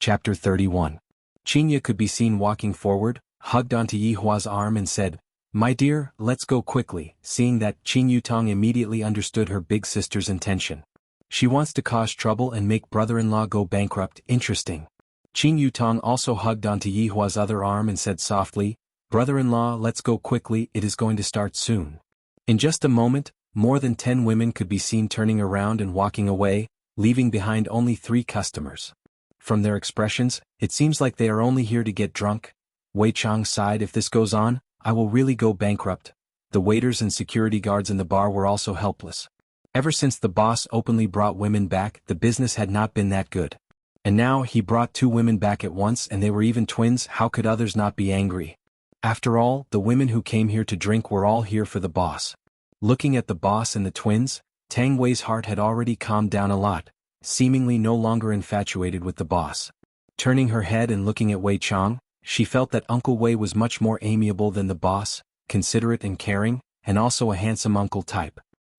Chapter 31. Qinya could be seen walking forward, hugged onto Yihua's arm and said, "My dear, let's go quickly," seeing that Qin Yutong immediately understood her big sister's intention. She wants to cause trouble and make brother-in-law go bankrupt. Interesting. Qin Yutong also hugged onto Yihua's other arm and said softly, "Brother-in-law, let's go quickly, it is going to start soon." In just a moment, more than 10 women could be seen turning around and walking away, leaving behind only 3 customers. From their expressions, it seems like they are only here to get drunk. Wei Chang sighed, "If this goes on, I will really go bankrupt." The waiters and security guards in the bar were also helpless. Ever since the boss openly brought women back, the business had not been that good. And now he brought 2 women back at once and they were even twins. How could others not be angry? After all, the women who came here to drink were all here for the boss. Looking at the boss and the twins, Tang Wei's heart had already calmed down a lot, seemingly no longer infatuated with the boss. Turning her head and looking at Wei Chang, she felt that Uncle Wei was much more amiable than the boss, considerate and caring, and also a handsome uncle type.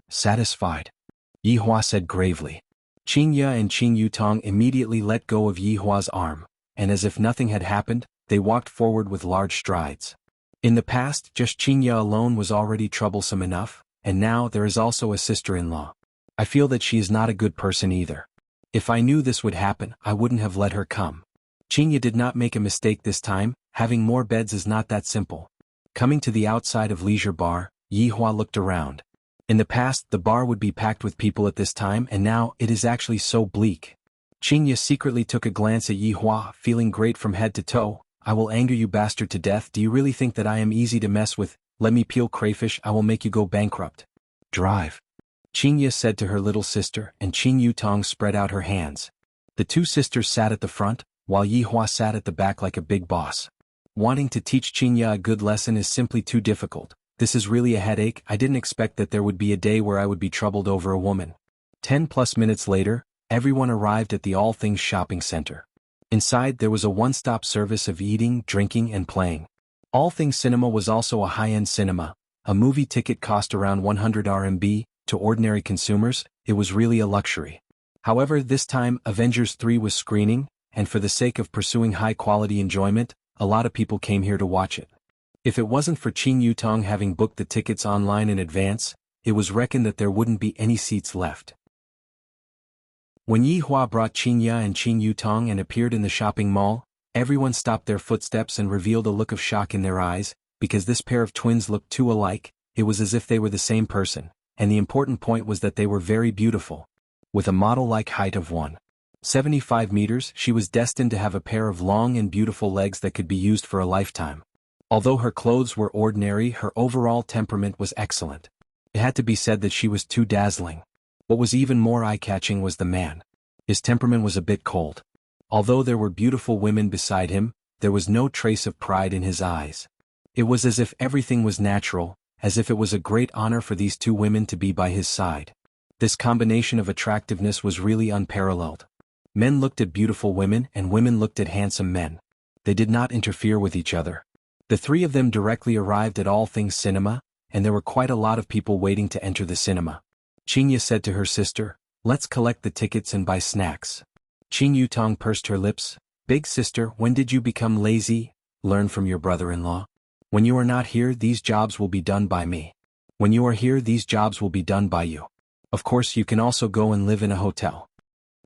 Satisfied? Yihua said gravely. Qin Ya and Qin Yutong immediately let go of Yihua's arm, and as if nothing had happened, they walked forward with large strides. In the past, just Qin Ya alone was already troublesome enough, and now there is also a sister-in-law. I feel that she is not a good person either. If I knew this would happen, I wouldn't have let her come. Qin Ya did not make a mistake this time. Having more beds is not that simple. Coming to the outside of Leisure Bar, Yihua looked around. In the past, the bar would be packed with people at this time, and now it is actually so bleak. Qin Ya secretly took a glance at Yihua, feeling great from head to toe. "I will anger you bastard to death. Do you really think that I am easy to mess with? Let me peel crayfish, I will make you go bankrupt." "Drive," Qin Ya said to her little sister, and Qin Yutong spread out her hands. The 2 sisters sat at the front, while Yihua sat at the back like a big boss. Wanting to teach Qin Ya a good lesson is simply too difficult. This is really a headache. I didn't expect that there would be a day where I would be troubled over a woman. 10+ minutes later, everyone arrived at the All Things shopping center. Inside there was a one-stop service of eating, drinking, and playing. All Things Cinema was also a high-end cinema. A movie ticket cost around 100 RMB. To ordinary consumers, it was really a luxury. However, this time Avengers 3 was screening, and for the sake of pursuing high-quality enjoyment, a lot of people came here to watch it. If it wasn't for Qin Yutong having booked the tickets online in advance, it was reckoned that there wouldn't be any seats left. When Yihua brought Qin Ya and Qin Yutong and appeared in the shopping mall, everyone stopped their footsteps and revealed a look of shock in their eyes, because this pair of twins looked too alike. It was as if they were the same person. And the important point was that they were very beautiful. With a model-like height of 1.75 meters, she was destined to have a pair of long and beautiful legs that could be used for a lifetime. Although her clothes were ordinary, her overall temperament was excellent. It had to be said that she was too dazzling. What was even more eye-catching was the man. His temperament was a bit cold. Although there were beautiful women beside him, there was no trace of pride in his eyes. It was as if everything was natural, as if it was a great honor for these 2 women to be by his side. This combination of attractiveness was really unparalleled. Men looked at beautiful women and women looked at handsome men. They did not interfere with each other. The 3 of them directly arrived at All Things Cinema, and there were quite a lot of people waiting to enter the cinema. Qin Ya said to her sister, "Let's collect the tickets and buy snacks." Qin Yutong pursed her lips. "Big sister, when did you become lazy? Learn from your brother-in-law. When you are not here, these jobs will be done by me. When you are here, these jobs will be done by you. Of course, you can also go and live in a hotel."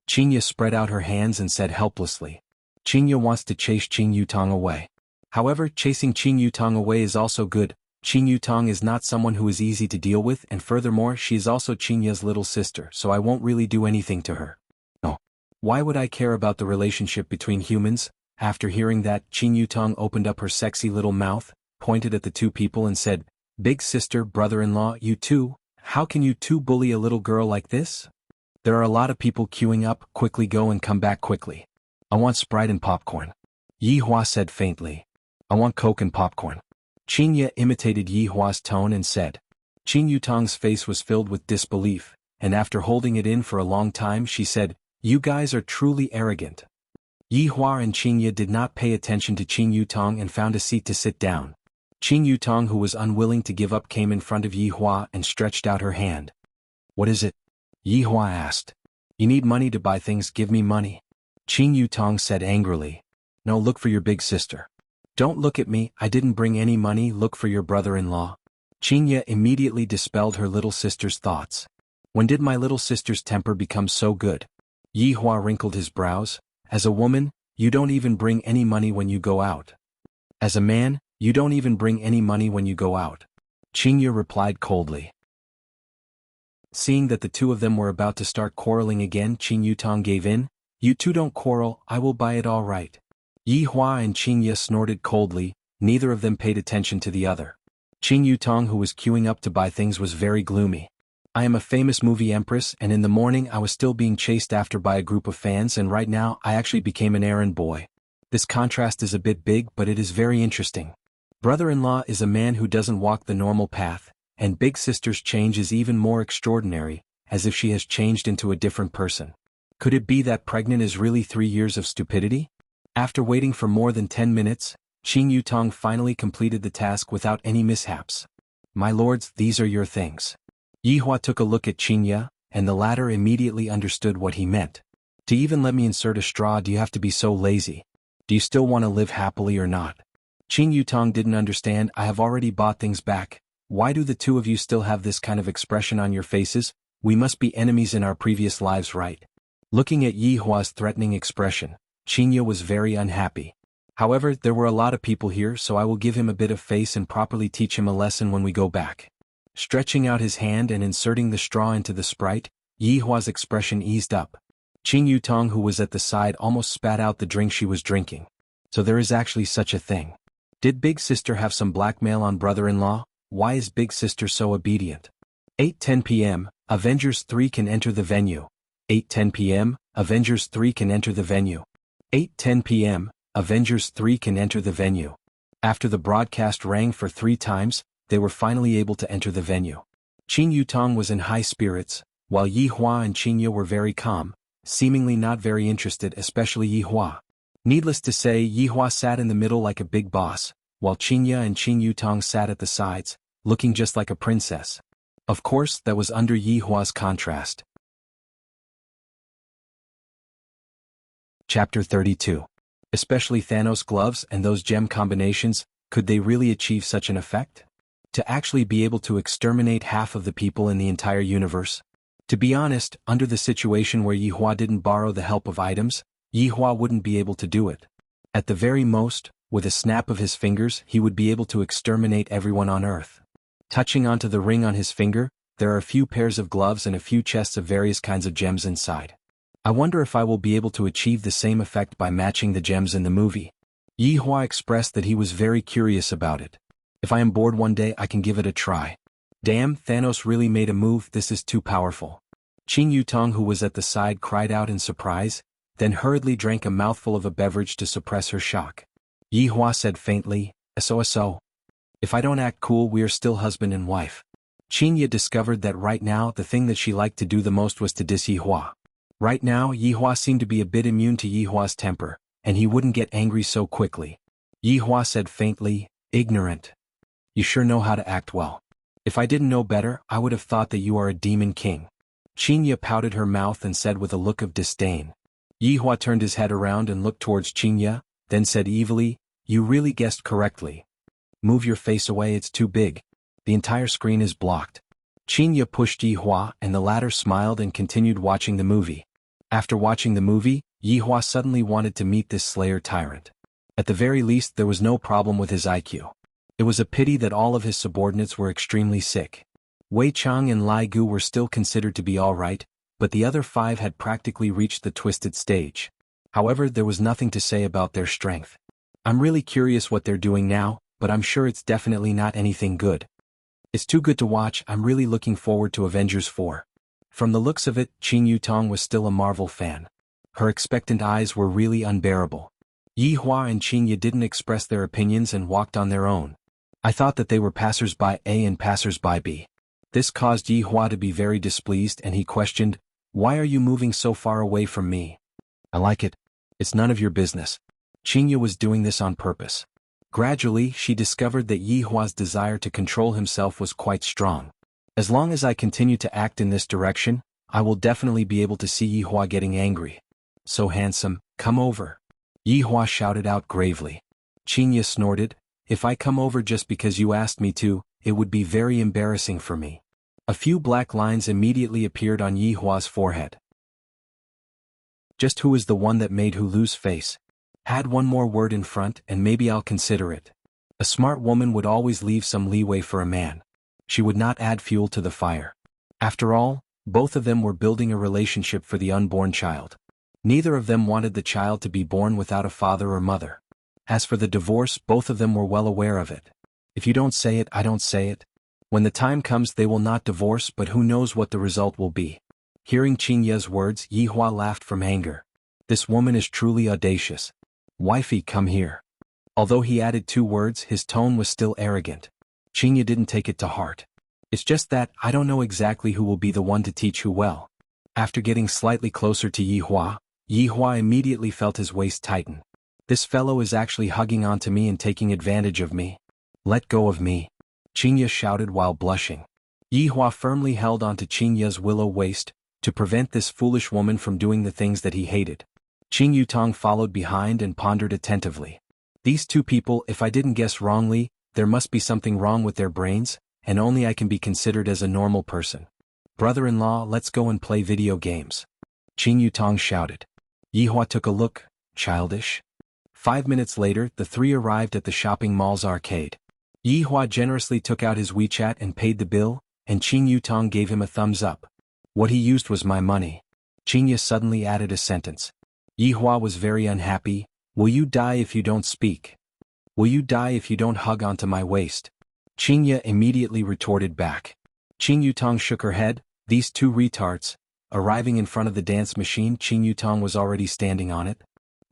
Qin Ya spread out her hands and said helplessly. Qin Ya wants to chase Qin Yutong away. However, chasing Qin Yutong away is also good. Qin Yutong is not someone who is easy to deal with, and furthermore, she is also Qin Ya's little sister, so I won't really do anything to her. No. Why would I care about the relationship between humans? After hearing that, Qin Yutong opened up her sexy little mouth, pointed at the 2 people and said, "Big sister, brother-in-law, you 2, how can you 2 bully a little girl like this? There are a lot of people queuing up, quickly go and come back quickly. I want Sprite and popcorn." Yihua said faintly. "I want Coke and popcorn." Qin Ya imitated Yihua's tone and said. Qin Yutong's face was filled with disbelief, and after holding it in for a long time she said, "You guys are truly arrogant." Yihua and Qin Ya did not pay attention to Qin Yutong and found a seat to sit down. Qin Yutong, who was unwilling to give up, came in front of Yihua and stretched out her hand. "What is it?" Yihua asked. "You need money to buy things, give me money." Qin Yutong said angrily. No, look for your big sister. Don't look at me, I didn't bring any money, look for your brother-in-law. Qinya immediately dispelled her little sister's thoughts. When did my little sister's temper become so good? Yi Hua wrinkled his brows. As a woman, you don't even bring any money when you go out. As a man, you don't even bring any money when you go out. Qinya replied coldly. Seeing that the two of them were about to start quarreling again, Qin Yutong gave in. You two don't quarrel, I will buy it all right. Yi Hua and Qinya snorted coldly, neither of them paid attention to the other. Qin Yutong, who was queuing up to buy things, was very gloomy. I am a famous movie empress, and in the morning I was still being chased after by a group of fans, and right now I actually became an errand boy. This contrast is a bit big, but it is very interesting. Brother-in-law is a man who doesn't walk the normal path, and big sister's change is even more extraordinary, as if she has changed into a different person. Could it be that pregnant is really 3 years of stupidity? After waiting for more than 10 minutes, Qin Yutong finally completed the task without any mishaps. My lords, these are your things. Yi Hua took a look at Qinya, and the latter immediately understood what he meant. To even let me insert a straw, do you have to be so lazy? Do you still want to live happily or not? Qin Yutong didn't understand. I have already bought things back. Why do the two of you still have this kind of expression on your faces? We must be enemies in our previous lives, right? Looking at Yi Hua's threatening expression, Qinya was very unhappy. However, there were a lot of people here, so I will give him a bit of face and properly teach him a lesson when we go back. Stretching out his hand and inserting the straw into the Sprite, Yi Hua's expression eased up. Qin Yutong, who was at the side, almost spat out the drink she was drinking. So there is actually such a thing. Did big sister have some blackmail on brother-in-law? Why is big sister so obedient? 8:10 p.m., Avengers 3 can enter the venue. 8:10 p.m., Avengers 3 can enter the venue. 8:10 p.m., Avengers 3 can enter the venue. After the broadcast rang for 3 times, they were finally able to enter the venue. Qin Yutong was in high spirits, while Yi Hua and Qinya were very calm, seemingly not very interested, especially Yi Hua. Needless to say, Yi Hua sat in the middle like a big boss, while Qinya and Qin Yutong sat at the sides, looking just like a princess. Of course, that was under Yi Hua's contrast. Chapter 32. Especially Thanos' gloves and those gem combinations, could they really achieve such an effect? To actually be able to exterminate half of the people in the entire universe? To be honest, under the situation where Yi Hua didn't borrow the help of items, Yi Hua wouldn't be able to do it. At the very most, with a snap of his fingers, he would be able to exterminate everyone on Earth. Touching onto the ring on his finger, there are a few pairs of gloves and a few chests of various kinds of gems inside. I wonder if I will be able to achieve the same effect by matching the gems in the movie. Yi Hua expressed that he was very curious about it. If I am bored one day, I can give it a try. Damn, Thanos really made a move, this is too powerful. Qin Yutong, who was at the side, cried out in surprise, then hurriedly drank a mouthful of a beverage to suppress her shock. Yi Hua said faintly, "So. If I don't act cool, we are still husband and wife." Qinya discovered that right now the thing that she liked to do the most was to diss Yi Hua. Right now, Yi Hua seemed to be a bit immune to Yi Hua's temper, and he wouldn't get angry so quickly. Yi Hua said faintly, "Ignorant. You sure know how to act well. If I didn't know better, I would have thought that you are a demon king." Qinya pouted her mouth and said with a look of disdain. Yi Hua turned his head around and looked towards Qinya, then said evilly, "You really guessed correctly. Move your face away, it's too big. The entire screen is blocked." Qinya pushed Yi Hua, and the latter smiled and continued watching the movie. After watching the movie, Yi Hua suddenly wanted to meet this Slayer tyrant. At the very least, there was no problem with his IQ. It was a pity that all of his subordinates were extremely sick. Wei Chang and Lai Gu were still considered to be alright, but the other 5 had practically reached the twisted stage. However, there was nothing to say about their strength. I'm really curious what they're doing now, but I'm sure it's definitely not anything good. It's too good to watch. I'm really looking forward to Avengers 4. From the looks of it, Qin Yutong was still a Marvel fan. Her expectant eyes were really unbearable. Yi Hua and Qinya didn't express their opinions and walked on their own. I thought that they were passers-by A and passers-by B. This caused Yi Hua to be very displeased, and he questioned, "Why are you moving so far away from me?" "I like it. It's none of your business." Qinya was doing this on purpose. Gradually, she discovered that Yi Hua's desire to control himself was quite strong. As long as I continue to act in this direction, I will definitely be able to see Yi Hua getting angry. So handsome, Come over. Yihua shouted out gravely. Qinya snorted, if I come over just because you asked me to, it would be very embarrassing for me. A few black lines immediately appeared on Yihua's forehead. Just who is the one that made who lose face? Add one more word in front and maybe I'll consider it. A smart woman would always leave some leeway for a man. She would not add fuel to the fire. After all, both of them were building a relationship for the unborn child. Neither of them wanted the child to be born without a father or mother. As for the divorce, both of them were well aware of it. If you don't say it, I don't say it. When the time comes they will not divorce, but who knows what the result will be. Hearing Qinya's words, Yihua laughed from anger. This woman is truly audacious. Wifey, come here. Although he added 2 words, his tone was still arrogant. Qinya didn't take it to heart. It's just that, I don't know exactly who will be the one to teach who well. After getting slightly closer to Yihua, Yihua immediately felt his waist tighten. This fellow is actually hugging onto me and taking advantage of me. Let go of me. Qinya shouted while blushing. Yihua firmly held onto Qinya's willow waist, to prevent this foolish woman from doing the things that he hated. Qin Yutong followed behind and pondered attentively. These 2 people, if I didn't guess wrongly, there must be something wrong with their brains, and only I can be considered as a normal person. Brother-in-law, let's go and play video games. Qin Yutong shouted. Yihua took a look, childish. 5 minutes later, the 3 arrived at the shopping mall's arcade. Yihua generously took out his WeChat and paid the bill, and Qin Yutong gave him a thumbs up. What he used was my money. Qinya suddenly added a sentence. Yihua was very unhappy. Will you die if you don't speak? Will you die if you don't hug onto my waist? Qinya immediately retorted back. Qin Yutong shook her head. These 2 retards. Arriving in front of the dance machine, Qin Yutong was already standing on it.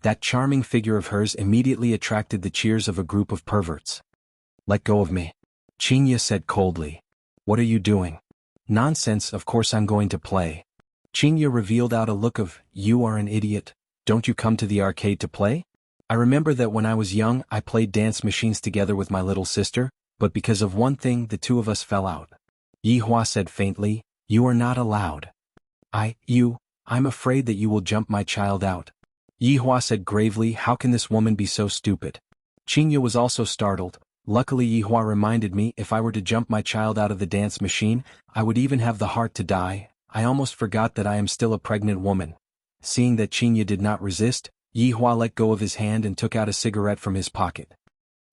That charming figure of hers immediately attracted the cheers of a group of perverts. Let go of me. Qinya said coldly. What are you doing? Nonsense, of course I'm going to play. Qinya revealed out a look of, you are an idiot. Don't you come to the arcade to play? I remember that when I was young I played dance machines together with my little sister, but because of one thing the 2 of us fell out. Yihua said faintly, you are not allowed. I'm afraid that you will jump my child out. Yihua said gravely, how can this woman be so stupid? Qinya was also startled. Luckily Yihua reminded me if I were to jump my child out of the dance machine, I would even have the heart to die. I almost forgot that I am still a pregnant woman. Seeing that Qinya did not resist, Yihua let go of his hand and took out a cigarette from his pocket.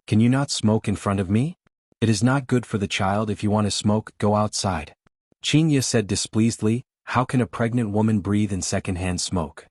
Can you not smoke in front of me? It is not good for the child. If you want to smoke, go outside. Qinya said displeasedly, how can a pregnant woman breathe in secondhand smoke?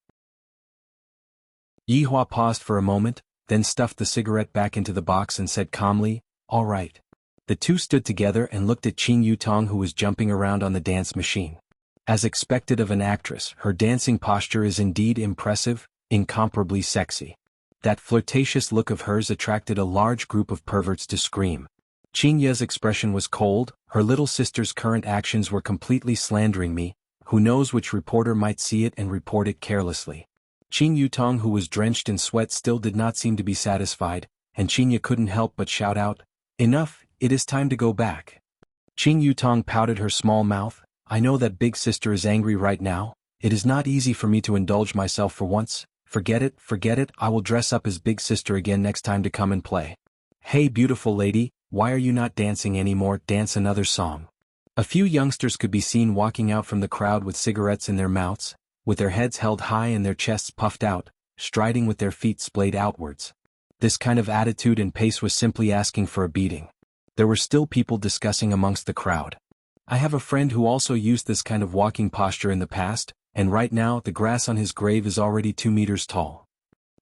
Yihua paused for a moment, then stuffed the cigarette back into the box and said calmly, all right. The 2 stood together and looked at Qin Yutong, who was jumping around on the dance machine. As expected of an actress, her dancing posture is indeed impressive, incomparably sexy. That flirtatious look of hers attracted a large group of perverts to scream. Qinya's expression was cold. Her little sister's current actions were completely slandering me. Who knows which reporter might see it and report it carelessly. Qin Yutong, who was drenched in sweat, still did not seem to be satisfied, and Qinya couldn't help but shout out, enough, it is time to go back. Qin Yutong pouted her small mouth. I know that big sister is angry right now. It is not easy for me to indulge myself for once. Forget it, I will dress up as big sister again next time to come and play. Hey beautiful lady, why are you not dancing anymore? Dance another song. A few youngsters could be seen walking out from the crowd with cigarettes in their mouths, with their heads held high and their chests puffed out, striding with their feet splayed outwards. This kind of attitude and pace was simply asking for a beating. There were still people discussing amongst the crowd. I have a friend who also used this kind of walking posture in the past, and right now the grass on his grave is already 2 meters tall.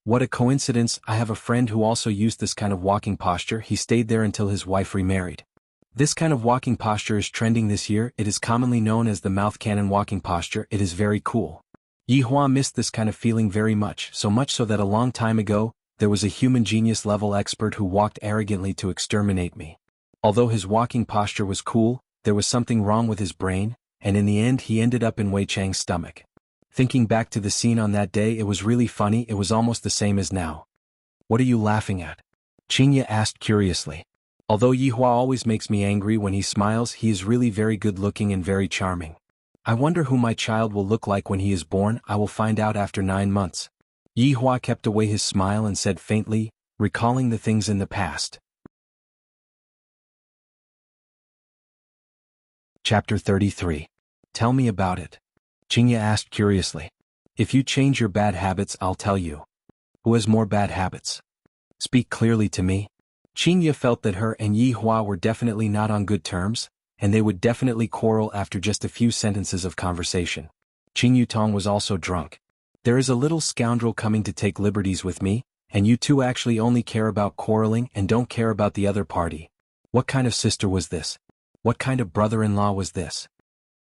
What a coincidence, I have a friend who also used this kind of walking posture. He stayed there until his wife remarried. This kind of walking posture is trending this year. It is commonly known as the mouth cannon walking posture. It is very cool. Yihua missed this kind of feeling very much so that a long time ago, there was a human genius level expert who walked arrogantly to exterminate me. Although his walking posture was cool, there was something wrong with his brain, and in the end he ended up in Wei Chang's stomach. Thinking back to the scene on that day, it was really funny. It was almost the same as now. What are you laughing at? Qinya asked curiously. Although Yihua always makes me angry when he smiles, he is really very good looking and very charming. I wonder who my child will look like when he is born. I will find out after 9 months. Yi Hua kept away his smile and said faintly, recalling the things in the past. Chapter 33. Tell me about it. Qingye asked curiously. If you change your bad habits, I'll tell you. Who has more bad habits? Speak clearly to me. Qingye felt that her and Yi Hua were definitely not on good terms, and they would definitely quarrel after just a few sentences of conversation. Qing Yutong was also drunk. There is a little scoundrel coming to take liberties with me, and you two actually only care about quarreling and don't care about the other party. What kind of sister was this? What kind of brother-in-law was this?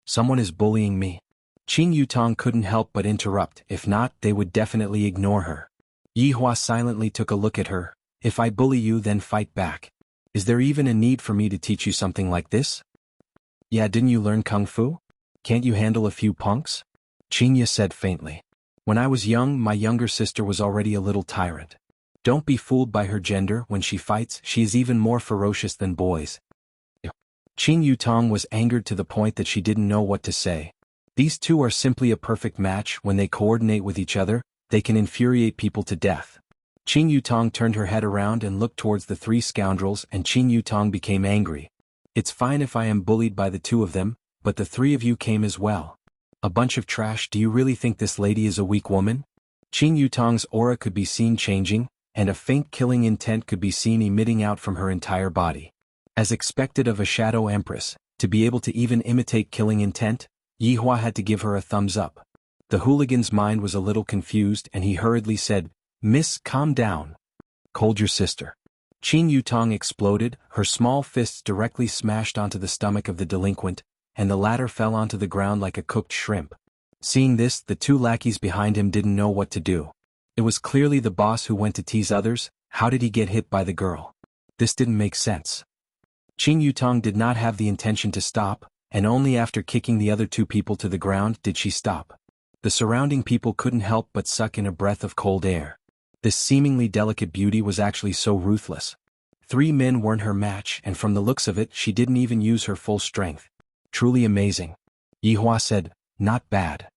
Someone is bullying me. Qing Yutong couldn't help but interrupt. If not, they would definitely ignore her. Yi Hua silently took a look at her. If I bully you, then fight back. Is there even a need for me to teach you something like this? Yeah, didn't you learn kung fu? Can't you handle a few punks? Qingye said faintly. When I was young, my younger sister was already a little tyrant. Don't be fooled by her gender. When she fights, she is even more ferocious than boys. Qing Yutong was angered to the point that she didn't know what to say. These two are simply a perfect match. When they coordinate with each other, they can infuriate people to death. Qing Yutong turned her head around and looked towards the three scoundrels, and Qing Yutong became angry. It's fine if I am bullied by the two of them, but the three of you came as well. A bunch of trash. Do you really think this lady is a weak woman? Qing Yutong's aura could be seen changing, and a faint killing intent could be seen emitting out from her entire body. As expected of a shadow empress, to be able to even imitate killing intent, Yi Hua had to give her a thumbs up. The hooligan's mind was a little confused and he hurriedly said, Miss, calm down. Hold your sister. Qing Yutong exploded, her small fists directly smashed onto the stomach of the delinquent, and the latter fell onto the ground like a cooked shrimp. Seeing this, the two lackeys behind him didn't know what to do. It was clearly the boss who went to tease others. How did he get hit by the girl? This didn't make sense. Qing Yutong did not have the intention to stop, and only after kicking the other two people to the ground did she stop. The surrounding people couldn't help but suck in a breath of cold air. This seemingly delicate beauty was actually so ruthless. Three men weren't her match, and from the looks of it, she didn't even use her full strength. Truly amazing. Yi Hua said, not bad.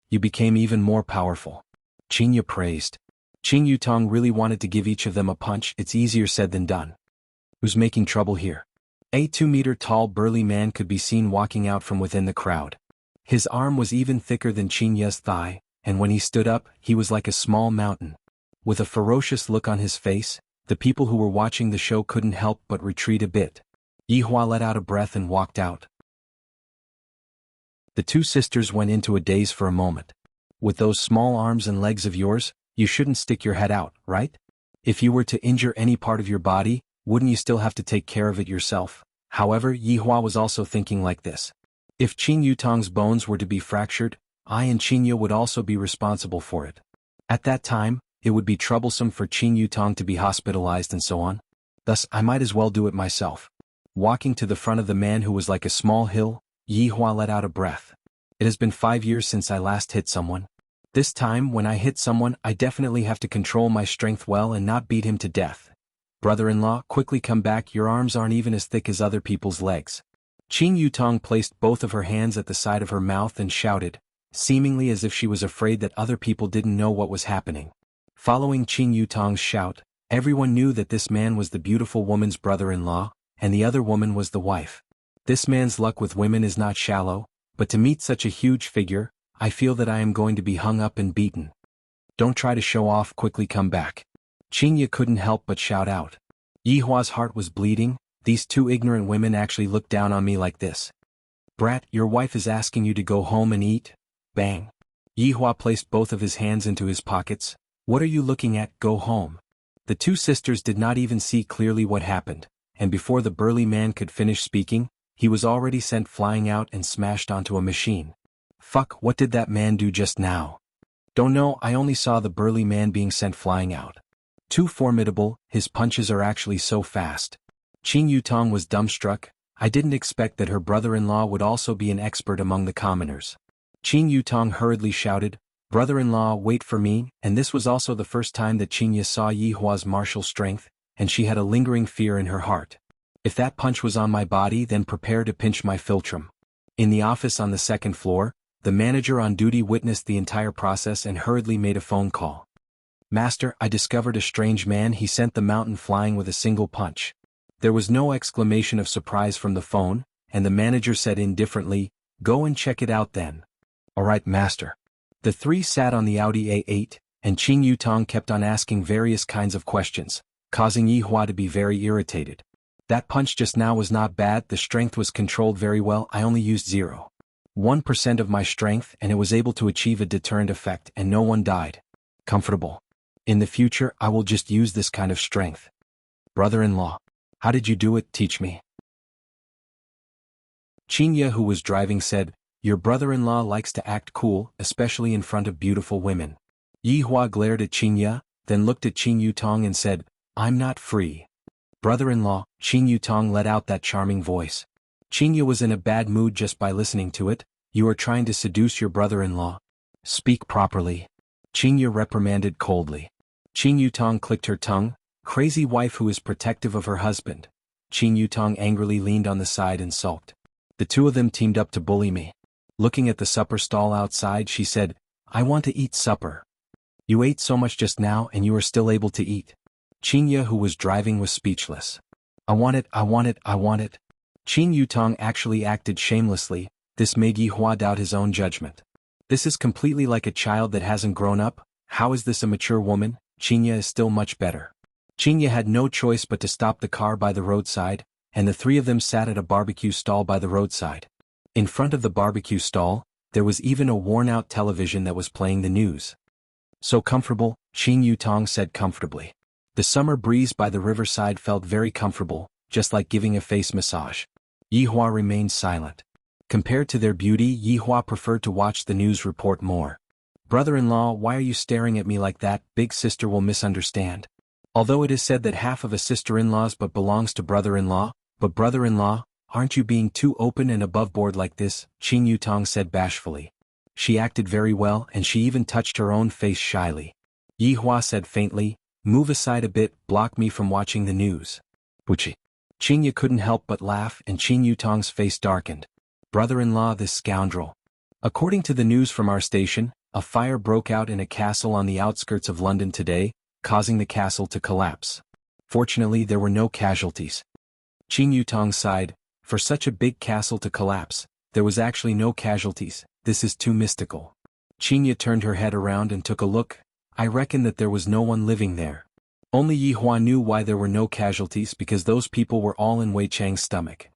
You became even more powerful. Qingye praised. Qing Yutong really wanted to give each of them a punch. It's easier said than done. Who's making trouble here? A 2-meter-tall burly man could be seen walking out from within the crowd. His arm was even thicker than Qingye's thigh, and when he stood up, he was like a small mountain. With a ferocious look on his face, the people who were watching the show couldn't help but retreat a bit. Yi Hua let out a breath and walked out. The two sisters went into a daze for a moment. With those small arms and legs of yours, you shouldn't stick your head out, right? If you were to injure any part of your body, wouldn't you still have to take care of it yourself? However, Yi Hua was also thinking like this. If Qing Yutong's bones were to be fractured, I and Qingye would also be responsible for it. At that time, it would be troublesome for Qing Yutong to be hospitalized and so on. Thus, I might as well do it myself. Walking to the front of the man who was like a small hill, Yi Hua let out a breath. It has been 5 years since I last hit someone. This time, when I hit someone, I definitely have to control my strength well and not beat him to death. Brother-in-law, quickly come back. Your arms aren't even as thick as other people's legs. Qing Yutong placed both of her hands at the side of her mouth and shouted, seemingly as if she was afraid that other people didn't know what was happening. Following Qing Yutong's shout, everyone knew that this man was the beautiful woman's brother-in-law, and the other woman was the wife. This man's luck with women is not shallow, but to meet such a huge figure, I feel that I am going to be hung up and beaten. Don't try to show off. Quickly come back. Qingye couldn't help but shout out. Yi Hua's heart was bleeding. These two ignorant women actually looked down on me like this. Brat, your wife is asking you to go home and eat. Bang. Yi Hua placed both of his hands into his pockets. What are you looking at? Go home. The two sisters did not even see clearly what happened, and before the burly man could finish speaking, he was already sent flying out and smashed onto a machine. Fuck, what did that man do just now? Don't know, I only saw the burly man being sent flying out. Too formidable, his punches are actually so fast. Qing Yutong was dumbstruck. I didn't expect that her brother-in-law would also be an expert among the commoners. Qing Yutong hurriedly shouted, brother-in-law, wait for me, and this was also the first time that Qingye saw Yi Hua's martial strength, and she had a lingering fear in her heart. If that punch was on my body, then prepare to pinch my philtrum. In the office on the second floor, the manager on duty witnessed the entire process and hurriedly made a phone call. "Master, I discovered a strange man. He sent the mountain flying with a single punch." There was no exclamation of surprise from the phone, and the manager said indifferently, "Go and check it out then." "All right, master." The three sat on the Audi A8, and Qin Yutong kept on asking various kinds of questions, causing Yi Hua to be very irritated. "That punch just now was not bad. The strength was controlled very well. I only used 0.1% of my strength and it was able to achieve a deterrent effect and no one died. Comfortable. In the future I will just use this kind of strength." "Brother-in-law, how did you do it? Teach me." Qinya, who was driving, said, "Your brother-in-law likes to act cool, especially in front of beautiful women." Yi Hua glared at Qinya, then looked at Qin Yutong and said, "I'm not free." "Brother-in-law," Qin Yutong let out that charming voice. Qinya was in a bad mood just by listening to it. "You are trying to seduce your brother-in-law. Speak properly." Qinya reprimanded coldly. Qin Yutong clicked her tongue. "Crazy wife who is protective of her husband." Qin Yutong angrily leaned on the side and sulked. "The two of them teamed up to bully me." Looking at the supper stall outside, she said, "I want to eat supper." "You ate so much just now and you are still able to eat." Qinya, who was driving, was speechless. "I want it, I want it, I want it." Qin Yutong actually acted shamelessly. This made Yi Hua doubt his own judgment. "This is completely like a child that hasn't grown up. How is this a mature woman?" Qinya is still much better. Qinya had no choice but to stop the car by the roadside, and the three of them sat at a barbecue stall by the roadside. In front of the barbecue stall, there was even a worn-out television that was playing the news. "So comfortable," Qin Yutong said comfortably. The summer breeze by the riverside felt very comfortable, just like giving a face massage. Yi Hua remained silent. Compared to their beauty, Yi Hua preferred to watch the news report more. "Brother-in-law, why are you staring at me like that? Big sister will misunderstand." Although it is said that half of a sister-in-law's but belongs to brother-in-law, "But brother-in-law, aren't you being too open and above-board like this?" Qin Yutong said bashfully. She acted very well and she even touched her own face shyly. Yi Hua said faintly, "Move aside a bit, block me from watching the news." "Wuxia." Qinya couldn't help but laugh and Qin Yutong's face darkened. "Brother-in-law, this scoundrel." According to the news from our station, a fire broke out in a castle on the outskirts of London today, causing the castle to collapse. Fortunately, there were no casualties. Qin Yutong sighed. For such a big castle to collapse, there was actually no casualties. This is too mystical. Qinya turned her head around and took a look. "I reckon that there was no one living there." Only Yi Hua knew why there were no casualties, because those people were all in Wei Chang's stomach.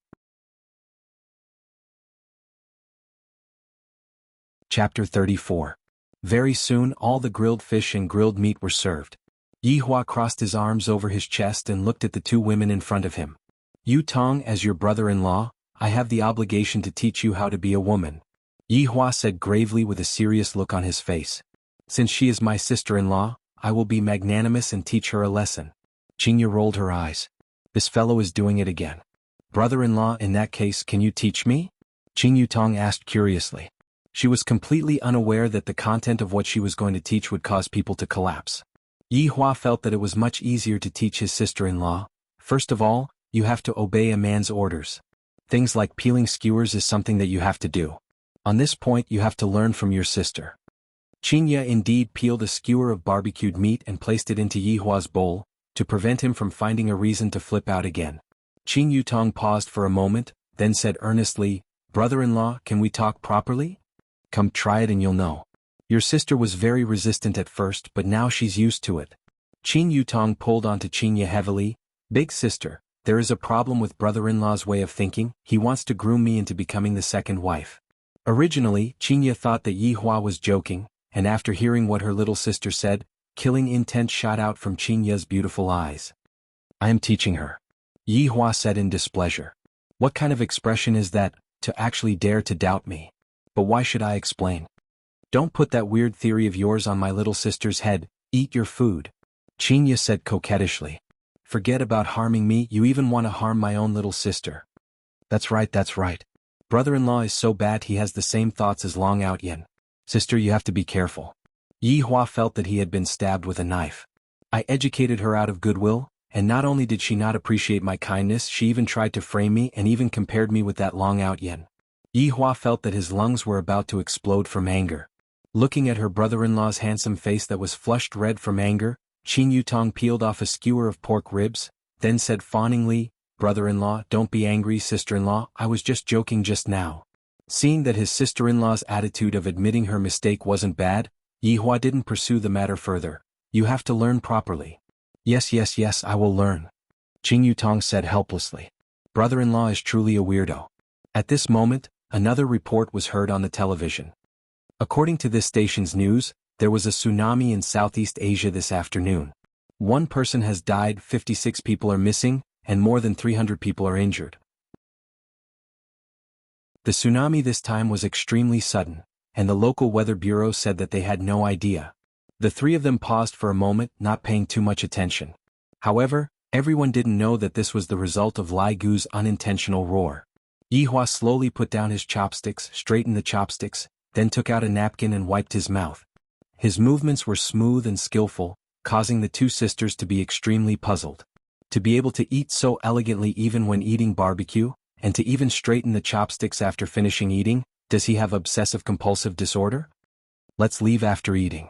Chapter 34. Very soon all the grilled fish and grilled meat were served. Yi Hua crossed his arms over his chest and looked at the two women in front of him. "Yutong, as your brother-in-law, I have the obligation to teach you how to be a woman." Yi Hua said gravely with a serious look on his face. "Since she is my sister-in-law, I will be magnanimous and teach her a lesson." Qinya rolled her eyes. "This fellow is doing it again." "Brother-in-law, in that case, can you teach me?" Qin Yutong asked curiously. She was completely unaware that the content of what she was going to teach would cause people to collapse. Yi Hua felt that it was much easier to teach his sister-in-law. First of all, you have to obey a man's orders. Things like peeling skewers is something that you have to do. On this point you have to learn from your sister. Qinya indeed peeled a skewer of barbecued meat and placed it into Yi Hua's bowl, to prevent him from finding a reason to flip out again. Qin Yutong paused for a moment, then said earnestly, "Brother-in-law, can we talk properly? Come try it and you'll know. Your sister was very resistant at first, but now she's used to it." Qin Yutong pulled onto Qinya heavily. "Big sister, there is a problem with brother-in-law's way of thinking. He wants to groom me into becoming the second wife." Originally, Qinya thought that Yi Hua was joking, and after hearing what her little sister said, killing intent shot out from Qinya's beautiful eyes. "I am teaching her," Yi Hua said in displeasure. "What kind of expression is that, to actually dare to doubt me? But why should I explain? Don't put that weird theory of yours on my little sister's head. Eat your food," Qinya said coquettishly. "Forget about harming me, you even want to harm my own little sister." That's right. Brother-in-law is so bad he has the same thoughts as Long Out Yen. Sister, you have to be careful." Yi Hua felt that he had been stabbed with a knife. "I educated her out of goodwill, and not only did she not appreciate my kindness, she even tried to frame me and even compared me with that Long Out Yen." Yi Hua felt that his lungs were about to explode from anger. Looking at her brother-in-law's handsome face that was flushed red from anger, Qin Yutong peeled off a skewer of pork ribs, then said fawningly, "Brother-in-law, don't be angry, sister-in-law, I was just joking just now." Seeing that his sister-in-law's attitude of admitting her mistake wasn't bad, Yihua didn't pursue the matter further. "You have to learn properly." Yes, I will learn," Qin Yutong said helplessly. Brother-in-law is truly a weirdo. At this moment, another report was heard on the television. According to this station's news, there was a tsunami in Southeast Asia this afternoon. One person has died, 56 people are missing, and more than 300 people are injured. The tsunami this time was extremely sudden, and the local weather bureau said that they had no idea. The three of them paused for a moment, not paying too much attention. However, everyone didn't know that this was the result of Lai Gu's unintentional roar. Yihua slowly put down his chopsticks, straightened the chopsticks, then took out a napkin and wiped his mouth. His movements were smooth and skillful, causing the two sisters to be extremely puzzled. To be able to eat so elegantly even when eating barbecue, and to even straighten the chopsticks after finishing eating, does he have obsessive-compulsive disorder? "Let's leave after eating,"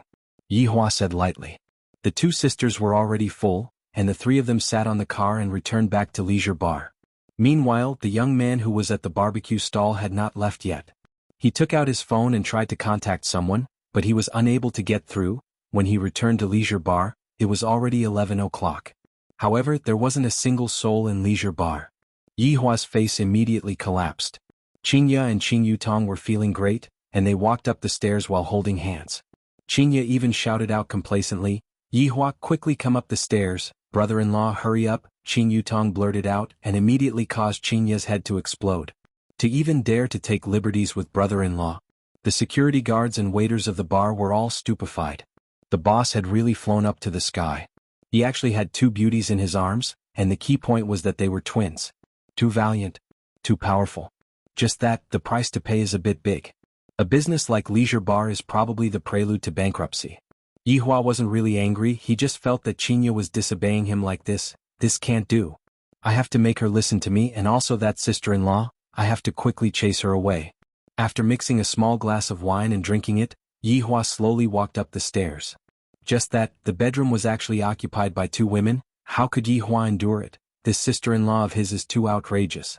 Yihua said lightly. The two sisters were already full, and the three of them sat on the car and returned back to Leisure Bar. Meanwhile, the young man who was at the barbecue stall had not left yet. He took out his phone and tried to contact someone, but he was unable to get through. When he returned to Leisure Bar, it was already 11 o'clock. However, there wasn't a single soul in Leisure Bar. Yihua's face immediately collapsed. Qingya and Qing Yutong were feeling great, and they walked up the stairs while holding hands. Qingya even shouted out complacently, "Yihua, quickly come up the stairs, brother-in-law, hurry up," Qing Yutong blurted out and immediately caused Qingya's head to explode. To even dare to take liberties with brother-in-law. The security guards and waiters of the bar were all stupefied. The boss had really flown up to the sky. He actually had two beauties in his arms, and the key point was that they were twins. Too valiant. Too powerful. Just that, the price to pay is a bit big. A business like Leisure Bar is probably the prelude to bankruptcy. Yihua wasn't really angry, he just felt that Qingya was disobeying him like this. This can't do. I have to make her listen to me, and also that sister-in-law, I have to quickly chase her away. After mixing a small glass of wine and drinking it, Yihua slowly walked up the stairs. Just that, the bedroom was actually occupied by two women. How could Yihua endure it? This sister-in-law of his is too outrageous.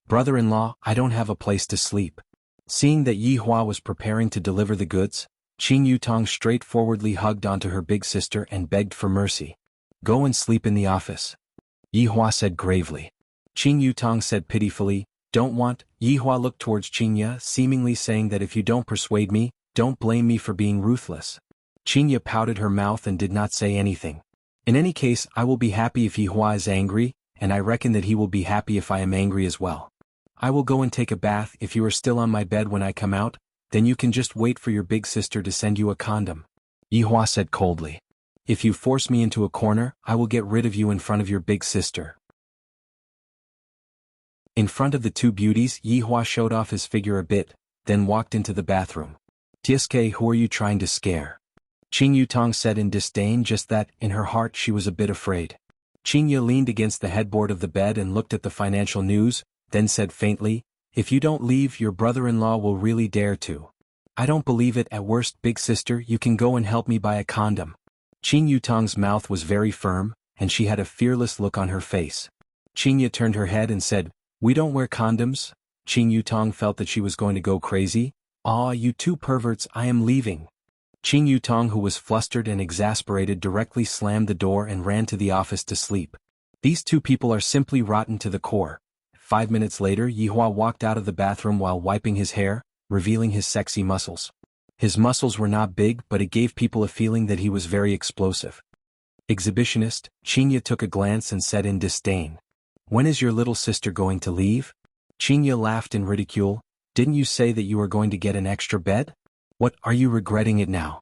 Brother-in-law, I don't have a place to sleep. Seeing that Yihua was preparing to deliver the goods, Qing Yutong straightforwardly hugged onto her big sister and begged for mercy. "Go and sleep in the office," Yihua said gravely. Qing Yutong said pitifully, "Don't want." Yihua looked towards Qingya, seemingly saying that if you don't persuade me, don't blame me for being ruthless. Qingya pouted her mouth and did not say anything. In any case, I will be happy if Yihua is angry, and I reckon that he will be happy if I am angry as well. I will go and take a bath. If you are still on my bed when I come out, then you can just wait for your big sister to send you a condom," Yihua said coldly. "If you force me into a corner, I will get rid of you in front of your big sister." In front of the two beauties, Yihua showed off his figure a bit, then walked into the bathroom. "Tisuke, who are you trying to scare?" Qing Yutong said in disdain, just that, in her heart she was a bit afraid. Qingya leaned against the headboard of the bed and looked at the financial news, then said faintly, "If you don't leave, your brother-in-law will really dare to." "I don't believe it. At worst, big sister, you can go and help me buy a condom." Qing Yutong's mouth was very firm, and she had a fearless look on her face. Qingya turned her head and said, "We don't wear condoms." Qing Yutong felt that she was going to go crazy. "Aw, you two perverts, I am leaving." Qing Yutong, who was flustered and exasperated, directly slammed the door and ran to the office to sleep. These two people are simply rotten to the core. 5 minutes later, Yihua walked out of the bathroom while wiping his hair, revealing his sexy muscles. His muscles were not big, but it gave people a feeling that he was very explosive. "Exhibitionist," Qingya took a glance and said in disdain. "When is your little sister going to leave?" Qingya laughed in ridicule. "Didn't you say that you were going to get an extra bed? What, are you regretting it now?"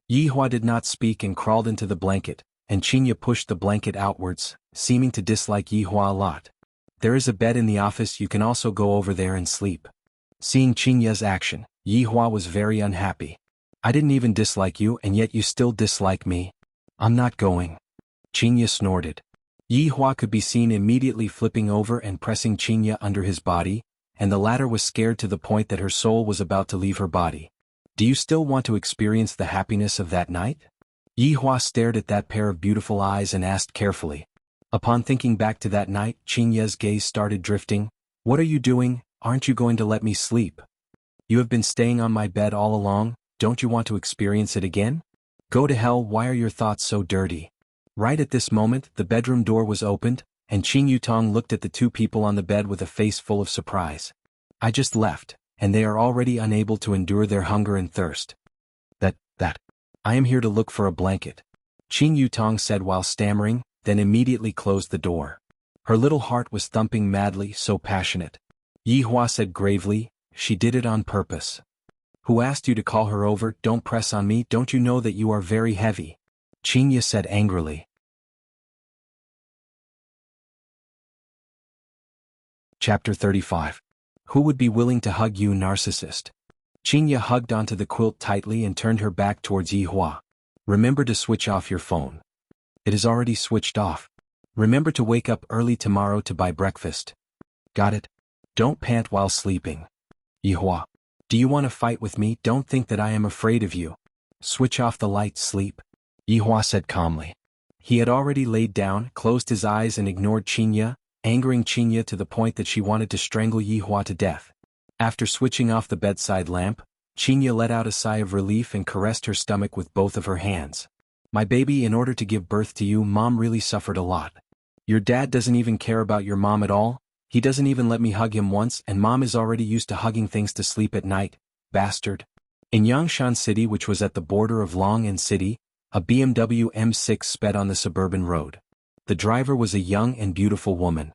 Yihua did not speak and crawled into the blanket, and Qingya pushed the blanket outwards, seeming to dislike Yihua a lot. "There is a bed in the office, you can also go over there and sleep." Seeing Qingya's action, Yihua was very unhappy. "I didn't even dislike you, and yet you still dislike me. I'm not going." Qingya snorted. Yihua could be seen immediately flipping over and pressing Qingya under his body, and the latter was scared to the point that her soul was about to leave her body. Do you still want to experience the happiness of that night? Yihua stared at that pair of beautiful eyes and asked carefully. Upon thinking back to that night, Qingye's gaze started drifting. What are you doing? Aren't you going to let me sleep? You have been staying on my bed all along, don't you want to experience it again? Go to hell, why are your thoughts so dirty? Right at this moment, the bedroom door was opened, and Qing Yutong looked at the two people on the bed with a face full of surprise. I just left, and they are already unable to endure their hunger and thirst. That. I am here to look for a blanket. Qing Yutong said while stammering, then immediately closed the door. Her little heart was thumping madly, so passionate. Yihua said gravely, she did it on purpose. Who asked you to call her over? Don't press on me, don't you know that you are very heavy? Qingye said angrily. Chapter 35. Who would be willing to hug you, narcissist? Qingye hugged onto the quilt tightly and turned her back towards Yihua. Remember to switch off your phone. It is already switched off. Remember to wake up early tomorrow to buy breakfast. Got it? Don't pant while sleeping. Yihua. Do you want to fight with me? Don't think that I am afraid of you. Switch off the light, sleep. Yihua said calmly. He had already laid down, closed his eyes and ignored Qingye, angering Qingye to the point that she wanted to strangle Yihua to death. After switching off the bedside lamp, Qingye let out a sigh of relief and caressed her stomach with both of her hands. My baby, in order to give birth to you, Mom really suffered a lot. Your dad doesn't even care about your mom at all. He doesn't even let me hug him once, and Mom is already used to hugging things to sleep at night, bastard. In Yangshan City, which was at the border of Long'an City, a BMW M6 sped on the suburban road. The driver was a young and beautiful woman.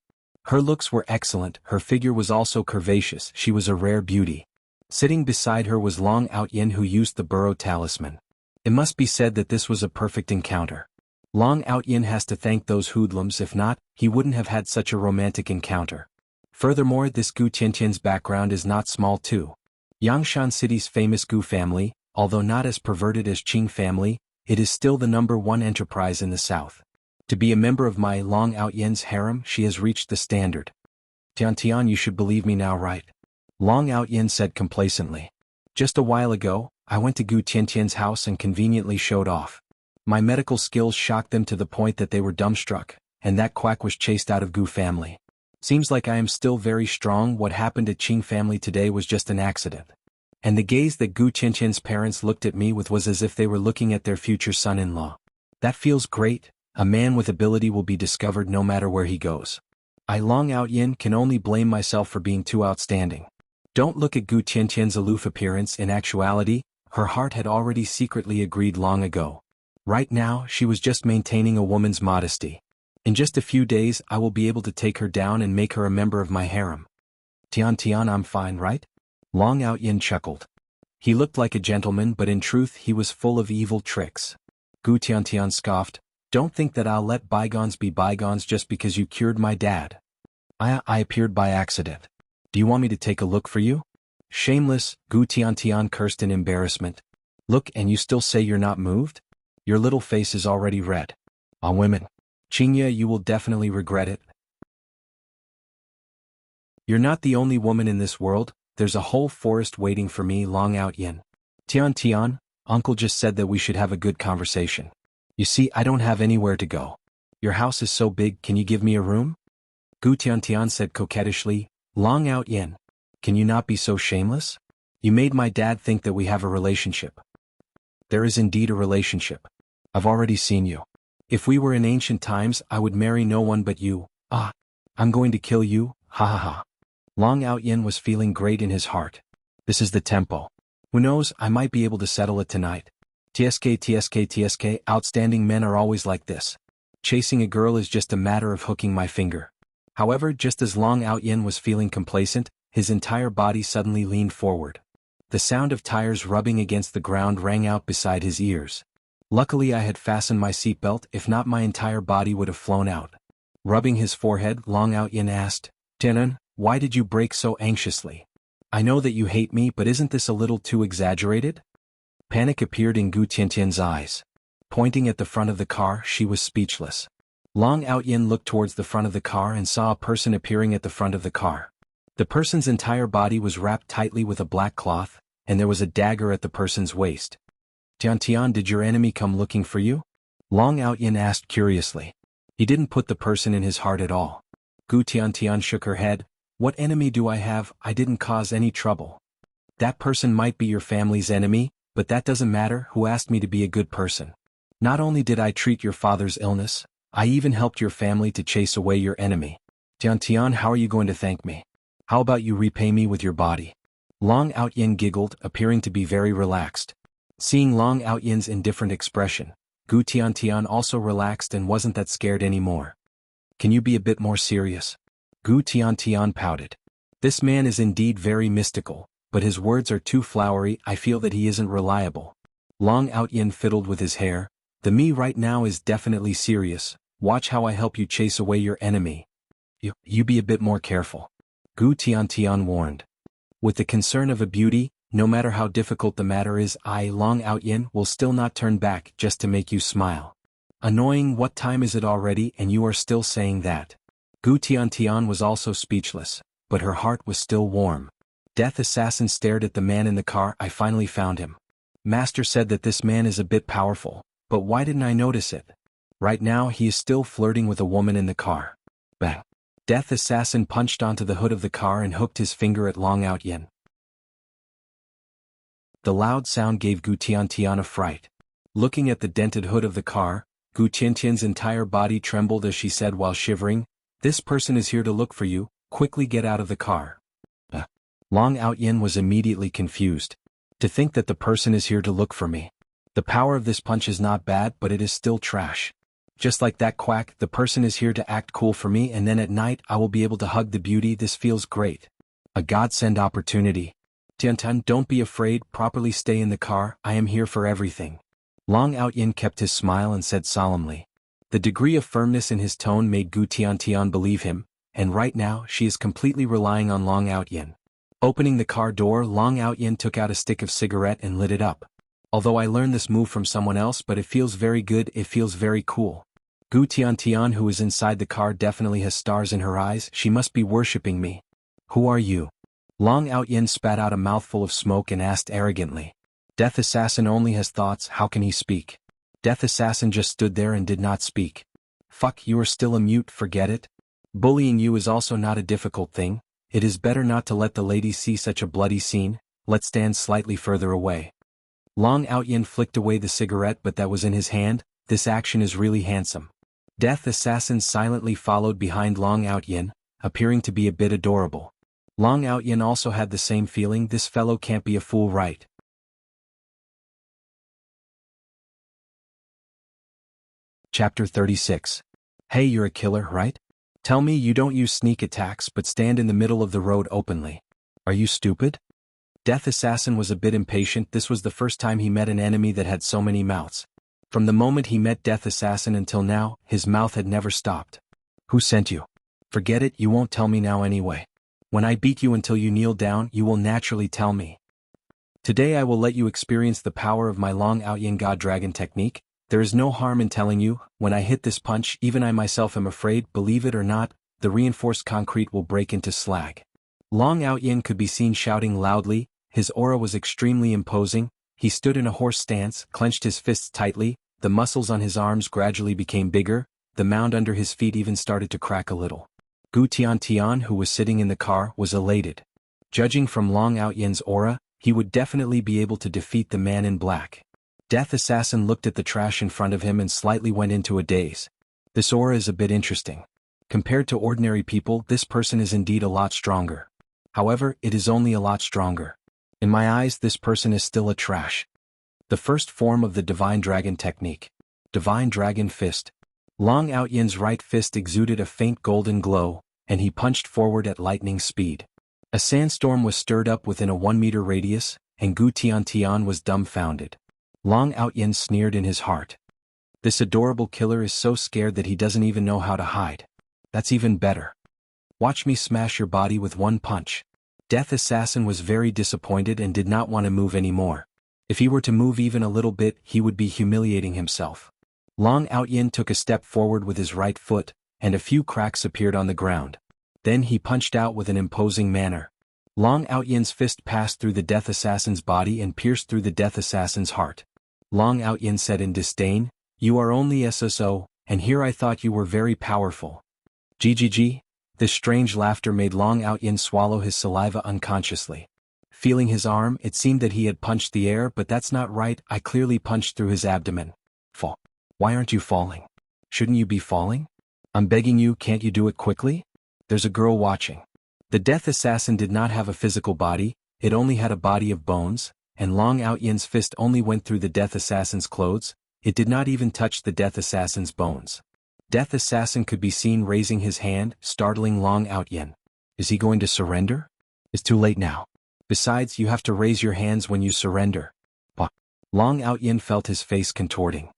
Her looks were excellent, her figure was also curvaceous, she was a rare beauty. Sitting beside her was Long Outyin, who used the burrow talisman. It must be said that this was a perfect encounter. Long Outyin has to thank those hoodlums, if not, he wouldn't have had such a romantic encounter. Furthermore, this Gu Tiantian's background is not small too. Yangshan City's famous Gu family, although not as perverted as Qing family, it is still the #1 enterprise in the south. To be a member of my Long Outyin's harem, she has reached the standard. Tian, you should believe me now, right? Long Outyin said complacently. Just a while ago, I went to Gu Tiantian's house and conveniently showed off. My medical skills shocked them to the point that they were dumbstruck, and that quack was chased out of Gu family. Seems like I am still very strong. What happened at Qing family today was just an accident. And the gaze that Gu Tiantian's parents looked at me with was as if they were looking at their future son-in-law. That feels great. A man with ability will be discovered no matter where he goes. I Long Outyin can only blame myself for being too outstanding. Don't look at Gu Tiantian's aloof appearance. In actuality, her heart had already secretly agreed long ago. Right now, she was just maintaining a woman's modesty. In just a few days, I will be able to take her down and make her a member of my harem. Tian, I'm fine, right? Long Outyin chuckled. He looked like a gentleman, but in truth he was full of evil tricks. Gu Tian scoffed. Don't think that I'll let bygones be bygones just because you cured my dad. I appeared by accident. Do you want me to take a look for you? Shameless, Gu Tian cursed in embarrassment. Look, and you still say you're not moved? Your little face is already red. Ah, women. Qingye, you will definitely regret it. You're not the only woman in this world, there's a whole forest waiting for me. Long Outyin. Tian, Uncle just said that we should have a good conversation. You see, I don't have anywhere to go. Your house is so big, can you give me a room? Gu Tian said coquettishly. Long Outyin. Can you not be so shameless? You made my dad think that we have a relationship. There is indeed a relationship. I've already seen you. If we were in ancient times, I would marry no one but you. Ah, I'm going to kill you, ha ha ha. Long Outyin was feeling great in his heart. This is the tempo. Who knows, I might be able to settle it tonight. TSK, outstanding men are always like this. Chasing a girl is just a matter of hooking my finger. However, just as Long Outyin was feeling complacent, his entire body suddenly leaned forward. The sound of tires rubbing against the ground rang out beside his ears. Luckily I had fastened my seatbelt, if not my entire body would have flown out. Rubbing his forehead, Long Outyin asked, Tianan, why did you brake so anxiously? I know that you hate me, but isn't this a little too exaggerated? Panic appeared in Gu Tiantian's eyes. Pointing at the front of the car, she was speechless. Long Outyin looked towards the front of the car and saw a person appearing at the front of the car. The person's entire body was wrapped tightly with a black cloth, and there was a dagger at the person's waist. Tian, did your enemy come looking for you? Long Outyin asked curiously. He didn't put the person in his heart at all. Gu Tian shook her head. What enemy do I have? I didn't cause any trouble. That person might be your family's enemy, but that doesn't matter. Who asked me to be a good person? Not only did I treat your father's illness, I even helped your family to chase away your enemy. Tian, how are you going to thank me? How about you repay me with your body? Long Outyin giggled, appearing to be very relaxed. Seeing Long Outyin's indifferent expression, Gu Tian also relaxed and wasn't that scared anymore. Can you be a bit more serious? Gu Tian pouted. This man is indeed very mystical, but his words are too flowery. I feel that he isn't reliable. Long Outyin fiddled with his hair. The me right now is definitely serious. Watch how I help you chase away your enemy. You be a bit more careful. Gu Tian warned. With the concern of a beauty, no matter how difficult the matter is, I, Long Outyin, will still not turn back just to make you smile. Annoying, what time is it already and you are still saying that? Gu Tian was also speechless, but her heart was still warm. Death Assassin stared at the man in the car. I finally found him. Master said that this man is a bit powerful, but why didn't I notice it? Right now he is still flirting with a woman in the car. Bang. Death Assassin punched onto the hood of the car and hooked his finger at Long Outyin. The loud sound gave Gu Tian a fright. Looking at the dented hood of the car, Gu Tian's entire body trembled as she said while shivering, "This person is here to look for you, quickly get out of the car." Long Outyin was immediately confused. To think that the person is here to look for me. The power of this punch is not bad, but it is still trash. Just like that quack, the person is here to act cool for me, and then at night I will be able to hug the beauty. This feels great. A godsend opportunity. Tian, don't be afraid, properly stay in the car, I am here for everything. Long Outyin kept his smile and said solemnly. The degree of firmness in his tone made Gu Tian believe him, and right now she is completely relying on Long Outyin. Opening the car door, Long Outyin took out a stick of cigarette and lit it up. Although I learned this move from someone else, but it feels very good, it feels very cool. Gu Tian, who is inside the car, definitely has stars in her eyes. She must be worshipping me. Who are you? Long Outyin spat out a mouthful of smoke and asked arrogantly. Death Assassin only has thoughts, how can he speak? Death Assassin just stood there and did not speak. Fuck, you are still a mute, forget it. Bullying you is also not a difficult thing. It is better not to let the ladies see such a bloody scene. Let's stand slightly further away. Long Outyin flicked away the cigarette, but that was in his hand. This action is really handsome. Death Assassin silently followed behind Long Outyin, appearing to be a bit adorable. Long Outyin also had the same feeling. This fellow can't be a fool, right? Chapter 36. Hey, you're a killer, right? Tell me you don't use sneak attacks but stand in the middle of the road openly. Are you stupid? Death Assassin was a bit impatient. This was the first time he met an enemy that had so many mouths. From the moment he met Death Assassin until now, his mouth had never stopped. Who sent you? Forget it, you won't tell me now anyway. When I beat you until you kneel down, you will naturally tell me. Today I will let you experience the power of my Long Outyin God Dragon technique. There is no harm in telling you. When I hit this punch, even I myself am afraid. Believe it or not, the reinforced concrete will break into slag. Long Outyin could be seen shouting loudly. His aura was extremely imposing. He stood in a horse stance, clenched his fists tightly. The muscles on his arms gradually became bigger. The mound under his feet even started to crack a little. Gu Tian, who was sitting in the car, was elated. Judging from Long Outyin's aura, he would definitely be able to defeat the man in black. Death Assassin looked at the trash in front of him and slightly went into a daze. This aura is a bit interesting. Compared to ordinary people, this person is indeed a lot stronger. However, it is only a lot stronger. In my eyes, this person is still a trash. The first form of the Divine Dragon technique. Divine Dragon Fist. Long Outyin's right fist exuded a faint golden glow, and he punched forward at lightning speed. A sandstorm was stirred up within a 1-meter radius, and Gu Tian was dumbfounded. Long Outyin sneered in his heart. This adorable killer is so scared that he doesn't even know how to hide. That's even better. Watch me smash your body with one punch. Death Assassin was very disappointed and did not want to move anymore. If he were to move even a little bit, he would be humiliating himself. Long Outyin took a step forward with his right foot, and a few cracks appeared on the ground. Then he punched out with an imposing manner. Long Outyen's fist passed through the death assassin's body and pierced through the death assassin's heart. Long Outyen said in disdain, "You are only SSO, and here I thought you were very powerful." GGG? This strange laughter made Long Outyen swallow his saliva unconsciously. Feeling his arm, it seemed that he had punched the air, but that's not right, I clearly punched through his abdomen. Fall. Why aren't you falling? Shouldn't you be falling? I'm begging you, can't you do it quickly? There's a girl watching. The death assassin did not have a physical body, it only had a body of bones, and Long Outyen's fist only went through the death assassin's clothes, it did not even touch the death assassin's bones. Death assassin could be seen raising his hand, startling Long Outyen. Is he going to surrender? It's too late now. Besides, you have to raise your hands when you surrender. Bah. Long Outyen felt his face contorting.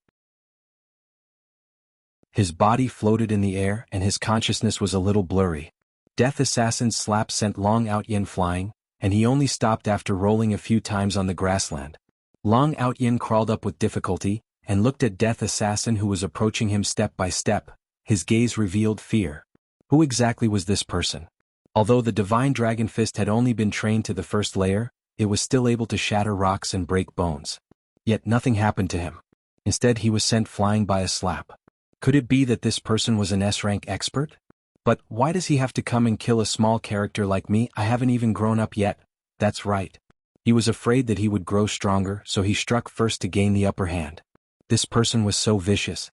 His body floated in the air and his consciousness was a little blurry. Death assassin's slap sent Long Outyen flying, and he only stopped after rolling a few times on the grassland. Long Outyen crawled up with difficulty, and looked at Death Assassin who was approaching him step by step, his gaze revealed fear. Who exactly was this person? Although the Divine Dragon Fist had only been trained to the first layer, it was still able to shatter rocks and break bones. Yet nothing happened to him. Instead he was sent flying by a slap. Could it be that this person was an S-rank expert? But why does he have to come and kill a small character like me? I haven't even grown up yet. That's right. He was afraid that he would grow stronger, so he struck first to gain the upper hand. This person was so vicious.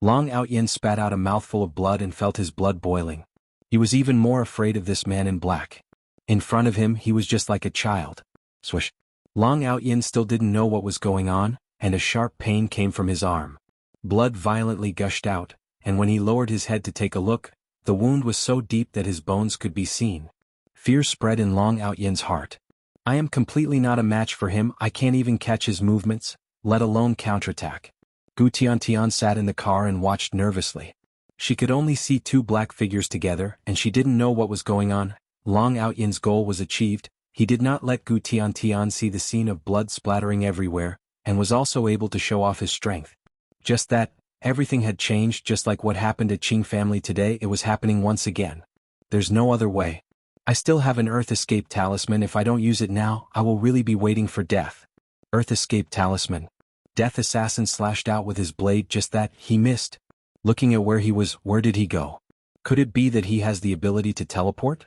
Long Outyen spat out a mouthful of blood and felt his blood boiling. He was even more afraid of this man in black. In front of him he was just like a child. Swish. Long Outyen still didn't know what was going on, and a sharp pain came from his arm. Blood violently gushed out, and when he lowered his head to take a look, the wound was so deep that his bones could be seen. Fear spread in Long Outyen's heart. I am completely not a match for him, I can't even catch his movements, let alone counterattack. Gu Tiantian sat in the car and watched nervously. She could only see two black figures together and she didn't know what was going on. Long Outyen's goal was achieved, he did not let Gu Tiantian see the scene of blood splattering everywhere, and was also able to show off his strength. Just that, everything had changed just like what happened at Qing family today, it was happening once again. There's no other way. I still have an Earth Escape Talisman, if I don't use it now, I will really be waiting for death. Earth Escape Talisman. Death Assassin slashed out with his blade, just that, he missed. Looking at where he was, where did he go? Could it be that he has the ability to teleport?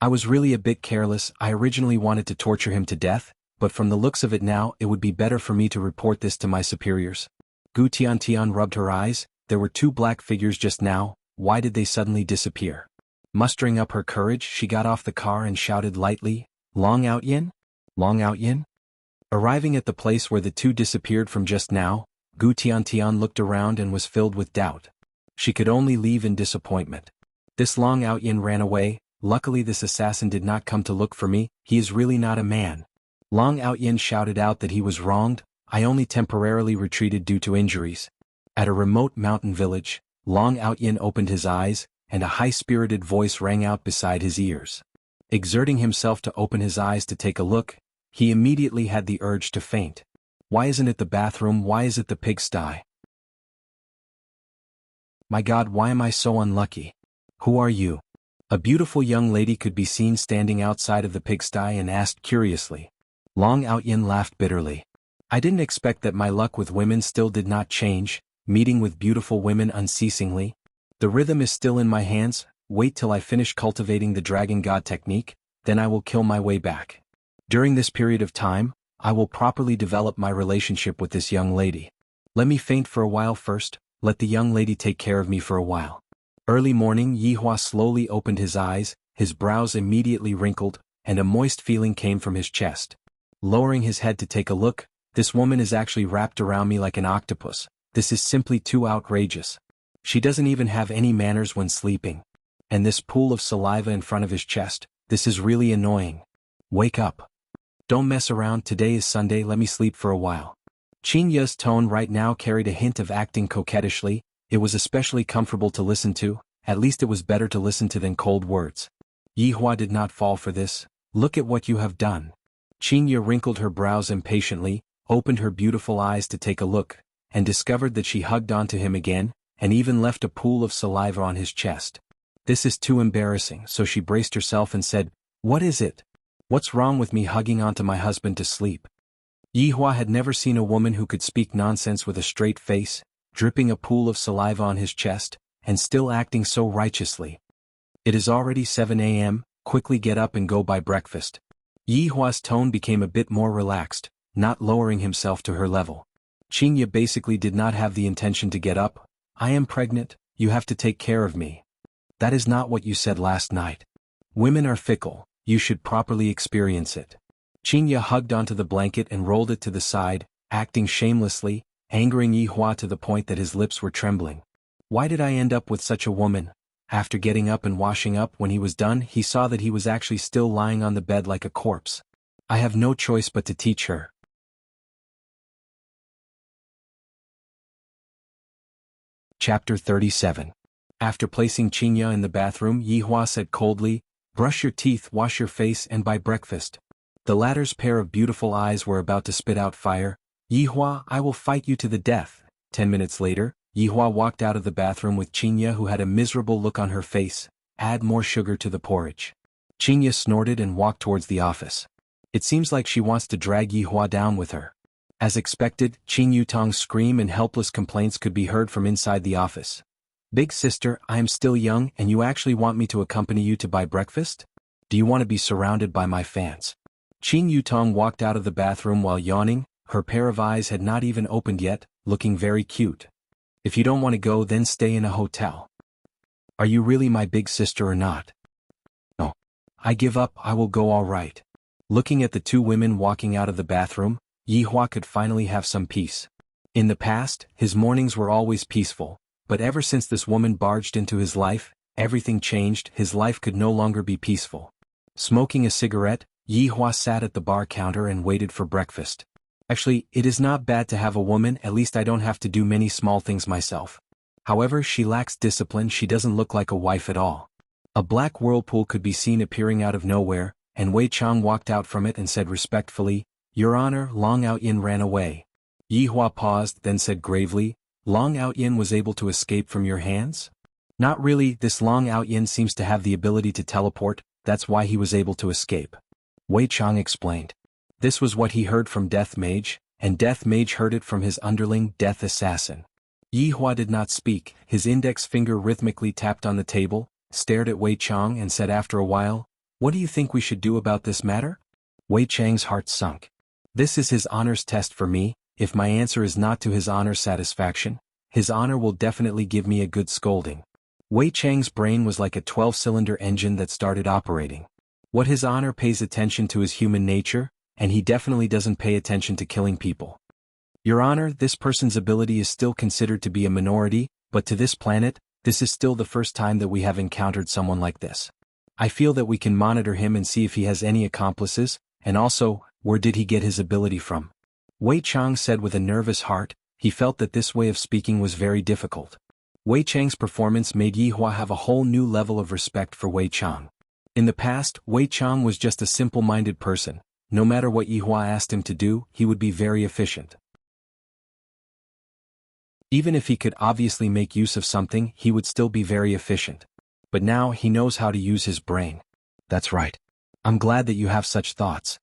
I was really a bit careless, I originally wanted to torture him to death, but from the looks of it now, it would be better for me to report this to my superiors. Gu Tiantian rubbed her eyes, there were two black figures just now, why did they suddenly disappear? Mustering up her courage, she got off the car and shouted lightly, Long Outyen? Long Outyen? Arriving at the place where the two disappeared from just now, Gu Tiantian looked around and was filled with doubt. She could only leave in disappointment. This Long Outyen ran away, luckily this assassin did not come to look for me, he is really not a man. Long Outyen shouted out that he was wronged, I only temporarily retreated due to injuries. At a remote mountain village, Long Outyen opened his eyes, and a high-spirited voice rang out beside his ears. Exerting himself to open his eyes to take a look, he immediately had the urge to faint. Why isn't it the bathroom, why is it the pigsty? My God, why am I so unlucky? Who are you? A beautiful young lady could be seen standing outside of the pigsty and asked curiously. Long Outyen laughed bitterly. I didn't expect that my luck with women still did not change, meeting with beautiful women unceasingly. The rhythm is still in my hands, wait till I finish cultivating the Dragon God technique, then I will kill my way back. During this period of time, I will properly develop my relationship with this young lady. Let me faint for a while first, let the young lady take care of me for a while. Early morning, Yihua slowly opened his eyes, his brows immediately wrinkled, and a moist feeling came from his chest. Lowering his head to take a look, this woman is actually wrapped around me like an octopus. This is simply too outrageous. She doesn't even have any manners when sleeping. And this pool of saliva in front of his chest, this is really annoying. Wake up. Don't mess around, today is Sunday, let me sleep for a while. Qin Ya's tone right now carried a hint of acting coquettishly, it was especially comfortable to listen to, at least it was better to listen to than cold words. Yihua did not fall for this, look at what you have done. Qin Ya wrinkled her brows impatiently, opened her beautiful eyes to take a look, and discovered that she hugged onto him again, and even left a pool of saliva on his chest. This is too embarrassing, so she braced herself and said, What is it? What's wrong with me hugging onto my husband to sleep? Yihua had never seen a woman who could speak nonsense with a straight face, dripping a pool of saliva on his chest, and still acting so righteously. It is already 7 a.m., quickly get up and go buy breakfast. Yihua's tone became a bit more relaxed, not lowering himself to her level. Qingye basically did not have the intention to get up. I am pregnant, you have to take care of me. That is not what you said last night. Women are fickle, you should properly experience it. Qingye hugged onto the blanket and rolled it to the side, acting shamelessly, angering Yihua to the point that his lips were trembling. Why did I end up with such a woman? After getting up and washing up when he was done, he saw that he was actually still lying on the bed like a corpse. I have no choice but to teach her. Chapter 37. After placing Qingye in the bathroom, Yihua said coldly, "Brush your teeth, wash your face and buy breakfast." The latter's pair of beautiful eyes were about to spit out fire. "Yihua, I will fight you to the death." 10 minutes later, Yihua walked out of the bathroom with Qingye, who had a miserable look on her face. Add more sugar to the porridge. Qingye snorted and walked towards the office. It seems like she wants to drag Yihua down with her. As expected, Qing Yutong's scream and helpless complaints could be heard from inside the office. "Big sister, I am still young and you actually want me to accompany you to buy breakfast? Do you want to be surrounded by my fans?" Qing Yutong walked out of the bathroom while yawning. Her pair of eyes had not even opened yet, looking very cute. "If you don't want to go, then stay in a hotel. Are you really my big sister or not?" "No. I give up, I will go, all right." Looking at the two women walking out of the bathroom, Yihua could finally have some peace. In the past, his mornings were always peaceful, but ever since this woman barged into his life, everything changed. His life could no longer be peaceful. Smoking a cigarette, Yihua sat at the bar counter and waited for breakfast. Actually, it is not bad to have a woman, at least I don't have to do many small things myself. However, she lacks discipline, she doesn't look like a wife at all. A black whirlpool could be seen appearing out of nowhere, and Wei Chang walked out from it and said respectfully, "Your Honor, Long Outyin ran away." Yihua paused, then said gravely, "Long Outyin was able to escape from your hands?" "Not really, this Long Outyin seems to have the ability to teleport, that's why he was able to escape." Wei Chang explained. This was what he heard from Death Mage, and Death Mage heard it from his underling, Death Assassin. Yihua did not speak, his index finger rhythmically tapped on the table, stared at Wei Chang and said after a while, "What do you think we should do about this matter?" Wei Chang's heart sunk. This is his honor's test for me. If my answer is not to his honor's satisfaction, his honor will definitely give me a good scolding. Wei Chang's brain was like a 12-cylinder engine that started operating. What his honor pays attention to is human nature, and he definitely doesn't pay attention to killing people. Your Honor, this person's ability is still considered to be a minority, but to this planet, this is still the first time that we have encountered someone like this. I feel that we can monitor him and see if he has any accomplices, and also, where did he get his ability from? Wei Chang said with a nervous heart. He felt that this way of speaking was very difficult. Wei Chang's performance made Yihua have a whole new level of respect for Wei Chang. In the past, Wei Chang was just a simple-minded person. No matter what Yihua asked him to do, he would be very efficient. Even if he could obviously make use of something, he would still be very efficient. But now he knows how to use his brain. That's right. I'm glad that you have such thoughts.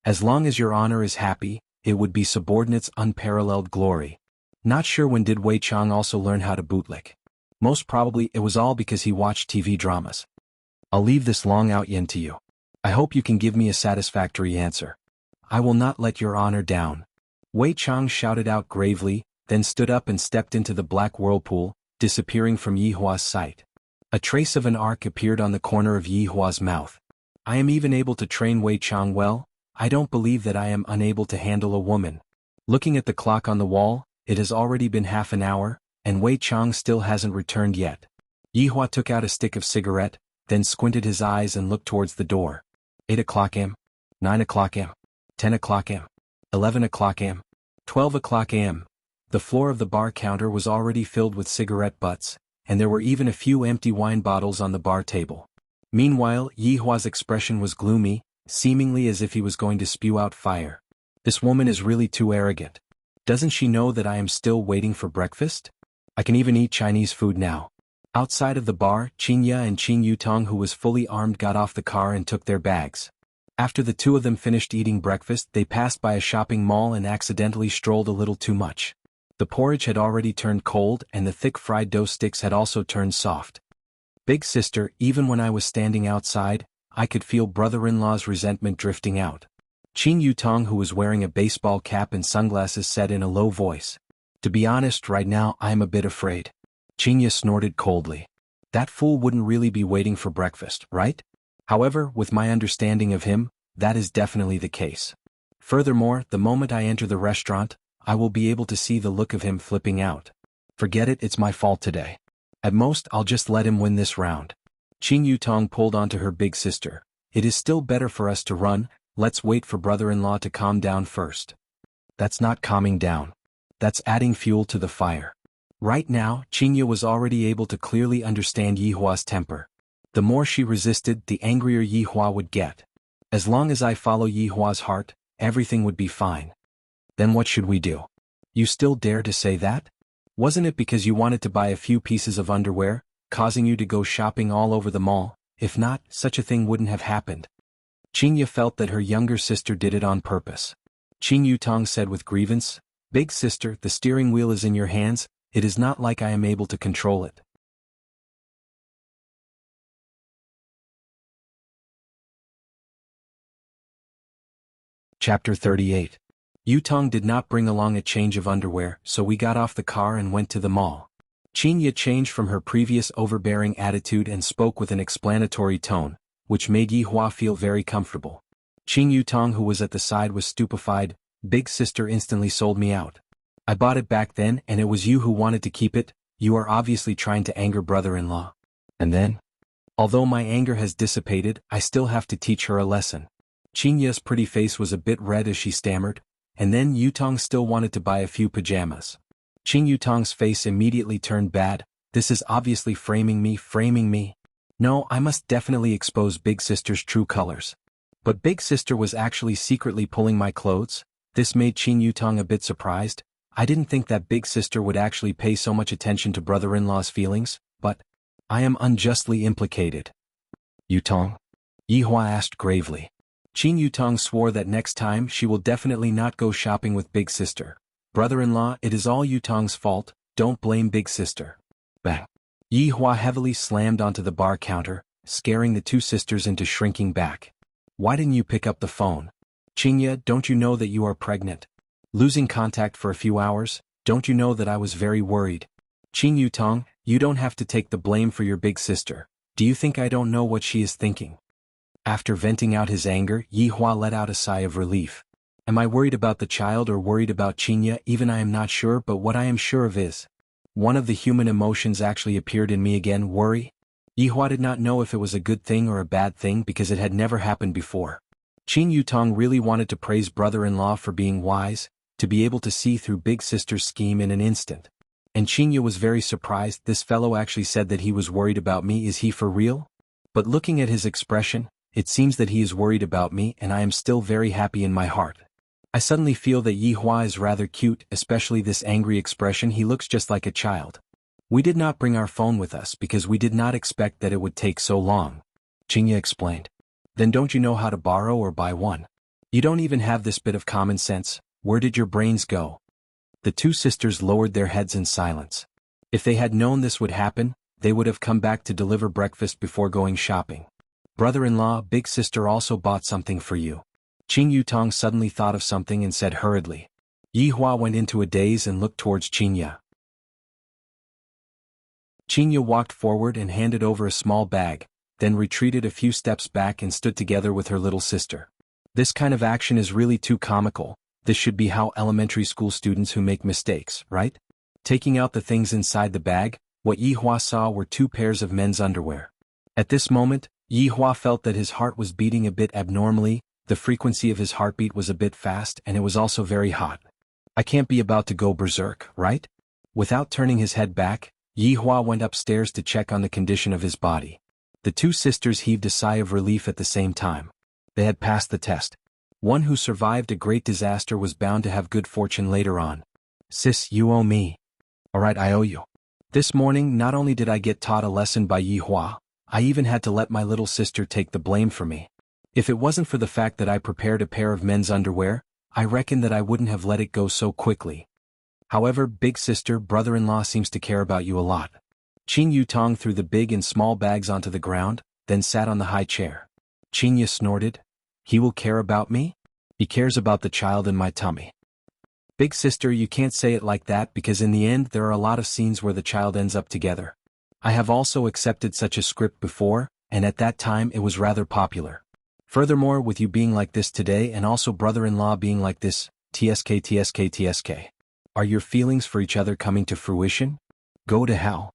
As long as your honor is happy, it would be subordinate's unparalleled glory. Not sure when did Wei Chang also learn how to bootlick. Most probably it was all because he watched TV dramas. I'll leave this Long Outyin to you. I hope you can give me a satisfactory answer. I will not let your honor down. Wei Chang shouted out gravely, then stood up and stepped into the black whirlpool, disappearing from Yihua's sight. A trace of an arc appeared on the corner of Yihua's mouth. I am even able to train Wei Chang well. I don't believe that I am unable to handle a woman. Looking at the clock on the wall, it has already been half an hour, and Wei Chang still hasn't returned yet. Yihua took out a stick of cigarette, then squinted his eyes and looked towards the door. 8 o'clock am. 9 o'clock am. 10 o'clock am. 11 o'clock am. 12 o'clock am. The floor of the bar counter was already filled with cigarette butts, and there were even a few empty wine bottles on the bar table. Meanwhile, Yihua's expression was gloomy, seemingly as if he was going to spew out fire. This woman is really too arrogant. Doesn't she know that I am still waiting for breakfast? I can even eat Chinese food now. Outside of the bar, Qinya and Qin Yutong, who was fully armed, got off the car and took their bags. After the two of them finished eating breakfast, they passed by a shopping mall and accidentally strolled a little too much. The porridge had already turned cold and the thick fried dough sticks had also turned soft. Big sister, even when I was standing outside, I could feel brother-in-law's resentment drifting out. Qin Yutong, who was wearing a baseball cap and sunglasses, said in a low voice. To be honest, right now I am a bit afraid. Qinya snorted coldly. That fool wouldn't really be waiting for breakfast, right? However, with my understanding of him, that is definitely the case. Furthermore, the moment I enter the restaurant, I will be able to see the look of him flipping out. Forget it, it's my fault today. At most, I'll just let him win this round. Qin Yutong pulled onto her big sister. It is still better for us to run, let's wait for brother-in-law to calm down first. That's not calming down. That's adding fuel to the fire. Right now, Qinya was already able to clearly understand Yihua's temper. The more she resisted, the angrier Yihua would get. As long as I follow Yihua's heart, everything would be fine. Then what should we do? You still dare to say that? Wasn't it because you wanted to buy a few pieces of underwear, causing you to go shopping all over the mall? If not, such a thing wouldn't have happened. Qinya felt that her younger sister did it on purpose. Qin Yutong said with grievance, Big sister, the steering wheel is in your hands, it is not like I am able to control it. Chapter 38. Yutong did not bring along a change of underwear, so we got off the car and went to the mall. Qinya changed from her previous overbearing attitude and spoke with an explanatory tone, which made Yihua feel very comfortable. Qin Yutong, who was at the side, was stupefied. Big sister instantly sold me out. I bought it back then and it was you who wanted to keep it. You are obviously trying to anger brother-in-law. And then? Although my anger has dissipated, I still have to teach her a lesson. Qinya's pretty face was a bit red as she stammered, and then Yutong still wanted to buy a few pajamas. Qin Yutong's face immediately turned bad. This is obviously framing me. No, I must definitely expose Big Sister's true colors. But Big Sister was actually secretly pulling my clothes. This made Qin Yutong a bit surprised. I didn't think that Big Sister would actually pay so much attention to brother-in-law's feelings, but I am unjustly implicated. Yutong? Yihua asked gravely. Qin Yutong swore that next time she will definitely not go shopping with Big Sister. Brother-in-law, it is all Yutong's fault, don't blame Big Sister. Bang. Yihua heavily slammed onto the bar counter, scaring the two sisters into shrinking back. Why didn't you pick up the phone? Qinya, don't you know that you are pregnant? Losing contact for a few hours, don't you know that I was very worried? Qin Yutong, you don't have to take the blame for your big sister. Do you think I don't know what she is thinking? After venting out his anger, Yihua let out a sigh of relief. Am I worried about the child or worried about Qinya? Even I am not sure, but what I am sure of is, one of the human emotions actually appeared in me again, worry. Yihua did not know if it was a good thing or a bad thing because it had never happened before. Qin Yutong really wanted to praise brother-in-law for being wise, to be able to see through Big Sister's scheme in an instant. And Qinya was very surprised. This fellow actually said that he was worried about me. Is he for real? But looking at his expression, it seems that he is worried about me and I am still very happy in my heart. I suddenly feel that Yihua is rather cute, especially this angry expression. He looks just like a child. We did not bring our phone with us because we did not expect that it would take so long. Qinya explained. Then don't you know how to borrow or buy one? You don't even have this bit of common sense. Where did your brains go? The two sisters lowered their heads in silence. If they had known this would happen, they would have come back to deliver breakfast before going shopping. Brother-in-law, Big Sister also bought something for you. Qin Yutong suddenly thought of something and said hurriedly. Yihua went into a daze and looked towards Qinya. Qinya walked forward and handed over a small bag, then retreated a few steps back and stood together with her little sister. This kind of action is really too comical. This should be how elementary school students who make mistakes, right? Taking out the things inside the bag, what Yihua saw were 2 pairs of men's underwear. At this moment, Yihua felt that his heart was beating a bit abnormally, the frequency of his heartbeat was a bit fast and it was also very hot. I can't be about to go berserk, right? Without turning his head back, Yihua went upstairs to check on the condition of his body. The two sisters heaved a sigh of relief at the same time. They had passed the test. One who survived a great disaster was bound to have good fortune later on. Sis, you owe me. Alright, I owe you. This morning not only did I get taught a lesson by Yihua, I even had to let my little sister take the blame for me. If it wasn't for the fact that I prepared a pair of men's underwear, I reckon that I wouldn't have let it go so quickly. However, big sister, brother-in-law seems to care about you a lot. Qin Yutong threw the big and small bags onto the ground, then sat on the high chair. Qinya snorted. He will care about me? He cares about the child in my tummy. Big sister, you can't say it like that because in the end there are a lot of scenes where the child ends up together. I have also accepted such a script before, and at that time it was rather popular. Furthermore, with you being like this today and also brother-in-law being like this, TSK. Are your feelings for each other coming to fruition? Go to hell.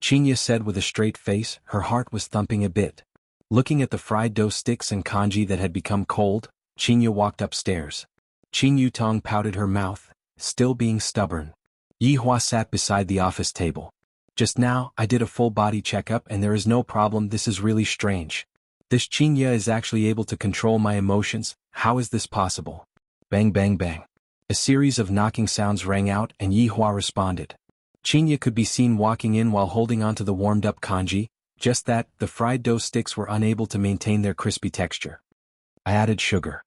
Qinya said with a straight face. Her heart was thumping a bit. Looking at the fried dough sticks and congee that had become cold, Qinya walked upstairs. Qin Yutong pouted her mouth, still being stubborn. Yihua sat beside the office table. Just now, I did a full body checkup and there is no problem. This is really strange. This Qinya is actually able to control my emotions. How is this possible? Bang bang bang. A series of knocking sounds rang out and Yihua responded. Qinya could be seen walking in while holding onto the warmed-up congee, just that, the fried dough sticks were unable to maintain their crispy texture. I added sugar.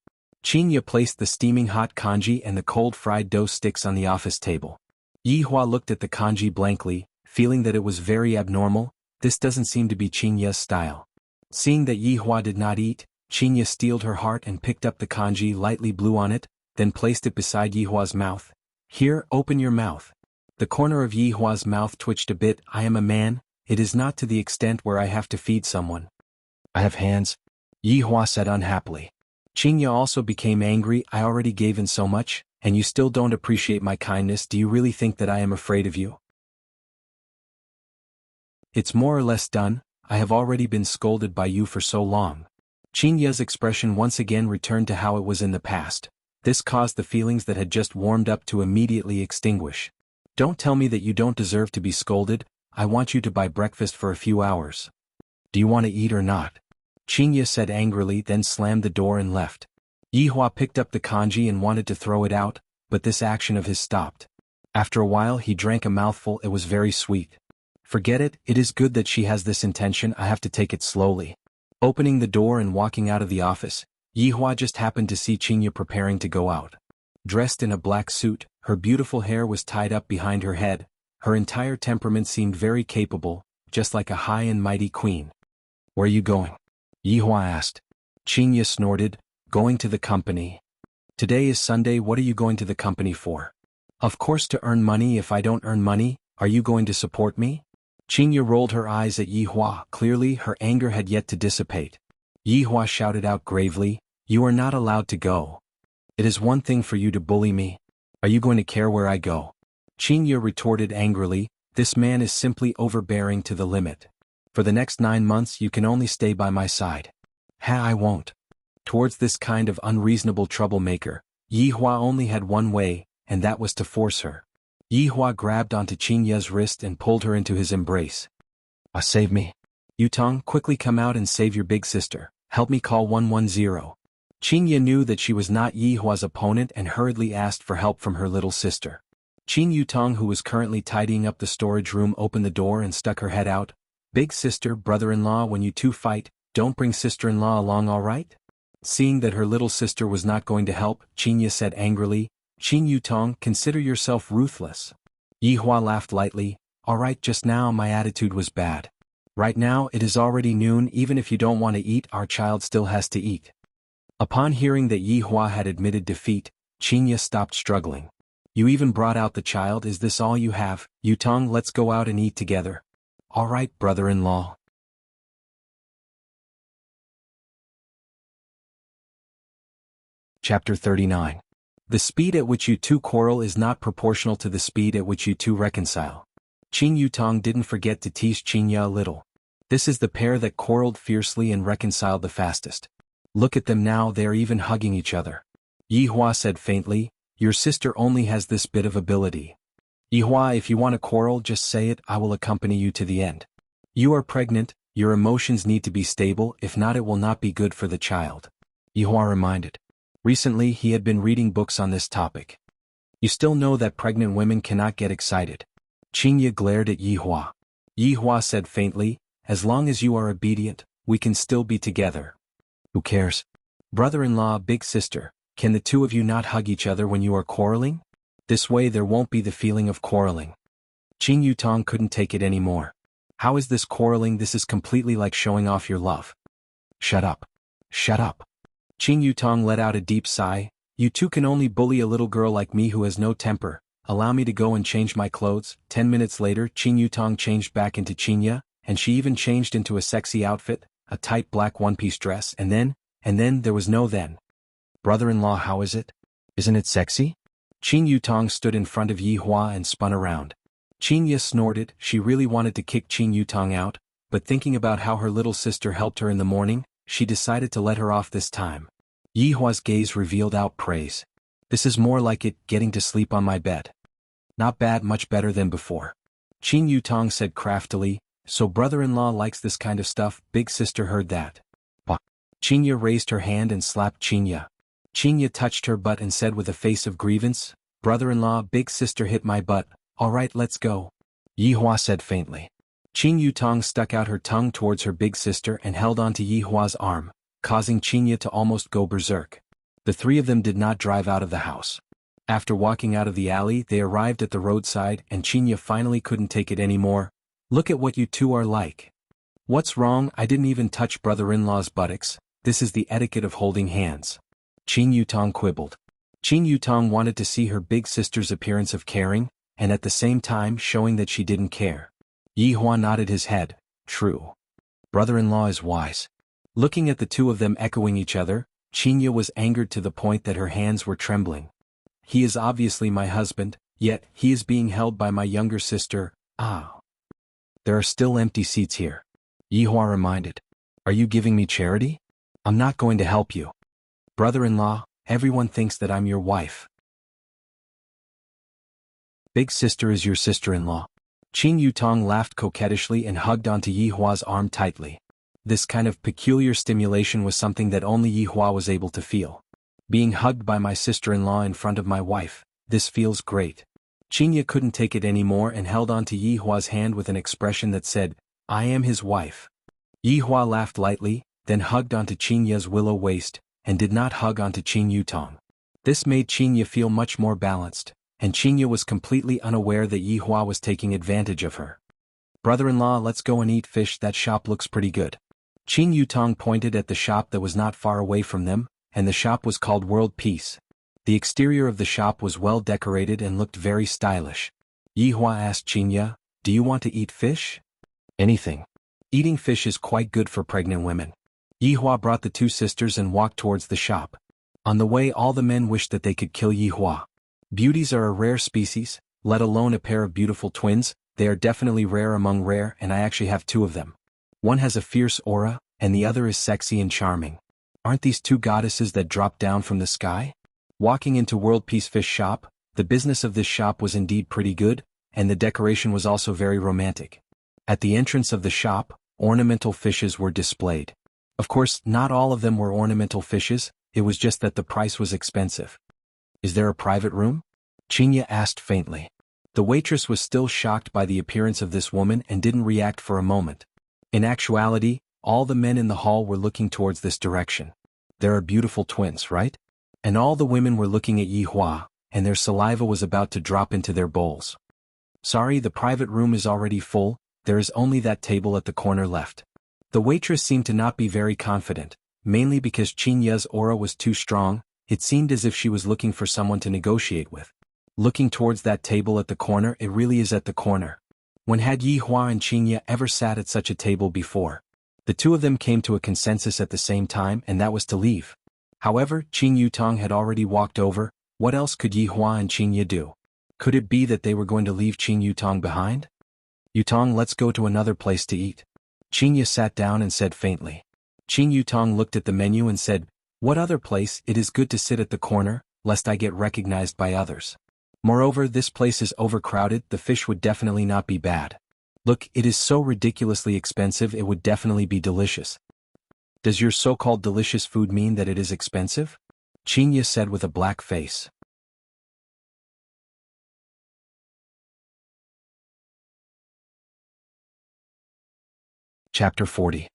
Qinya placed the steaming hot congee and the cold fried dough sticks on the office table. Yihua looked at the congee blankly, feeling that it was very abnormal. This doesn't seem to be Qinya's style. Seeing that Yihua did not eat, Qinya steeled her heart and picked up the congee, lightly blew on it, then placed it beside Yihua's mouth. Here, open your mouth. The corner of Yihua's mouth twitched a bit. I am a man, it is not to the extent where I have to feed someone. I have hands, Yihua said unhappily. Qinya also became angry. I already gave in so much, and you still don't appreciate my kindness. Do you really think that I am afraid of you? It's more or less done. I have already been scolded by you for so long. Qinya's expression once again returned to how it was in the past. This caused the feelings that had just warmed up to immediately extinguish. Don't tell me that you don't deserve to be scolded. I want you to buy breakfast for a few hours. Do you want to eat or not? Qinya said angrily, then slammed the door and left. Yihua picked up the congee and wanted to throw it out, but this action of his stopped. After a while he drank a mouthful. It was very sweet. Forget it, it is good that she has this intention. I have to take it slowly. Opening the door and walking out of the office, Yihua just happened to see Qinya preparing to go out. Dressed in a black suit, her beautiful hair was tied up behind her head, her entire temperament seemed very capable, just like a high and mighty queen. Where are you going? Yihua asked. Qinya snorted, going to the company. Today is Sunday. What are you going to the company for? Of course to earn money. If I don't earn money, are you going to support me? Qinya rolled her eyes at Yihua. Clearly her anger had yet to dissipate. Yihua shouted out gravely, you are not allowed to go. It is one thing for you to bully me. Are you going to care where I go? Qinya retorted angrily, this man is simply overbearing to the limit. For the next 9 months you can only stay by my side. I won't. Towards this kind of unreasonable troublemaker, Yihua only had one way, and that was to force her. Yihua grabbed onto Qinya's wrist and pulled her into his embrace. Save me. Yutong, quickly come out and save your big sister. Help me call 110. Qinya knew that she was not Yihua's opponent and hurriedly asked for help from her little sister. Qin Yutong, who was currently tidying up the storage room, opened the door and stuck her head out. Big sister, brother-in-law, when you two fight, don't bring sister-in-law along, all right? Seeing that her little sister was not going to help, Qinya said angrily, Qin Yutong, consider yourself ruthless. Yihua laughed lightly, all right, just now my attitude was bad. Right now it is already noon. Even if you don't want to eat, our child still has to eat. Upon hearing that Yihua had admitted defeat, Qinya stopped struggling. You even brought out the child. Is this all you have? Yutong, let's go out and eat together. All right, brother-in-law. Chapter 39. The speed at which you two quarrel is not proportional to the speed at which you two reconcile. Qin Yutong didn't forget to tease Qinya a little. This is the pair that quarreled fiercely and reconciled the fastest. Look at them now, they are even hugging each other. Yihua said faintly, your sister only has this bit of ability. Yihua, if you want to quarrel, just say it, I will accompany you to the end. You are pregnant, your emotions need to be stable, if not it will not be good for the child. Yihua reminded. Recently he had been reading books on this topic. You still know that pregnant women cannot get excited. Qingye glared at Yihua. Yihua said faintly, as long as you are obedient, we can still be together. Who cares? Brother-in-law, big sister, can the two of you not hug each other when you are quarreling? This way there won't be the feeling of quarreling. Qing Yutong couldn't take it anymore. How is this quarreling? This is completely like showing off your love. Shut up. Shut up. Qing Yutong let out a deep sigh. You two can only bully a little girl like me who has no temper. Allow me to go and change my clothes. 10 minutes later, Qing Yutong changed back into Qingye, and she even changed into a sexy outfit, a tight black one-piece dress, and then there was no then. Brother-in-law, how is it? Isn't it sexy? Qing Yutong stood in front of Yihua and spun around. Qingye snorted. She really wanted to kick Qing Yutong out, but thinking about how her little sister helped her in the morning, she decided to let her off this time. Yihua's gaze revealed out praise. This is more like it, getting to sleep on my bed. Not bad, much better than before. Qing Yutong said craftily, so brother-in-law likes this kind of stuff. Big sister heard that. Bah. Qingye raised her hand and slapped Qingye. Qingye touched her butt and said with a face of grievance, brother-in-law, big sister hit my butt. All right, let's go. Yihua said faintly. Qing Yutong stuck out her tongue towards her big sister and held onto Yihua's arm, causing Qingye to almost go berserk. The three of them did not drive out of the house. After walking out of the alley, they arrived at the roadside and Qingye finally couldn't take it anymore. Look at what you two are like. What's wrong? I didn't even touch brother-in-law's buttocks. This is the etiquette of holding hands. Qing Yutong quibbled. Qing Yutong wanted to see her big sister's appearance of caring, and at the same time showing that she didn't care. Yihua nodded his head. True. Brother-in-law is wise. Looking at the two of them echoing each other, Qingye was angered to the point that her hands were trembling. He is obviously my husband, yet he is being held by my younger sister. Ah. There are still empty seats here. Yihua reminded. Are you giving me charity? I'm not going to help you. Brother-in-law, everyone thinks that I'm your wife. Big sister is your sister-in-law. Qing Yutong laughed coquettishly and hugged onto Yihua's arm tightly. This kind of peculiar stimulation was something that only Yihua was able to feel. Being hugged by my sister-in-law in front of my wife, this feels great. Qingye couldn't take it anymore and held onto Yihua's hand with an expression that said, I am his wife. Yihua laughed lightly, then hugged onto Qingye's willow waist, and did not hug onto Qing Yutong. This made Qingye feel much more balanced, and Qingye was completely unaware that Yihua was taking advantage of her. Brother-in-law, let's go and eat fish. That shop looks pretty good. Qing Yutong pointed at the shop that was not far away from them, and the shop was called World Peace. The exterior of the shop was well decorated and looked very stylish. Yihua asked Qingye, do you want to eat fish? Anything. Eating fish is quite good for pregnant women. Yihua brought the two sisters and walked towards the shop. On the way, all the men wished that they could kill Yihua. Beauties are a rare species, let alone a pair of beautiful twins. They are definitely rare among rare, and I actually have two of them. One has a fierce aura, and the other is sexy and charming. Aren't these two goddesses that dropped down from the sky? Walking into World Peace Fish Shop, the business of this shop was indeed pretty good, and the decoration was also very romantic. At the entrance of the shop, ornamental fishes were displayed. Of course, not all of them were ornamental fishes, it was just that the price was expensive. Is there a private room? Qingye asked faintly. The waitress was still shocked by the appearance of this woman and didn't react for a moment. In actuality, all the men in the hall were looking towards this direction. There are beautiful twins, right? And all the women were looking at Yihua, and their saliva was about to drop into their bowls. Sorry, the private room is already full, there is only that table at the corner left. The waitress seemed to not be very confident, mainly because Qingye's aura was too strong. It seemed as if she was looking for someone to negotiate with. Looking towards that table at the corner, it really is at the corner. When had Yihua and Qingye ever sat at such a table before? The two of them came to a consensus at the same time, and that was to leave. However, Qing Yutong had already walked over. What else could Yihua and Qingye do? Could it be that they were going to leave Qing Yutong behind? Yutong, let's go to another place to eat. Qingye sat down and said faintly. Qing Yutong looked at the menu and said, what other place? It is good to sit at the corner, lest I get recognized by others. Moreover, this place is overcrowded, the fish would definitely not be bad. Look, it is so ridiculously expensive, it would definitely be delicious. Does your so-called delicious food mean that it is expensive? Qingye said with a black face. Chapter 40.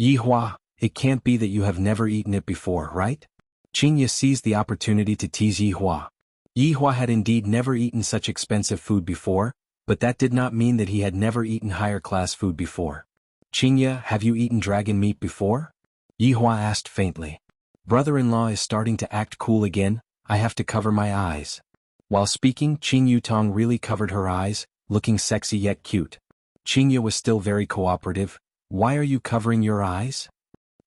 Yihua, it can't be that you have never eaten it before, right? Qingye seized the opportunity to tease Yihua. Yihua had indeed never eaten such expensive food before, but that did not mean that he had never eaten higher-class food before. Qingye, have you eaten dragon meat before? Yihua asked faintly. Brother-in-law is starting to act cool again, I have to cover my eyes. While speaking, Qing Yutong really covered her eyes, looking sexy yet cute. Qingye was still very cooperative. Why are you covering your eyes?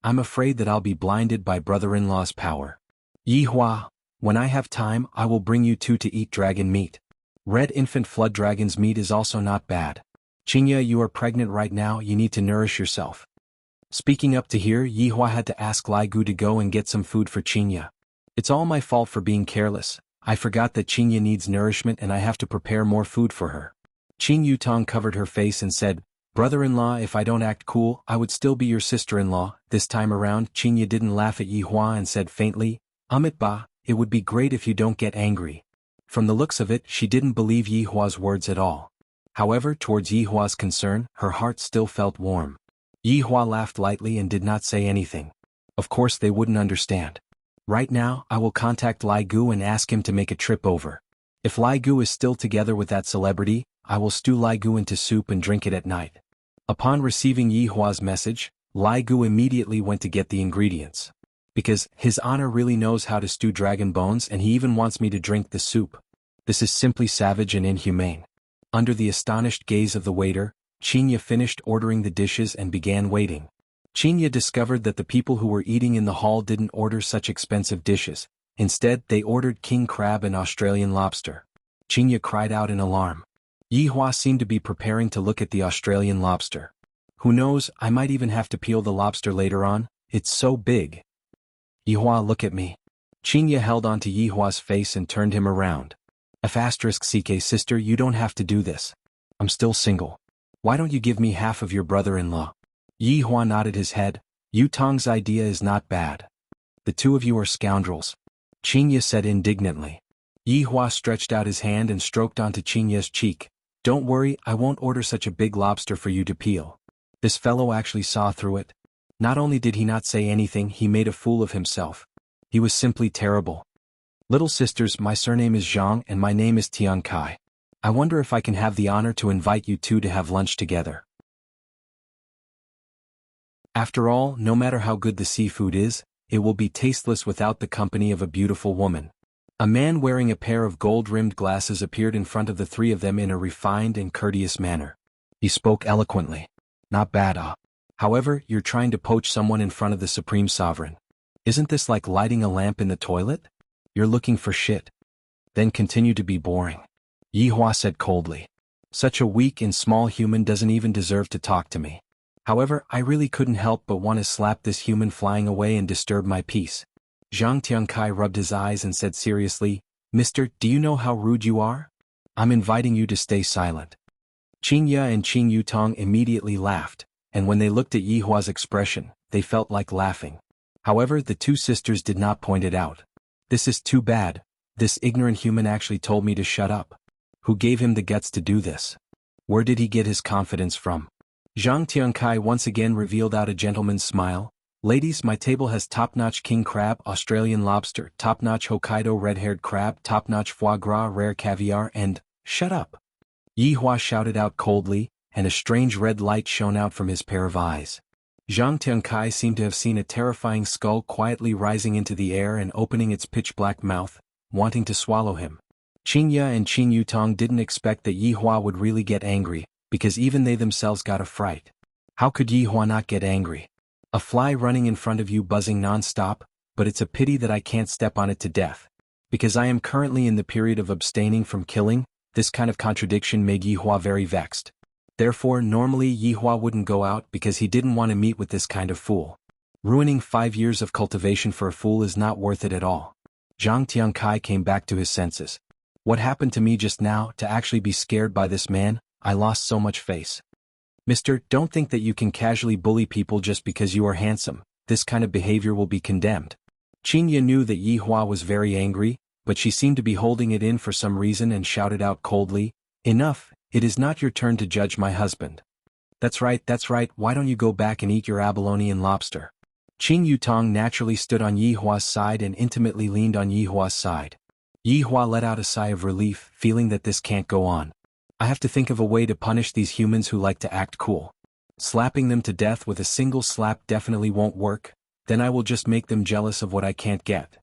I'm afraid that I'll be blinded by brother-in-law's power. Yihua, when I have time I will bring you two to eat dragon meat. Red infant flood dragon's meat is also not bad. Qingye, you are pregnant right now, you need to nourish yourself. Speaking up to here, Yihua had to ask Lai Gu to go and get some food for Qingye. It's all my fault for being careless. I forgot that Qingye needs nourishment and I have to prepare more food for her. Qing Yutong covered her face and said, Brother-in-law, if I don't act cool, I would still be your sister-in-law. This time around, Qingye didn't laugh at Yihua and said faintly, Ba, it would be great if you don't get angry. From the looks of it, she didn't believe Yihua's words at all. However, towards Yihua's concern, her heart still felt warm. Yihua laughed lightly and did not say anything. Of course they wouldn't understand. Right now, I will contact Lai Gu and ask him to make a trip over. If Lai Gu is still together with that celebrity, I will stew Lai Gu into soup and drink it at night. Upon receiving Yihua's message, Lai Gu immediately went to get the ingredients. Because, His Honor really knows how to stew dragon bones and he even wants me to drink the soup. This is simply savage and inhumane. Under the astonished gaze of the waiter, Qingye finished ordering the dishes and began waiting. Qingye discovered that the people who were eating in the hall didn't order such expensive dishes. Instead, they ordered king crab and Australian lobster. Qingye cried out in alarm. Yihua seemed to be preparing to look at the Australian lobster. Who knows, I might even have to peel the lobster later on, it's so big. Yihua, look at me. Qingye held onto Yihua's face and turned him around. *CK sister, you don't have to do this. I'm still single. Why don't you give me half of your brother-in-law? Yihua nodded his head. Yutong's idea is not bad. The two of you are scoundrels. Qingye said indignantly. Yihua stretched out his hand and stroked onto Qingye's cheek. Don't worry, I won't order such a big lobster for you to peel. This fellow actually saw through it. Not only did he not say anything, he made a fool of himself. He was simply terrible. Little sisters, my surname is Zhang and my name is Tian Kai. I wonder if I can have the honor to invite you two to have lunch together. After all, no matter how good the seafood is, it will be tasteless without the company of a beautiful woman. A man wearing a pair of gold-rimmed glasses appeared in front of the three of them in a refined and courteous manner. He spoke eloquently. Not bad, However, you're trying to poach someone in front of the Supreme Sovereign. Isn't this like lighting a lamp in the toilet? You're looking for shit. Then continue to be boring. Yihua said coldly. Such a weak and small human doesn't even deserve to talk to me. However, I really couldn't help but want to slap this human flying away and disturb my peace. Zhang Tiankai rubbed his eyes and said seriously, Mister, do you know how rude you are? I'm inviting you to stay silent. Qingye and Qing Yutong immediately laughed, and when they looked at Yihua's expression, they felt like laughing. However, the two sisters did not point it out. This is too bad. This ignorant human actually told me to shut up. Who gave him the guts to do this? Where did he get his confidence from? Zhang Tiankai once again revealed out a gentleman's smile. Ladies, my table has top-notch king crab, Australian lobster, top-notch Hokkaido red-haired crab, top-notch foie gras, rare caviar, and, shut up! Yihua shouted out coldly, and a strange red light shone out from his pair of eyes. Zhang Tiankai seemed to have seen a terrifying skull quietly rising into the air and opening its pitch-black mouth, wanting to swallow him. Qingye and Qing Yutong didn't expect that Yihua would really get angry, because even they themselves got a fright. How could Yihua not get angry? A fly running in front of you buzzing non-stop, but it's a pity that I can't step on it to death. Because I am currently in the period of abstaining from killing, this kind of contradiction made Yihua very vexed. Therefore, normally Yihua wouldn't go out because he didn't want to meet with this kind of fool. Ruining 5 years of cultivation for a fool is not worth it at all. Zhang Tiankai came back to his senses. What happened to me just now to actually be scared by this man? I lost so much face. Mister, don't think that you can casually bully people just because you are handsome. This kind of behavior will be condemned. Qingye knew that Yihua was very angry, but she seemed to be holding it in for some reason and shouted out coldly, Enough, it is not your turn to judge my husband. That's right, why don't you go back and eat your abalone and lobster? Qin Yutong naturally stood on Yi Hua's side and intimately leaned on Yi Hua's side. Yi Hua let out a sigh of relief, feeling that this can't go on. I have to think of a way to punish these humans who like to act cool. Slapping them to death with a single slap definitely won't work, then I will just make them jealous of what I can't get.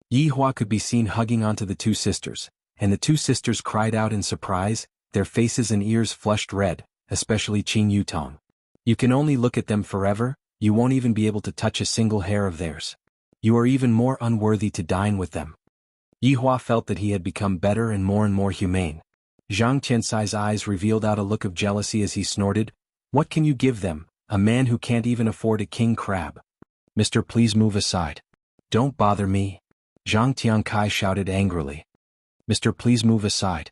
Yi Hua could be seen hugging onto the two sisters, and the two sisters cried out in surprise, their faces and ears flushed red, especially Qin Yutong. You can only look at them forever, you won't even be able to touch a single hair of theirs. You are even more unworthy to dine with them. Yi Hua felt that he had become better and more humane. Zhang Tiansai's eyes revealed out a look of jealousy as he snorted, "What can you give them, a man who can't even afford a king crab? Mister, please move aside. Don't bother me." Zhang Tiankai shouted angrily. "Mister, please move aside."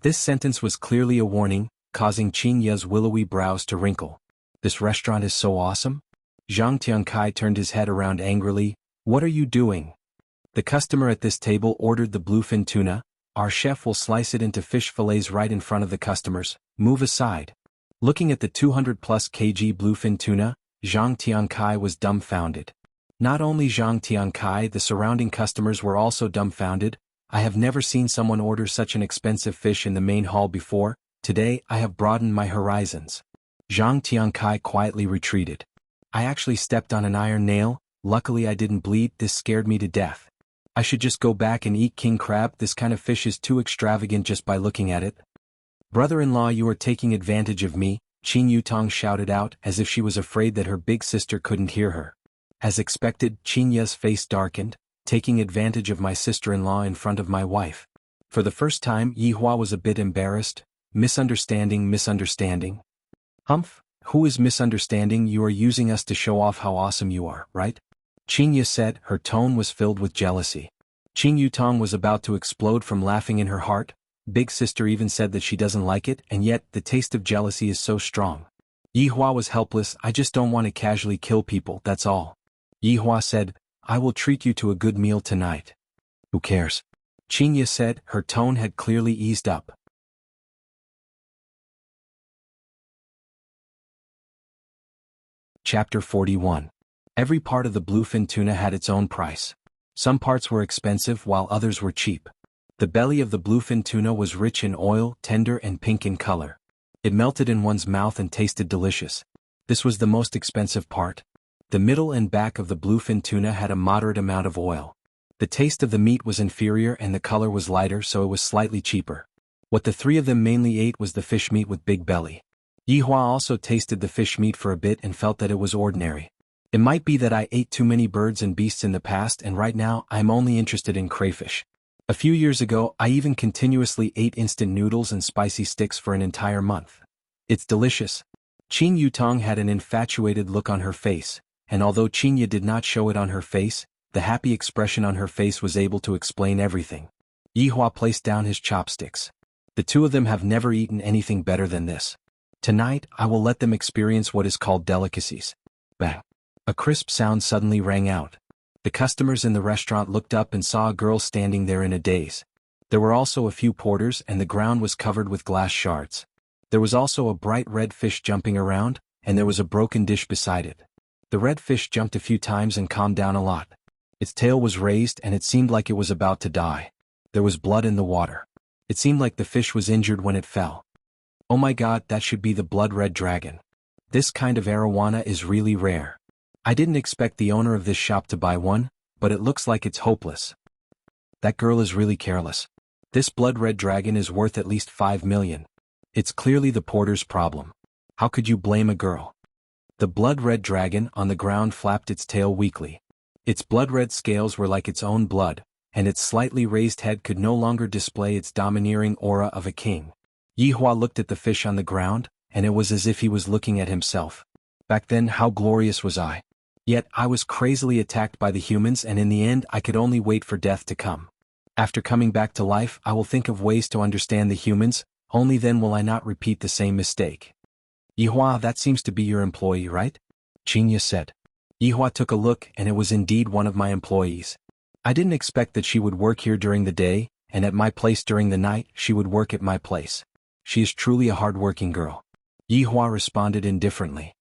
This sentence was clearly a warning, causing Qin Ye's willowy brows to wrinkle. "This restaurant is so awesome?" Zhang Tiankai turned his head around angrily. "What are you doing?" The customer at this table ordered the bluefin tuna. "Our chef will slice it into fish fillets right in front of the customers. Move aside." Looking at the 200+ kg bluefin tuna, Zhang Tiankai was dumbfounded. Not only Zhang Tiankai, the surrounding customers were also dumbfounded. "I have never seen someone order such an expensive fish in the main hall before. Today I have broadened my horizons." Zhang Tiankai quietly retreated. "I actually stepped on an iron nail, luckily I didn't bleed, this scared me to death. I should just go back and eat king crab, this kind of fish is too extravagant just by looking at it." "Brother-in-law, you are taking advantage of me," Qin Yutong shouted out as if she was afraid that her big sister couldn't hear her. As expected, Qin Ye's face darkened, "Taking advantage of my sister-in-law in front of my wife." For the first time, Yi Hua was a bit embarrassed. Misunderstanding. "Humph, who is misunderstanding? You are using us to show off how awesome you are, right?" Qin Ye said, her tone was filled with jealousy. Qin Yutong was about to explode from laughing in her heart. Big sister even said that she doesn't like it, and yet the taste of jealousy is so strong. Yi Hua was helpless. "I just don't want to casually kill people, that's all." Yi Hua said, "I will treat you to a good meal tonight." "Who cares?" Qin Ye said, her tone had clearly eased up. Chapter 41. Every part of the bluefin tuna had its own price. Some parts were expensive while others were cheap. The belly of the bluefin tuna was rich in oil, tender and pink in color. It melted in one's mouth and tasted delicious. This was the most expensive part. The middle and back of the bluefin tuna had a moderate amount of oil. The taste of the meat was inferior and the color was lighter, so it was slightly cheaper. What the three of them mainly ate was the fish meat with big belly. Yi Hua also tasted the fish meat for a bit and felt that it was ordinary. "It might be that I ate too many birds and beasts in the past, and right now I am only interested in crayfish. A few years ago I even continuously ate instant noodles and spicy sticks for an entire month. It's delicious." Qin Yutong had an infatuated look on her face, and although Qin Ye did not show it on her face, the happy expression on her face was able to explain everything. Yi Hua placed down his chopsticks. "The two of them have never eaten anything better than this. Tonight I will let them experience what is called delicacies." Bang! A crisp sound suddenly rang out. The customers in the restaurant looked up and saw a girl standing there in a daze. There were also a few porters and the ground was covered with glass shards. There was also a bright red fish jumping around, and there was a broken dish beside it. The red fish jumped a few times and calmed down a lot. Its tail was raised and it seemed like it was about to die. There was blood in the water. It seemed like the fish was injured when it fell. "Oh my god, that should be the blood-red dragon. This kind of arowana is really rare. I didn't expect the owner of this shop to buy one, but it looks like it's hopeless. That girl is really careless. This blood-red dragon is worth at least 5 million. It's clearly the porter's problem. How could you blame a girl?" The blood-red dragon on the ground flapped its tail weakly. Its blood-red scales were like its own blood, and its slightly raised head could no longer display its domineering aura of a king. Yi Hua looked at the fish on the ground, and it was as if he was looking at himself. Back then, how glorious was I? Yet I was crazily attacked by the humans, and in the end I could only wait for death to come. After coming back to life, I will think of ways to understand the humans, only then will I not repeat the same mistake. "Yi Hua, that seems to be your employee, right?" Qin Ye said. Yi Hua took a look, and it was indeed one of my employees. I didn't expect that she would work here during the day, and at my place during the night she would work at my place. She is truly a hard-working girl. Yihua responded indifferently.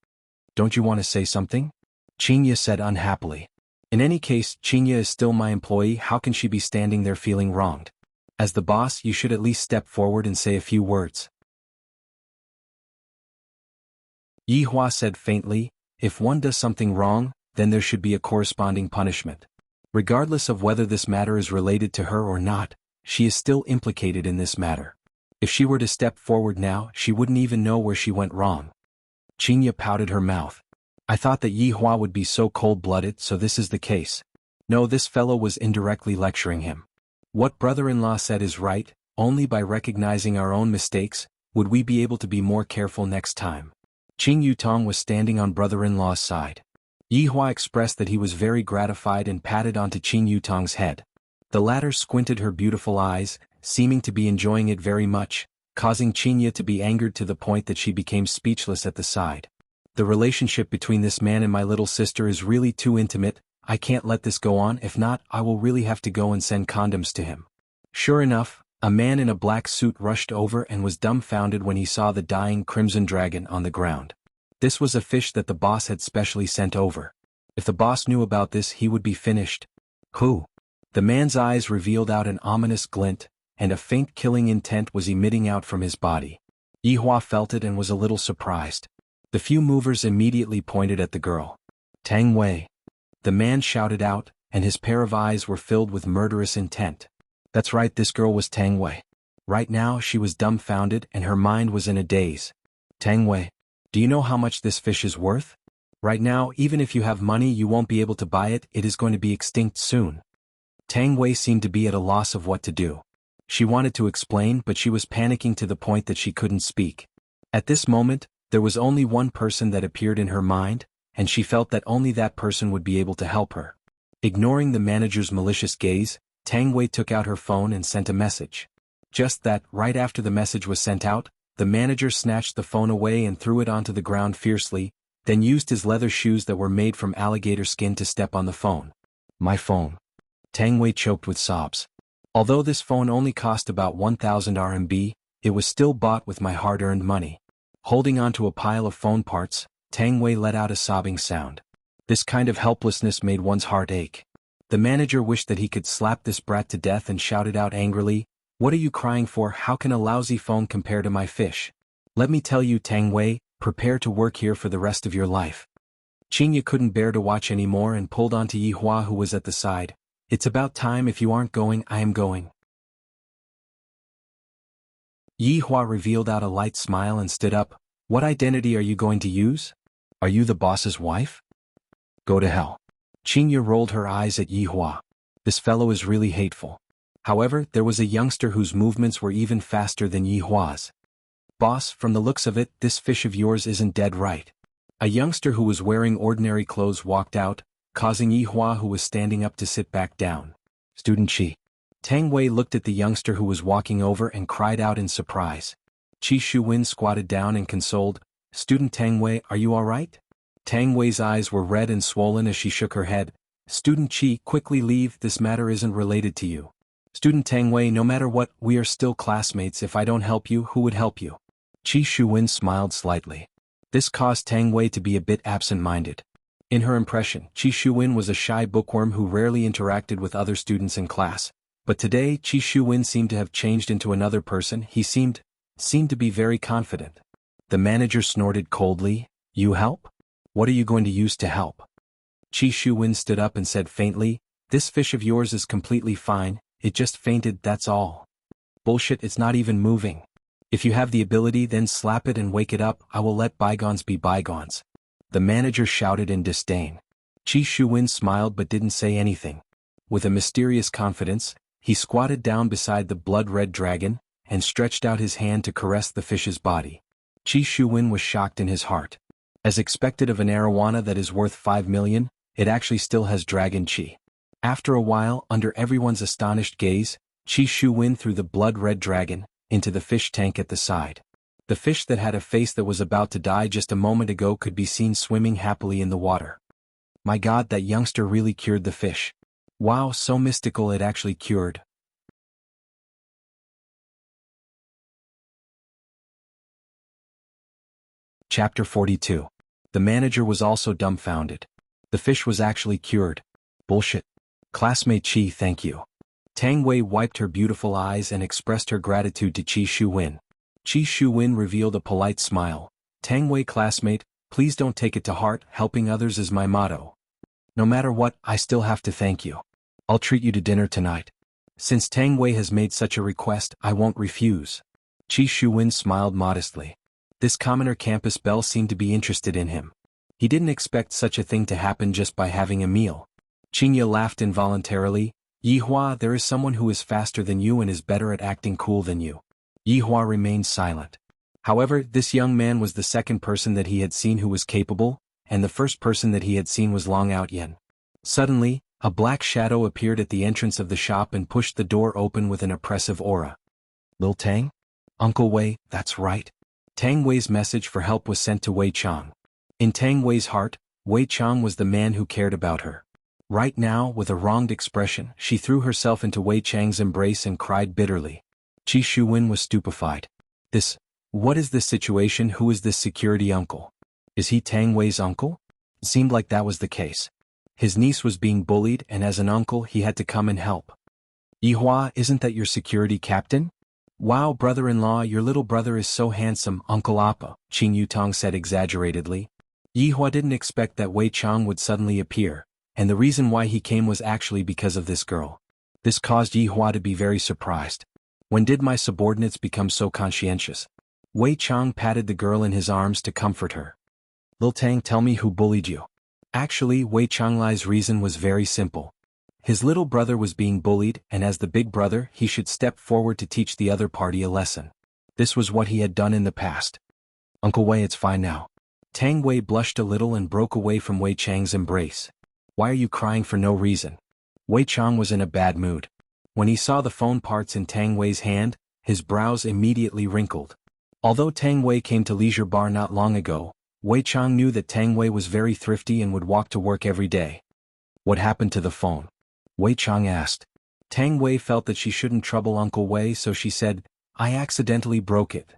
Don't you want to say something? Qinya said unhappily. In any case, Qinya is still my employee, how can she be standing there feeling wronged? As the boss, you should at least step forward and say a few words. Yihua said faintly, if one does something wrong, then there should be a corresponding punishment. Regardless of whether this matter is related to her or not, she is still implicated in this matter. If she were to step forward now, she wouldn't even know where she went wrong. Qinya pouted her mouth. I thought that Yihua would be so cold-blooded, so this is the case. No, this fellow was indirectly lecturing him. What brother-in-law said is right, only by recognizing our own mistakes, would we be able to be more careful next time. Qing Yutong was standing on brother-in-law's side. Yihua expressed that he was very gratified and patted onto Qing Yutong's head. The latter squinted her beautiful eyes, seeming to be enjoying it very much, causing Qinya to be angered to the point that she became speechless at the side. The relationship between this man and my little sister is really too intimate, I can't let this go on, if not, I will really have to go and send condoms to him. Sure enough, a man in a black suit rushed over and was dumbfounded when he saw the dying crimson dragon on the ground. This was a fish that the boss had specially sent over. If the boss knew about this, he would be finished. Who? The man's eyes revealed out an ominous glint, and a faint killing intent was emitting out from his body. Yihua felt it and was a little surprised. The few movers immediately pointed at the girl. Tang Wei. The man shouted out, and his pair of eyes were filled with murderous intent. That's right, this girl was Tang Wei. Right now she was dumbfounded and her mind was in a daze. Tang Wei, do you know how much this fish is worth? Right now, even if you have money, you won't be able to buy it, it is going to be extinct soon. Tang Wei seemed to be at a loss of what to do. She wanted to explain, but she was panicking to the point that she couldn't speak. At this moment, there was only one person that appeared in her mind, and she felt that only that person would be able to help her. Ignoring the manager's malicious gaze, Tang Wei took out her phone and sent a message. Just that, right after the message was sent out, the manager snatched the phone away and threw it onto the ground fiercely, then used his leather shoes that were made from alligator skin to step on the phone. My phone. Tang Wei choked with sobs. Although this phone only cost about 1,000 RMB, it was still bought with my hard-earned money. Holding onto a pile of phone parts, Tang Wei let out a sobbing sound. This kind of helplessness made one's heart ache. The manager wished that he could slap this brat to death and shouted out angrily, "What are you crying for? How can a lousy phone compare to my fish? Let me tell you, Tang Wei, prepare to work here for the rest of your life." Qinya couldn't bear to watch anymore and pulled onto Yihua, who was at the side. It's about time, if you aren't going, I am going. Yihua revealed out a light smile and stood up. What identity are you going to use? Are you the boss's wife? Go to hell. Qinya rolled her eyes at Yihua. This fellow is really hateful. However, there was a youngster whose movements were even faster than Yihua's. Boss, from the looks of it, this fish of yours isn't dead, right? A youngster who was wearing ordinary clothes walked out, causing Yihua, who was standing up, to sit back down. Student Qi. Tang Wei looked at the youngster who was walking over and cried out in surprise. Qi Shuwen squatted down and consoled, Student Tang Wei, are you all right? Tang Wei's eyes were red and swollen as she shook her head. Student Qi, quickly leave, this matter isn't related to you. Student Tang Wei, no matter what, we are still classmates, if I don't help you, who would help you? Qi Shuwen smiled slightly. This caused Tang Wei to be a bit absent-minded. In her impression, Qi Shuwen was a shy bookworm who rarely interacted with other students in class. But today, Qi Shuwen seemed to have changed into another person. He seemed to be very confident. The manager snorted coldly, You help? What are you going to use to help? Qi Shuwen stood up and said faintly, This fish of yours is completely fine, it just fainted, that's all. Bullshit, it's not even moving. If you have the ability, then slap it and wake it up, I will let bygones be bygones. The manager shouted in disdain. Qi Shuwen smiled but didn't say anything. With a mysterious confidence, he squatted down beside the blood-red dragon, and stretched out his hand to caress the fish's body. Qi Shuwen was shocked in his heart. As expected of an arowana that is worth 5 million, it actually still has dragon qi. After a while, under everyone's astonished gaze, Qi Shuwen threw the blood-red dragon into the fish tank at the side. The fish that had a face that was about to die just a moment ago could be seen swimming happily in the water. My God, that youngster really cured the fish. Wow, so mystical, it actually cured. Chapter 42. The manager was also dumbfounded. The fish was actually cured. Bullshit. Classmate Chi, thank you. Tang Wei wiped her beautiful eyes and expressed her gratitude to Chi Shu-win. Chi Shu-win revealed a polite smile. Tang Wei classmate, please don't take it to heart, helping others is my motto. No matter what, I still have to thank you. I'll treat you to dinner tonight. Since Tang Wei has made such a request, I won't refuse. Chi Shu-win smiled modestly. This commoner campus belle seemed to be interested in him. He didn't expect such a thing to happen just by having a meal. Qingya laughed involuntarily. Yihua, there is someone who is faster than you and is better at acting cool than you. Yihua remained silent. However, this young man was the second person that he had seen who was capable, and the first person that he had seen was Long Out Yen. Suddenly, a black shadow appeared at the entrance of the shop and pushed the door open with an oppressive aura. Lil Tang? Uncle Wei, that's right. Tang Wei's message for help was sent to Wei Chang. In Tang Wei's heart, Wei Chang was the man who cared about her. Right now, with a wronged expression, she threw herself into Wei Chang's embrace and cried bitterly. Chi Shu-win was stupefied. What is this situation? Who is this security uncle? Is he Tang Wei's uncle? It seemed like that was the case. His niece was being bullied and as an uncle he had to come and help. Yihua, isn't that your security captain? Wow, brother-in-law, your little brother is so handsome, Uncle Appa, Qing Yutong said exaggeratedly. Yihua didn't expect that Wei Chang would suddenly appear, and the reason why he came was actually because of this girl. This caused Yihua to be very surprised. When did my subordinates become so conscientious? Wei Chang patted the girl in his arms to comfort her. Lil Tang, tell me who bullied you. Actually, Wei Changlai's reason was very simple. His little brother was being bullied, and as the big brother, he should step forward to teach the other party a lesson. This was what he had done in the past. Uncle Wei, it's fine now. Tang Wei blushed a little and broke away from Wei Chang's embrace. Why are you crying for no reason? Wei Chang was in a bad mood. When he saw the phone parts in Tang Wei's hand, his brows immediately wrinkled. Although Tang Wei came to Leisure Bar not long ago, Wei Chang knew that Tang Wei was very thrifty and would walk to work every day. What happened to the phone? Wei Chang asked. Tang Wei felt that she shouldn't trouble Uncle Wei, so she said, I accidentally broke it.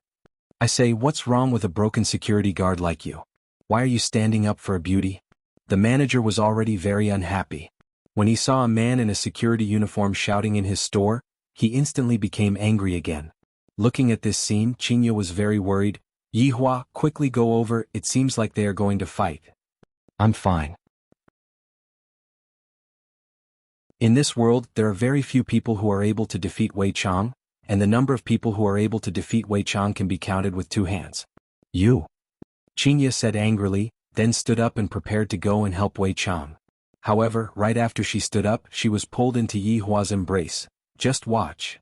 I say, what's wrong with a broken security guard like you? Why are you standing up for a beauty? The manager was already very unhappy. When he saw a man in a security uniform shouting in his store, he instantly became angry again. Looking at this scene, Qingya was very worried. Yihua, quickly go over, it seems like they are going to fight. I'm fine. In this world, there are very few people who are able to defeat Wei Chang, and the number of people who are able to defeat Wei Chang can be counted with 2 hands. You. Qingya said angrily, then stood up and prepared to go and help Wei Chang. However, right after she stood up, she was pulled into Yihua's embrace. Just watch.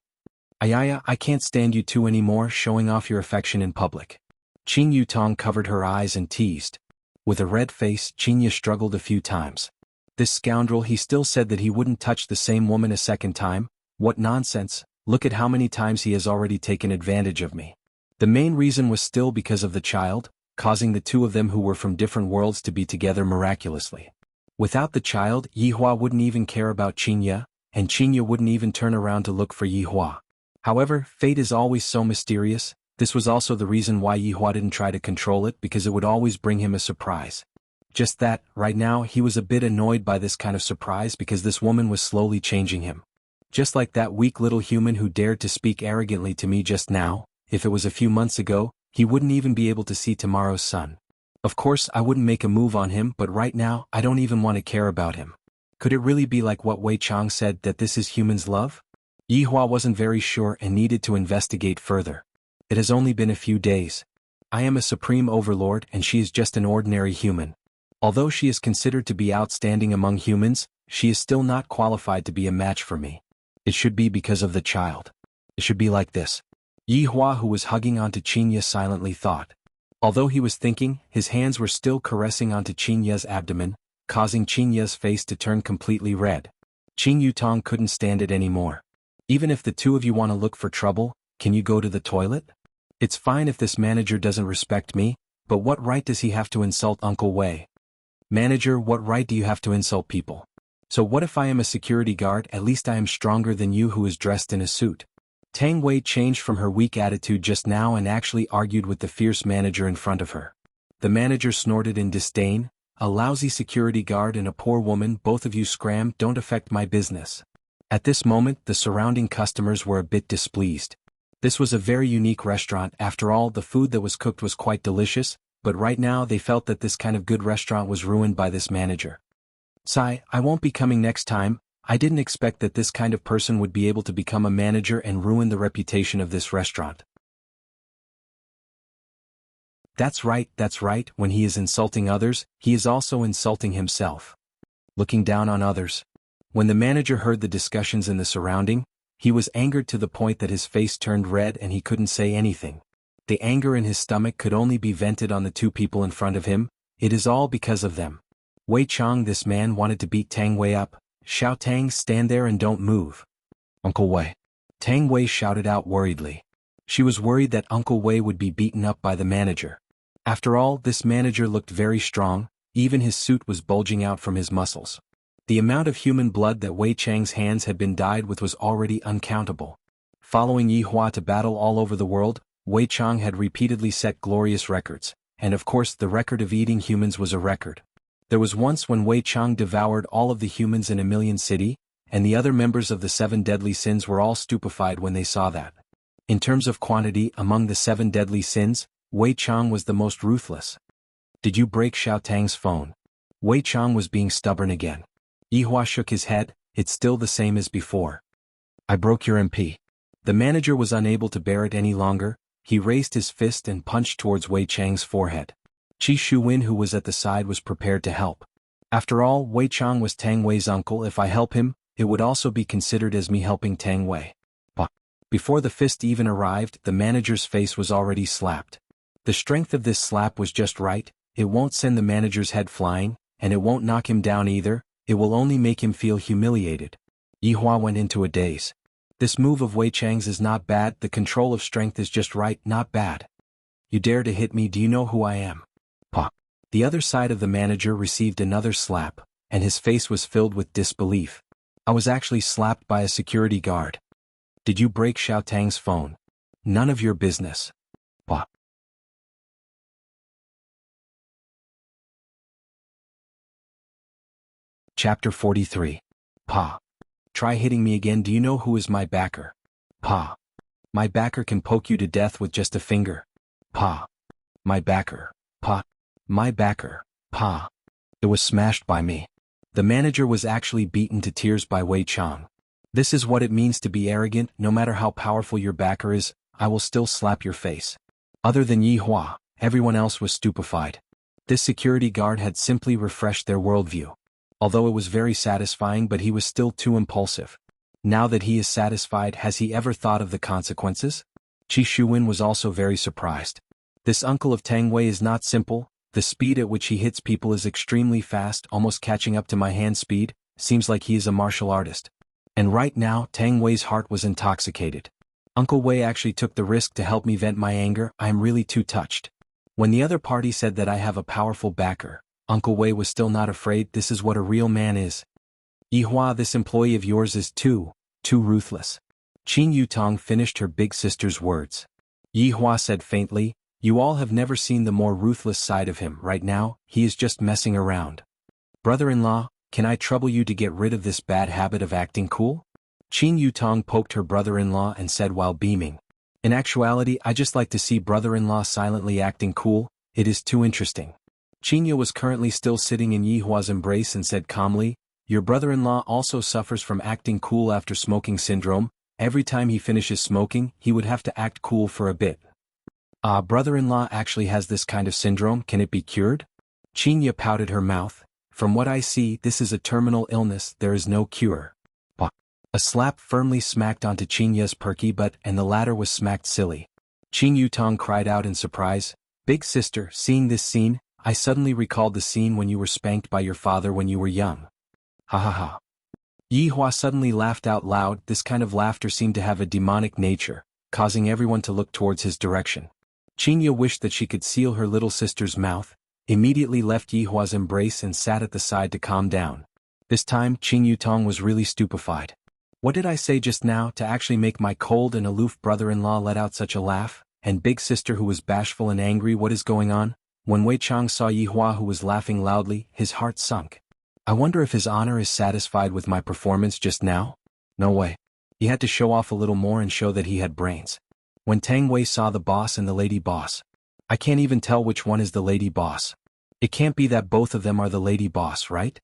Ayaya, I can't stand you two anymore showing off your affection in public. Qing Yutong covered her eyes and teased. With a red face, Qingya struggled a few times. This scoundrel, he still said that he wouldn't touch the same woman a second time? What nonsense, look at how many times he has already taken advantage of me. The main reason was still because of the child, causing the two of them who were from different worlds to be together miraculously. Without the child, Yihua wouldn't even care about Qingya, and Qingya wouldn't even turn around to look for Yihua. However, fate is always so mysterious. This was also the reason why Yihua didn't try to control it, because it would always bring him a surprise. Just that, right now he was a bit annoyed by this kind of surprise because this woman was slowly changing him. Just like that weak little human who dared to speak arrogantly to me just now. If it was a few months ago, he wouldn't even be able to see tomorrow's sun. Of course I wouldn't make a move on him, but right now I don't even want to care about him. Could it really be like what Wei Chang said, that this is human's love? Yihua wasn't very sure and needed to investigate further. It has only been a few days. I am a supreme overlord and she is just an ordinary human. Although she is considered to be outstanding among humans, she is still not qualified to be a match for me. It should be because of the child. It should be like this. Yihua, who was hugging onto Qingya, silently thought. Although he was thinking, his hands were still caressing onto Qingya's abdomen, causing Qingya's face to turn completely red. Qing Yutong couldn't stand it anymore. Even if the two of you want to look for trouble, can you go to the toilet? It's fine if this manager doesn't respect me, but what right does he have to insult Uncle Wei? Manager, what right do you have to insult people? So what if I am a security guard? At least I am stronger than you, who is dressed in a suit. Tang Wei changed from her weak attitude just now and actually argued with the fierce manager in front of her. The manager snorted in disdain. A lousy security guard and a poor woman, both of you scram, don't affect my business. At this moment, the surrounding customers were a bit displeased. This was a very unique restaurant. After all, the food that was cooked was quite delicious, but right now they felt that this kind of good restaurant was ruined by this manager. Sigh, I won't be coming next time. I didn't expect that this kind of person would be able to become a manager and ruin the reputation of this restaurant. That's right, when he is insulting others, he is also insulting himself. Looking down on others. When the manager heard the discussions in the surrounding, he was angered to the point that his face turned red and he couldn't say anything. The anger in his stomach could only be vented on the two people in front of him. It is all because of them. Wei Chang, this man wanted to beat Tang Wei up. Xiao Tang, stand there and don't move. Uncle Wei. Tang Wei shouted out worriedly. She was worried that Uncle Wei would be beaten up by the manager. After all, this manager looked very strong, even his suit was bulging out from his muscles. The amount of human blood that Wei Chang's hands had been dyed with was already uncountable. Following Yi Hua to battle all over the world, Wei Chang had repeatedly set glorious records, and of course the record of eating humans was a record. There was once when Wei Chang devoured all of the humans in a million city, and the other members of the 7 deadly sins were all stupefied when they saw that. In terms of quantity, among the 7 deadly sins, Wei Chang was the most ruthless. Did you break Xiao Tang's phone? Wei Chang was being stubborn again. Yi Hua shook his head. It's still the same as before. I broke your MP. The manager was unable to bear it any longer. He raised his fist and punched towards Wei Chang's forehead. Qi Shuwen, who was at the side, was prepared to help. After all, Wei Chang was Tang Wei's uncle. If I help him, it would also be considered as me helping Tang Wei. But before the fist even arrived, the manager's face was already slapped. The strength of this slap was just right. It won't send the manager's head flying, and it won't knock him down either. It will only make him feel humiliated. Yi Hua went into a daze. This move of Wei Chang's is not bad. The control of strength is just right, not bad. You dare to hit me? Do you know who I am? Pop. The other side of the manager received another slap, and his face was filled with disbelief. I was actually slapped by a security guard. Did you break Xiao Tang's phone? None of your business. Pop. Chapter 43. Pa. Try hitting me again. Do you know who is my backer? Pa. My backer can poke you to death with just a finger. Pa. My backer. Pa. My backer. Pa. It was smashed by me. The manager was actually beaten to tears by Wei Chang. This is what it means to be arrogant. No matter how powerful your backer is, I will still slap your face. Other than Yi Hua, everyone else was stupefied. This security guard had simply refreshed their worldview. Although it was very satisfying, but he was still too impulsive. Now that he is satisfied, has he ever thought of the consequences? Qi Shuwen was also very surprised. This uncle of Tang Wei is not simple. The speed at which he hits people is extremely fast, almost catching up to my hand speed. Seems like he is a martial artist. And right now, Tang Wei's heart was intoxicated. Uncle Wei actually took the risk to help me vent my anger. I am really too touched. When the other party said that I have a powerful backer, Uncle Wei was still not afraid. This is what a real man is. Yi Hua, this employee of yours is too ruthless. Qin Yutong finished her big sister's words. Yi Hua said faintly, you all have never seen the more ruthless side of him. Right now, he is just messing around. Brother-in-law, can I trouble you to get rid of this bad habit of acting cool? Qin Yutong poked her brother-in-law and said while beaming. In actuality, I just like to see brother-in-law silently acting cool. It is too interesting. Qinya was currently still sitting in Yi Hua's embrace and said calmly, your brother-in-law also suffers from acting cool after smoking syndrome. Every time he finishes smoking, he would have to act cool for a bit. Brother-in-law actually has this kind of syndrome. Can it be cured? Qinya pouted her mouth. From what I see, this is a terminal illness. There is no cure. A slap firmly smacked onto Qinya's perky butt, and the latter was smacked silly. Qin Yutong cried out in surprise. Big sister, seeing this scene, I suddenly recalled the scene when you were spanked by your father when you were young. Ha ha ha. Yi Hua suddenly laughed out loud. This kind of laughter seemed to have a demonic nature, causing everyone to look towards his direction. Qinya wished that she could seal her little sister's mouth, immediately left Yi Hua's embrace and sat at the side to calm down. This time, Qin Yutong was really stupefied. What did I say just now to actually make my cold and aloof brother-in-law let out such a laugh? And big sister who was bashful and angry, what is going on? When Wei Chang saw Yi Hua, who was laughing loudly, his heart sunk. I wonder if his honor is satisfied with my performance just now? No way. He had to show off a little more and show that he had brains. When Tang Wei saw the boss and the lady boss, I can't even tell which one is the lady boss. It can't be that both of them are the lady boss, right?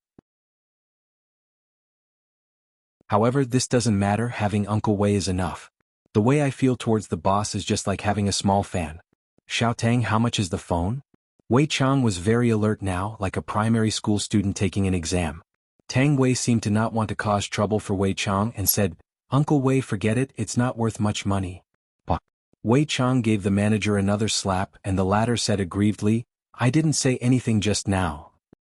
However, this doesn't matter, having Uncle Wei is enough. The way I feel towards the boss is just like having a small fan. Xiao Tang, how much is the phone? Wei Chang was very alert now, like a primary school student taking an exam. Tang Wei seemed to not want to cause trouble for Wei Chang and said, Uncle Wei, forget it, it's not worth much money. But Wei Chang gave the manager another slap and the latter said aggrievedly, I didn't say anything just now.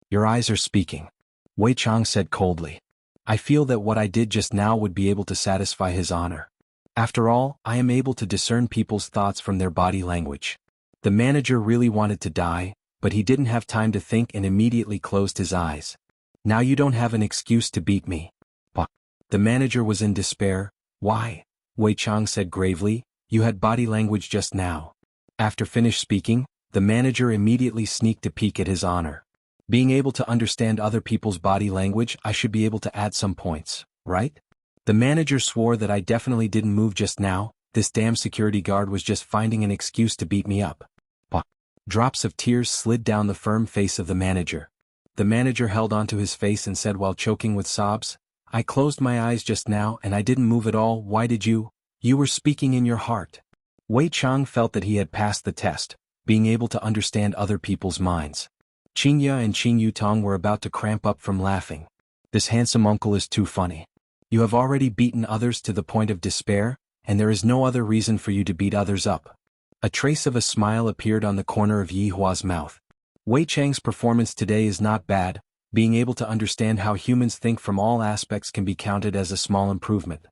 Your eyes are speaking. Wei Chang said coldly. I feel that what I did just now would be able to satisfy his honor. After all, I am able to discern people's thoughts from their body language. The manager really wanted to die, but he didn't have time to think and immediately closed his eyes. Now you don't have an excuse to beat me. But the manager was in despair. Why? Wei Chang said gravely, you had body language just now. After finished speaking, the manager immediately sneaked a peek at his honor. Being able to understand other people's body language, I should be able to add some points, right? The manager swore that I definitely didn't move just now, this damn security guard was just finding an excuse to beat me up. But drops of tears slid down the firm face of the manager. The manager held onto his face and said while choking with sobs, I closed my eyes just now and I didn't move at all. Why did you? You were speaking in your heart. Wei Chang felt that he had passed the test, being able to understand other people's minds. Qingya and Qing Yutong were about to cramp up from laughing. This handsome uncle is too funny. You have already beaten others to the point of despair, and there is no other reason for you to beat others up. A trace of a smile appeared on the corner of Yi Hua's mouth. Wei Chang's performance today is not bad, being able to understand how humans think from all aspects can be counted as a small improvement.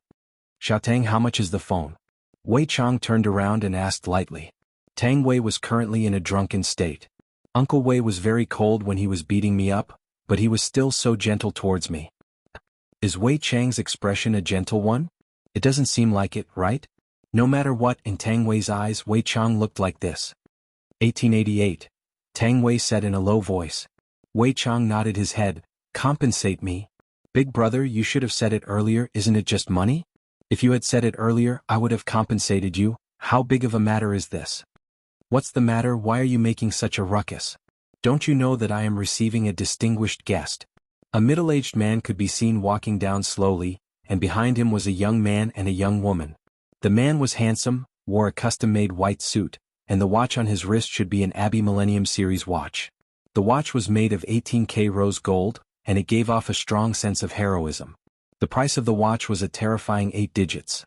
Xiao Tang, how much is the phone? Wei Chang turned around and asked lightly. Tang Wei was currently in a drunken state. Uncle Wei was very cold when he was beating me up, but he was still so gentle towards me. Is Wei Chang's expression a gentle one? It doesn't seem like it, right? No matter what, in Tang Wei's eyes, Wei Chang looked like this. 1888. Tang Wei said in a low voice. Wei Chang nodded his head. Compensate me? Big brother, you should have said it earlier, isn't it just money? If you had said it earlier, I would have compensated you. How big of a matter is this? What's the matter? Why are you making such a ruckus? Don't you know that I am receiving a distinguished guest? A middle-aged man could be seen walking down slowly, and behind him was a young man and a young woman. The man was handsome, wore a custom-made white suit, and the watch on his wrist should be an Abbey Millennium Series watch. The watch was made of 18K rose gold, and it gave off a strong sense of heroism. The price of the watch was a terrifying 8 digits.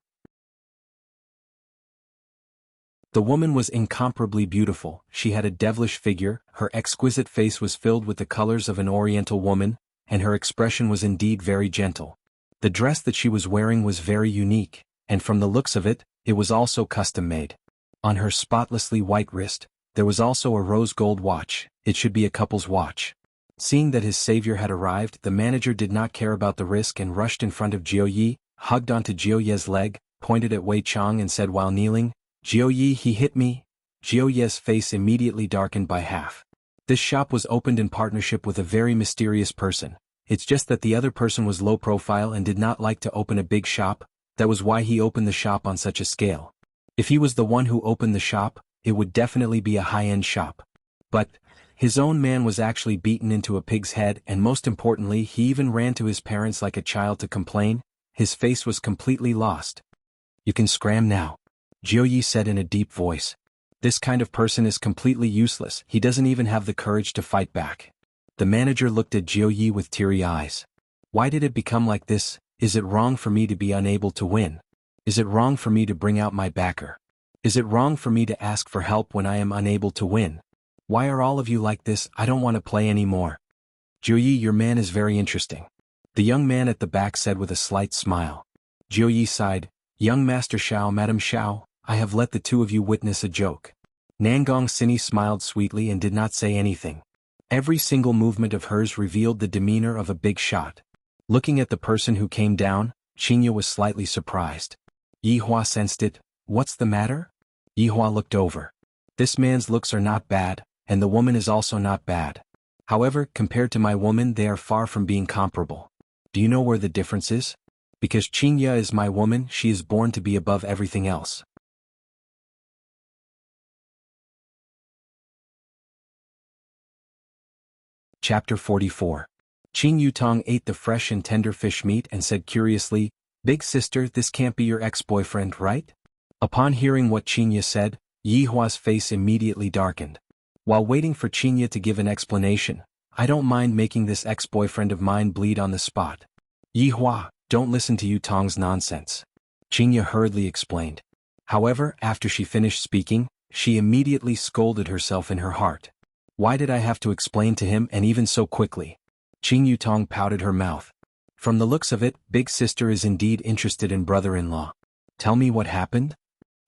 The woman was incomparably beautiful. She had a devilish figure, her exquisite face was filled with the colors of an oriental woman, and her expression was indeed very gentle. The dress that she was wearing was very unique, and from the looks of it, it was also custom-made. On her spotlessly white wrist, there was also a rose gold watch. It should be a couple's watch. Seeing that his savior had arrived, the manager did not care about the risk and rushed in front of Jiao Yi, hugged onto Jiao Ye's leg, pointed at Wei Chang and said while kneeling, Jiao Yi, he hit me. Jiao Ye's face immediately darkened by half. This shop was opened in partnership with a very mysterious person. It's just that the other person was low profile and did not like to open a big shop. That was why he opened the shop on such a scale. If he was the one who opened the shop, it would definitely be a high-end shop. But his own man was actually beaten into a pig's head, and most importantly, he even ran to his parents like a child to complain. His face was completely lost. You can scram now, Jiao Yi said in a deep voice. This kind of person is completely useless. He doesn't even have the courage to fight back. The manager looked at Jiao Yi with teary eyes. Why did it become like this? Is it wrong for me to be unable to win? Is it wrong for me to bring out my backer? Is it wrong for me to ask for help when I am unable to win? Why are all of you like this? I don't want to play anymore. Jiao Yi, your man is very interesting, the young man at the back said with a slight smile. Jiao Yi sighed. Young Master Xiao, Madam Xiao, I have let the two of you witness a joke. Nangong Sini smiled sweetly and did not say anything. Every single movement of hers revealed the demeanor of a big shot. Looking at the person who came down, Qingya was slightly surprised. Yi Hua sensed it. What's the matter? Yi Hua looked over. This man's looks are not bad, and the woman is also not bad. However, compared to my woman they are far from being comparable. Do you know where the difference is? Because Qingya is my woman, she is born to be above everything else. Chapter 44. Qing Yutong ate the fresh and tender fish meat and said curiously, "Big sister, this can't be your ex-boyfriend, right?" Upon hearing what Qingya said, Yihua's face immediately darkened. While waiting for Qingya to give an explanation, "I don't mind making this ex-boyfriend of mine bleed on the spot." "Yihua, don't listen to Yutong's nonsense," Qingya hurriedly explained. However, after she finished speaking, she immediately scolded herself in her heart. Why did I have to explain to him, and even so quickly? Qing Yutong pouted her mouth. From the looks of it, big sister is indeed interested in brother-in-law. Tell me what happened?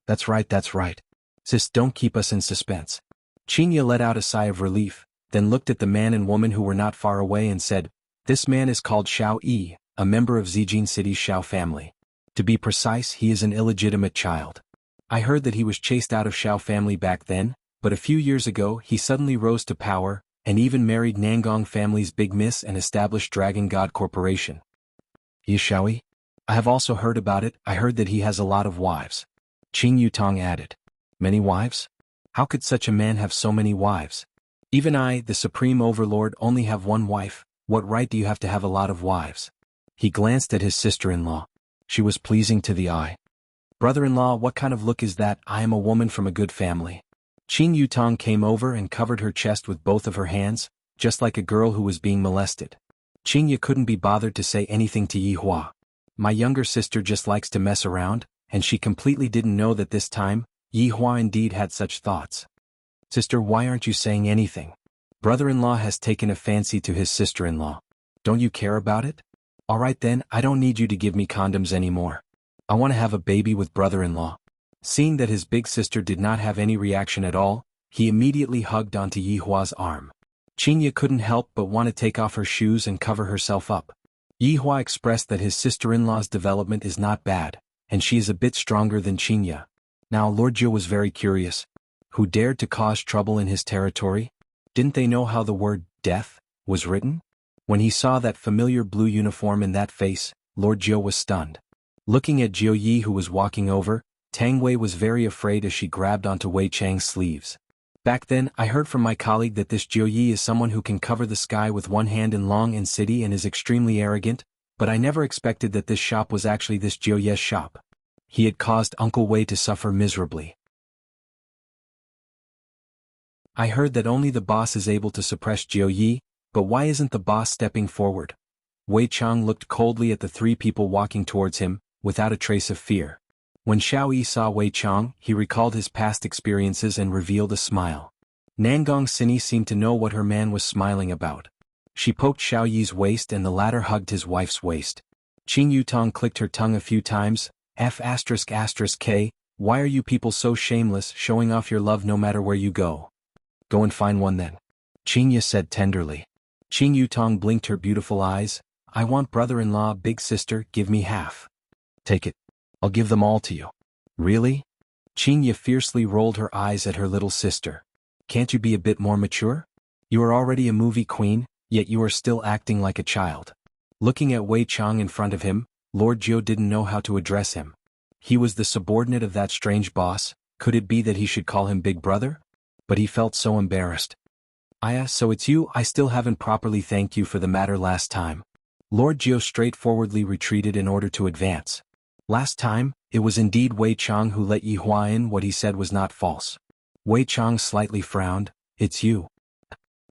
That's right. Sis, don't keep us in suspense. Qingya let out a sigh of relief, then looked at the man and woman who were not far away and said, "This man is called Xiao Yi, a member of Zijin City's Xiao family. To be precise, he is an illegitimate child. I heard that he was chased out of Xiao family back then, but a few years ago he suddenly rose to power, and even married Nangong family's big miss and established Dragon God Corporation." "He Xiaoyi? I have also heard about it. I heard that he has a lot of wives." Qing Yutong added. "Many wives? How could such a man have so many wives? Even I, the supreme overlord, only have one wife. What right do you have to have a lot of wives?" He glanced at his sister-in-law. She was pleasing to the eye. "Brother-in-law, what kind of look is that? I am a woman from a good family." Qing Yutong came over and covered her chest with both of her hands, just like a girl who was being molested. Qingya couldn't be bothered to say anything to Yihua. My younger sister just likes to mess around, and she completely didn't know that this time, Yihua indeed had such thoughts. "Sister, why aren't you saying anything? Brother-in-law has taken a fancy to his sister-in-law. Don't you care about it? Alright then, I don't need you to give me condoms anymore. I want to have a baby with brother-in-law." Seeing that his big sister did not have any reaction at all, he immediately hugged onto Yihua's arm. Qingya couldn't help but want to take off her shoes and cover herself up. Yihua expressed that his sister-in-law's development is not bad, and she is a bit stronger than Qingya. Now Lord Jiu was very curious. Who dared to cause trouble in his territory? Didn't they know how the word death was written? When he saw that familiar blue uniform in that face, Lord Jiu was stunned. Looking at Jiu Yi who was walking over, Tang Wei was very afraid as she grabbed onto Wei Chang's sleeves. "Back then, I heard from my colleague that this Jiu Yi is someone who can cover the sky with one hand in Long and City and is extremely arrogant, but I never expected that this shop was actually this Jiu Ye's shop." He had caused Uncle Wei to suffer miserably. "I heard that only the boss is able to suppress Jiu Yi, but why isn't the boss stepping forward?" Wei Chang looked coldly at the three people walking towards him, without a trace of fear. When Xiao Yi saw Wei Chang, he recalled his past experiences and revealed a smile. Nangong Sini seemed to know what her man was smiling about. She poked Xiao Yi's waist and the latter hugged his wife's waist. Qing Yutong clicked her tongue a few times. F***K, why are you people so shameless, showing off your love no matter where you go? Go and find one then. Qingya said tenderly. Qing Yutong blinked her beautiful eyes. "I want brother-in-law, big sister, give me half." "Take it. I'll give them all to you." "Really?" Qingya fiercely rolled her eyes at her little sister. "Can't you be a bit more mature? You are already a movie queen, yet you are still acting like a child." Looking at Wei Chang in front of him, Lord Jiu didn't know how to address him. He was the subordinate of that strange boss. Could it be that he should call him big brother? But he felt so embarrassed. "Aya, so it's you. I still haven't properly thanked you for the matter last time." Lord Jiu straightforwardly retreated in order to advance. Last time, it was indeed Wei Chang who let Yihua in. What he said was not false. Wei Chang slightly frowned. "It's you."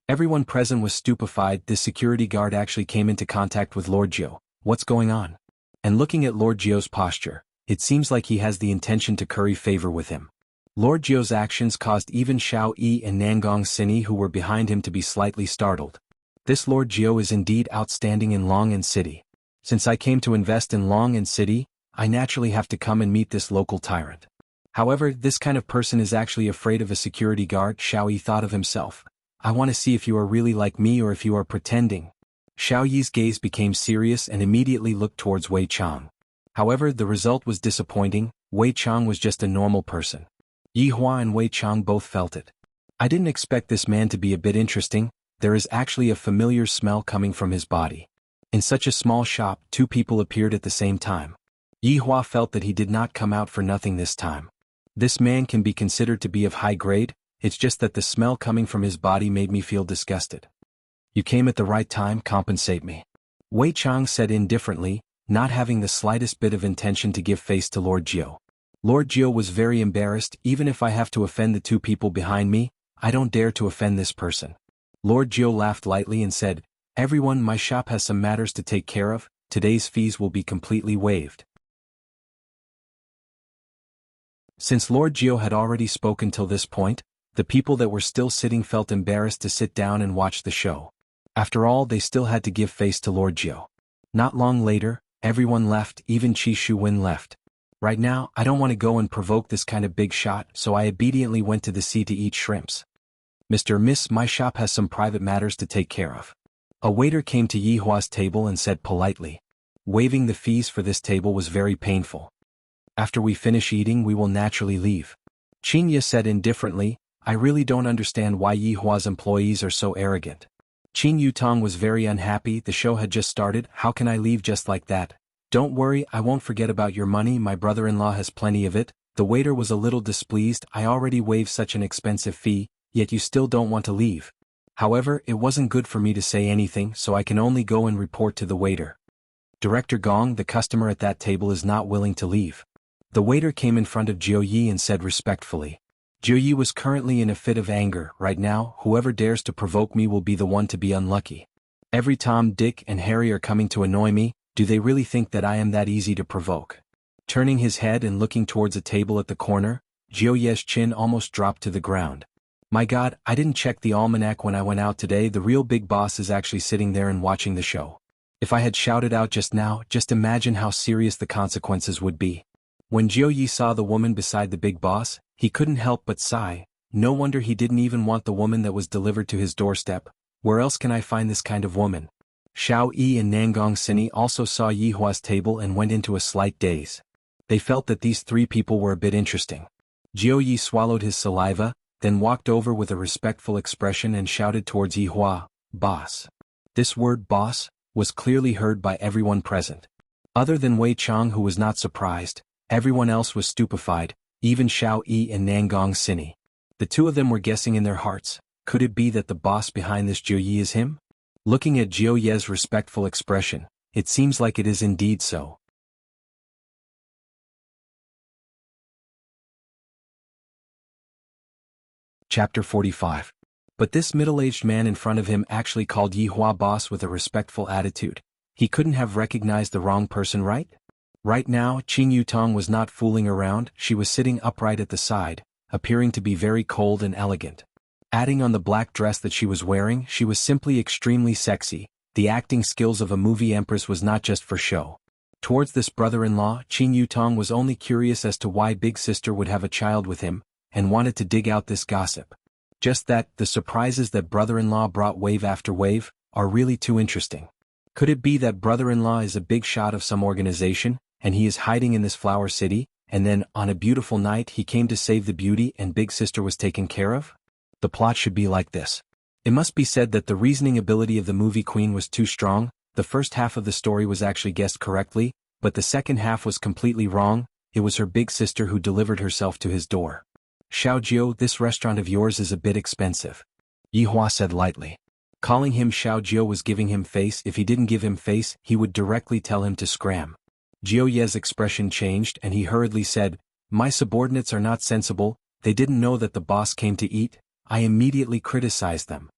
Everyone present was stupefied. This security guard actually came into contact with Lord Jiu. What's going on? And looking at Lord Jiu's posture, it seems like he has the intention to curry favor with him. Lord Jiu's actions caused even Xiao Yi and Nangong Sini who were behind him to be slightly startled. This Lord Jiu is indeed outstanding in Long and City. Since I came to invest in Long and City, I naturally have to come and meet this local tyrant. However, this kind of person is actually afraid of a security guard. Xiao Yi thought of himself. "I want to see if you are really like me or if you are pretending." Xiao Yi's gaze became serious and immediately looked towards Wei Chang. However, the result was disappointing. Wei Chang was just a normal person. Yihua and Wei Chang both felt it. I didn't expect this man to be a bit interesting. There is actually a familiar smell coming from his body. In such a small shop, two people appeared at the same time. Yi Hua felt that he did not come out for nothing this time. This man can be considered to be of high grade, it's just that the smell coming from his body made me feel disgusted. You came at the right time, compensate me. Wei Chang said indifferently, not having the slightest bit of intention to give face to Lord Jiu. Lord Jiu was very embarrassed. Even if I have to offend the two people behind me, I don't dare to offend this person. Lord Jiu laughed lightly and said, everyone, my shop has some matters to take care of, today's fees will be completely waived. Since Lord Jiu had already spoken till this point, the people that were still sitting felt embarrassed to sit down and watch the show. After all, they still had to give face to Lord Jiu. Not long later, everyone left, even Qi Shuwen left. Right now, I don't want to go and provoke this kind of big shot, so I obediently went to the sea to eat shrimps. Mr. Miss, my shop has some private matters to take care of. A waiter came to Yi Hua's table and said politely. Waiving the fees for this table was very painful. After we finish eating, we will naturally leave. Qin Ye said indifferently, I really don't understand why Yi Hua's employees are so arrogant. Qin Yutong was very unhappy. The show had just started. How can I leave just like that? Don't worry, I won't forget about your money. My brother-in-law has plenty of it. The waiter was a little displeased. I already waived such an expensive fee, yet you still don't want to leave. However, it wasn't good for me to say anything, so I can only go and report to the waiter. Director Gong, the customer at that table, is not willing to leave. The waiter came in front of Jiu Yi and said respectfully. Jiu Yi was currently in a fit of anger. Right now, whoever dares to provoke me will be the one to be unlucky. Every Tom, Dick, and Harry are coming to annoy me. Do they really think that I am that easy to provoke? Turning his head and looking towards a table at the corner, Jiu Ye's chin almost dropped to the ground. My God, I didn't check the almanac when I went out today. The real big boss is actually sitting there and watching the show. If I had shouted out just now, just imagine how serious the consequences would be. When Jiu Yi saw the woman beside the big boss, he couldn't help but sigh. No wonder he didn't even want the woman that was delivered to his doorstep. Where else can I find this kind of woman? Xiao Yi and Nangong Sini also saw Yi Hua's table and went into a slight daze. They felt that these three people were a bit interesting. Jiu Yi swallowed his saliva, then walked over with a respectful expression and shouted towards Yi Hua, Boss. This word boss was clearly heard by everyone present. Other than Wei Chang, who was not surprised, everyone else was stupefied, even Xiao Yi and Nangong Sini. The two of them were guessing in their hearts, could it be that the boss behind this Jiu Yi is him? Looking at Jiu Ye's respectful expression, it seems like it is indeed so. Chapter 45. But this middle-aged man in front of him actually called Yi Hua boss with a respectful attitude. He couldn't have recognized the wrong person, right? Right now, Qin Yutong was not fooling around. She was sitting upright at the side, appearing to be very cold and elegant. Adding on the black dress that she was wearing, she was simply extremely sexy. The acting skills of a movie empress was not just for show. Towards this brother-in-law, Qin Yutong was only curious as to why big sister would have a child with him, and wanted to dig out this gossip. Just that, the surprises that brother-in-law brought wave after wave, are really too interesting. Could it be that brother-in-law is a big shot of some organization, and he is hiding in this flower city, and then, on a beautiful night, he came to save the beauty and big sister was taken care of? The plot should be like this. It must be said that the reasoning ability of the movie queen was too strong. The first half of the story was actually guessed correctly, but the second half was completely wrong. It was her big sister who delivered herself to his door. Xiao Jiu, this restaurant of yours is a bit expensive. Yi Hua said lightly. Calling him Xiao Jiu was giving him face. If he didn't give him face, he would directly tell him to scram. Jiu Ye's expression changed and he hurriedly said, My subordinates are not sensible, they didn't know that the boss came to eat. I immediately criticized them.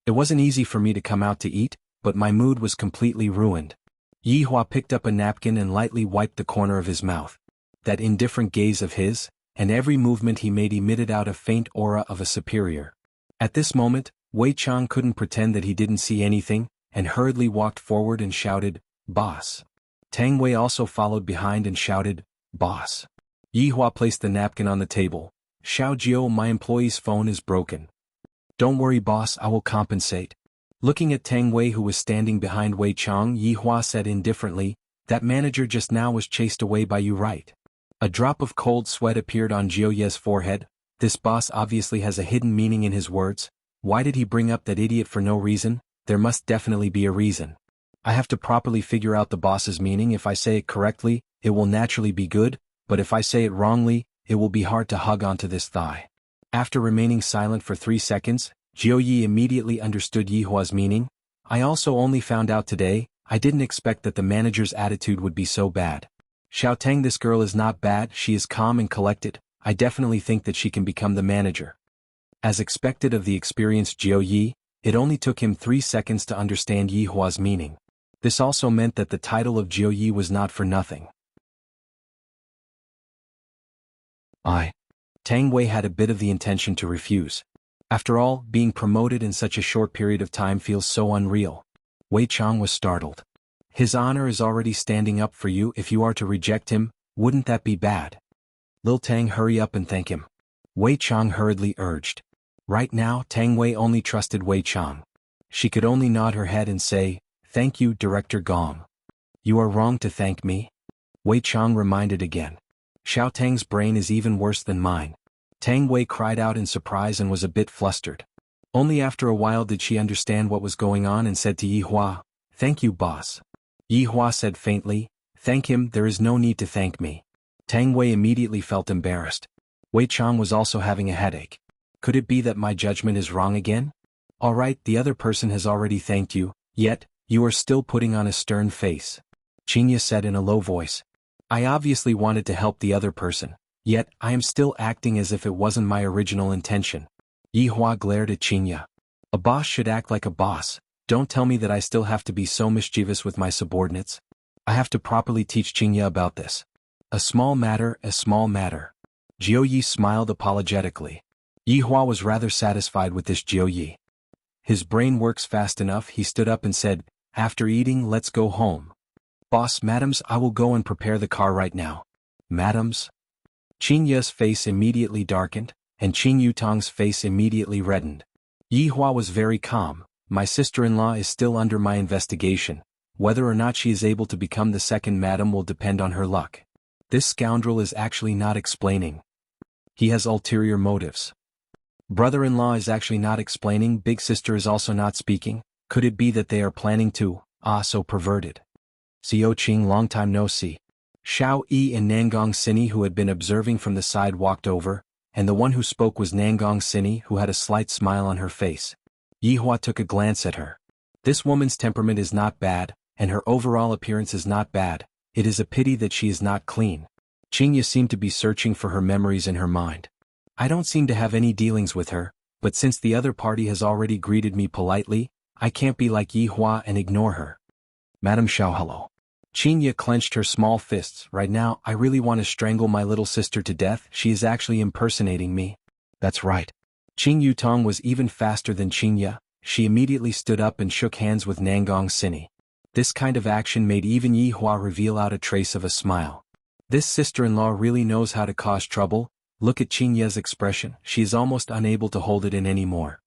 It wasn't easy for me to come out to eat, but my mood was completely ruined. Yi Hua picked up a napkin and lightly wiped the corner of his mouth. That indifferent gaze of his, and every movement he made emitted out a faint aura of a superior. At this moment, Wei Chang couldn't pretend that he didn't see anything, and hurriedly walked forward and shouted, Boss. Tang Wei also followed behind and shouted, Boss. Yi Hua placed the napkin on the table. Xiao Jiu, my employee's phone is broken. Don't worry boss, I will compensate. Looking at Tang Wei who was standing behind Wei Chang, Yi Hua said indifferently, That manager just now was chased away by you, right? A drop of cold sweat appeared on Jiu Ye's forehead. This boss obviously has a hidden meaning in his words. Why did he bring up that idiot for no reason? There must definitely be a reason. I have to properly figure out the boss's meaning. If I say it correctly, it will naturally be good, but if I say it wrongly, it will be hard to hug onto this thigh. After remaining silent for 3 seconds, Jiu Yi immediately understood Yihua's meaning. I also only found out today. I didn't expect that the manager's attitude would be so bad. Xiao Tang, this girl is not bad, she is calm and collected. I definitely think that she can become the manager. As expected of the experienced Jiu Yi, it only took him 3 seconds to understand Yihua's meaning. This also meant that the title of Jiu Yi was not for nothing. Tang Wei had a bit of the intention to refuse. After all, being promoted in such a short period of time feels so unreal. Wei Chang was startled. His honor is already standing up for you. If you are to reject him, wouldn't that be bad? Lil Tang, hurry up and thank him. Wei Chang hurriedly urged. Right now, Tang Wei only trusted Wei Chang. She could only nod her head and say, "Thank you, Director Gong." "You are wrong to thank me," Wei Chang reminded again. "Xiao Tang's brain is even worse than mine." Tang Wei cried out in surprise and was a bit flustered. Only after a while did she understand what was going on and said to Yihua, "Thank you, boss." Yihua said faintly, "Thank him, there is no need to thank me." Tang Wei immediately felt embarrassed. Wei Chang was also having a headache. Could it be that my judgment is wrong again? Alright, the other person has already thanked you, yet, you are still putting on a stern face. Qinya said in a low voice. I obviously wanted to help the other person, yet I am still acting as if it wasn't my original intention. Yihua glared at Qinya. A boss should act like a boss. Don't tell me that I still have to be so mischievous with my subordinates. I have to properly teach Qinya about this. A small matter, a small matter. Jiu Yi smiled apologetically. Yihua was rather satisfied with this Jiu Yi. His brain works fast enough. He stood up and said, "After eating, let's go home." "Boss, madams, I will go and prepare the car right now." "Madams?" Qinya's face immediately darkened, and Qin Yutong's face immediately reddened. Yihua was very calm. My sister-in-law is still under my investigation. Whether or not she is able to become the second madam will depend on her luck. This scoundrel is actually not explaining. He has ulterior motives. Brother-in-law is actually not explaining. Big sister is also not speaking. Could it be that they are planning to, so perverted? Xiao Qing, long time no see. Xiao Yi and Nangong Sini, who had been observing from the side, walked over, and the one who spoke was Nangong Sini, who had a slight smile on her face. Yihua took a glance at her. This woman's temperament is not bad, and her overall appearance is not bad. It is a pity that she is not clean. Qinya seemed to be searching for her memories in her mind. I don't seem to have any dealings with her, but since the other party has already greeted me politely, I can't be like Yihua and ignore her. Madam Xiao, hello. Qinya clenched her small fists. Right now, I really want to strangle my little sister to death. She is actually impersonating me. That's right. Qin Yutong was even faster than Qinya. She immediately stood up and shook hands with Nangong Sini. This kind of action made even Yihua reveal out a trace of a smile. This sister-in-law really knows how to cause trouble. Look at Qinya's expression. She is almost unable to hold it in anymore.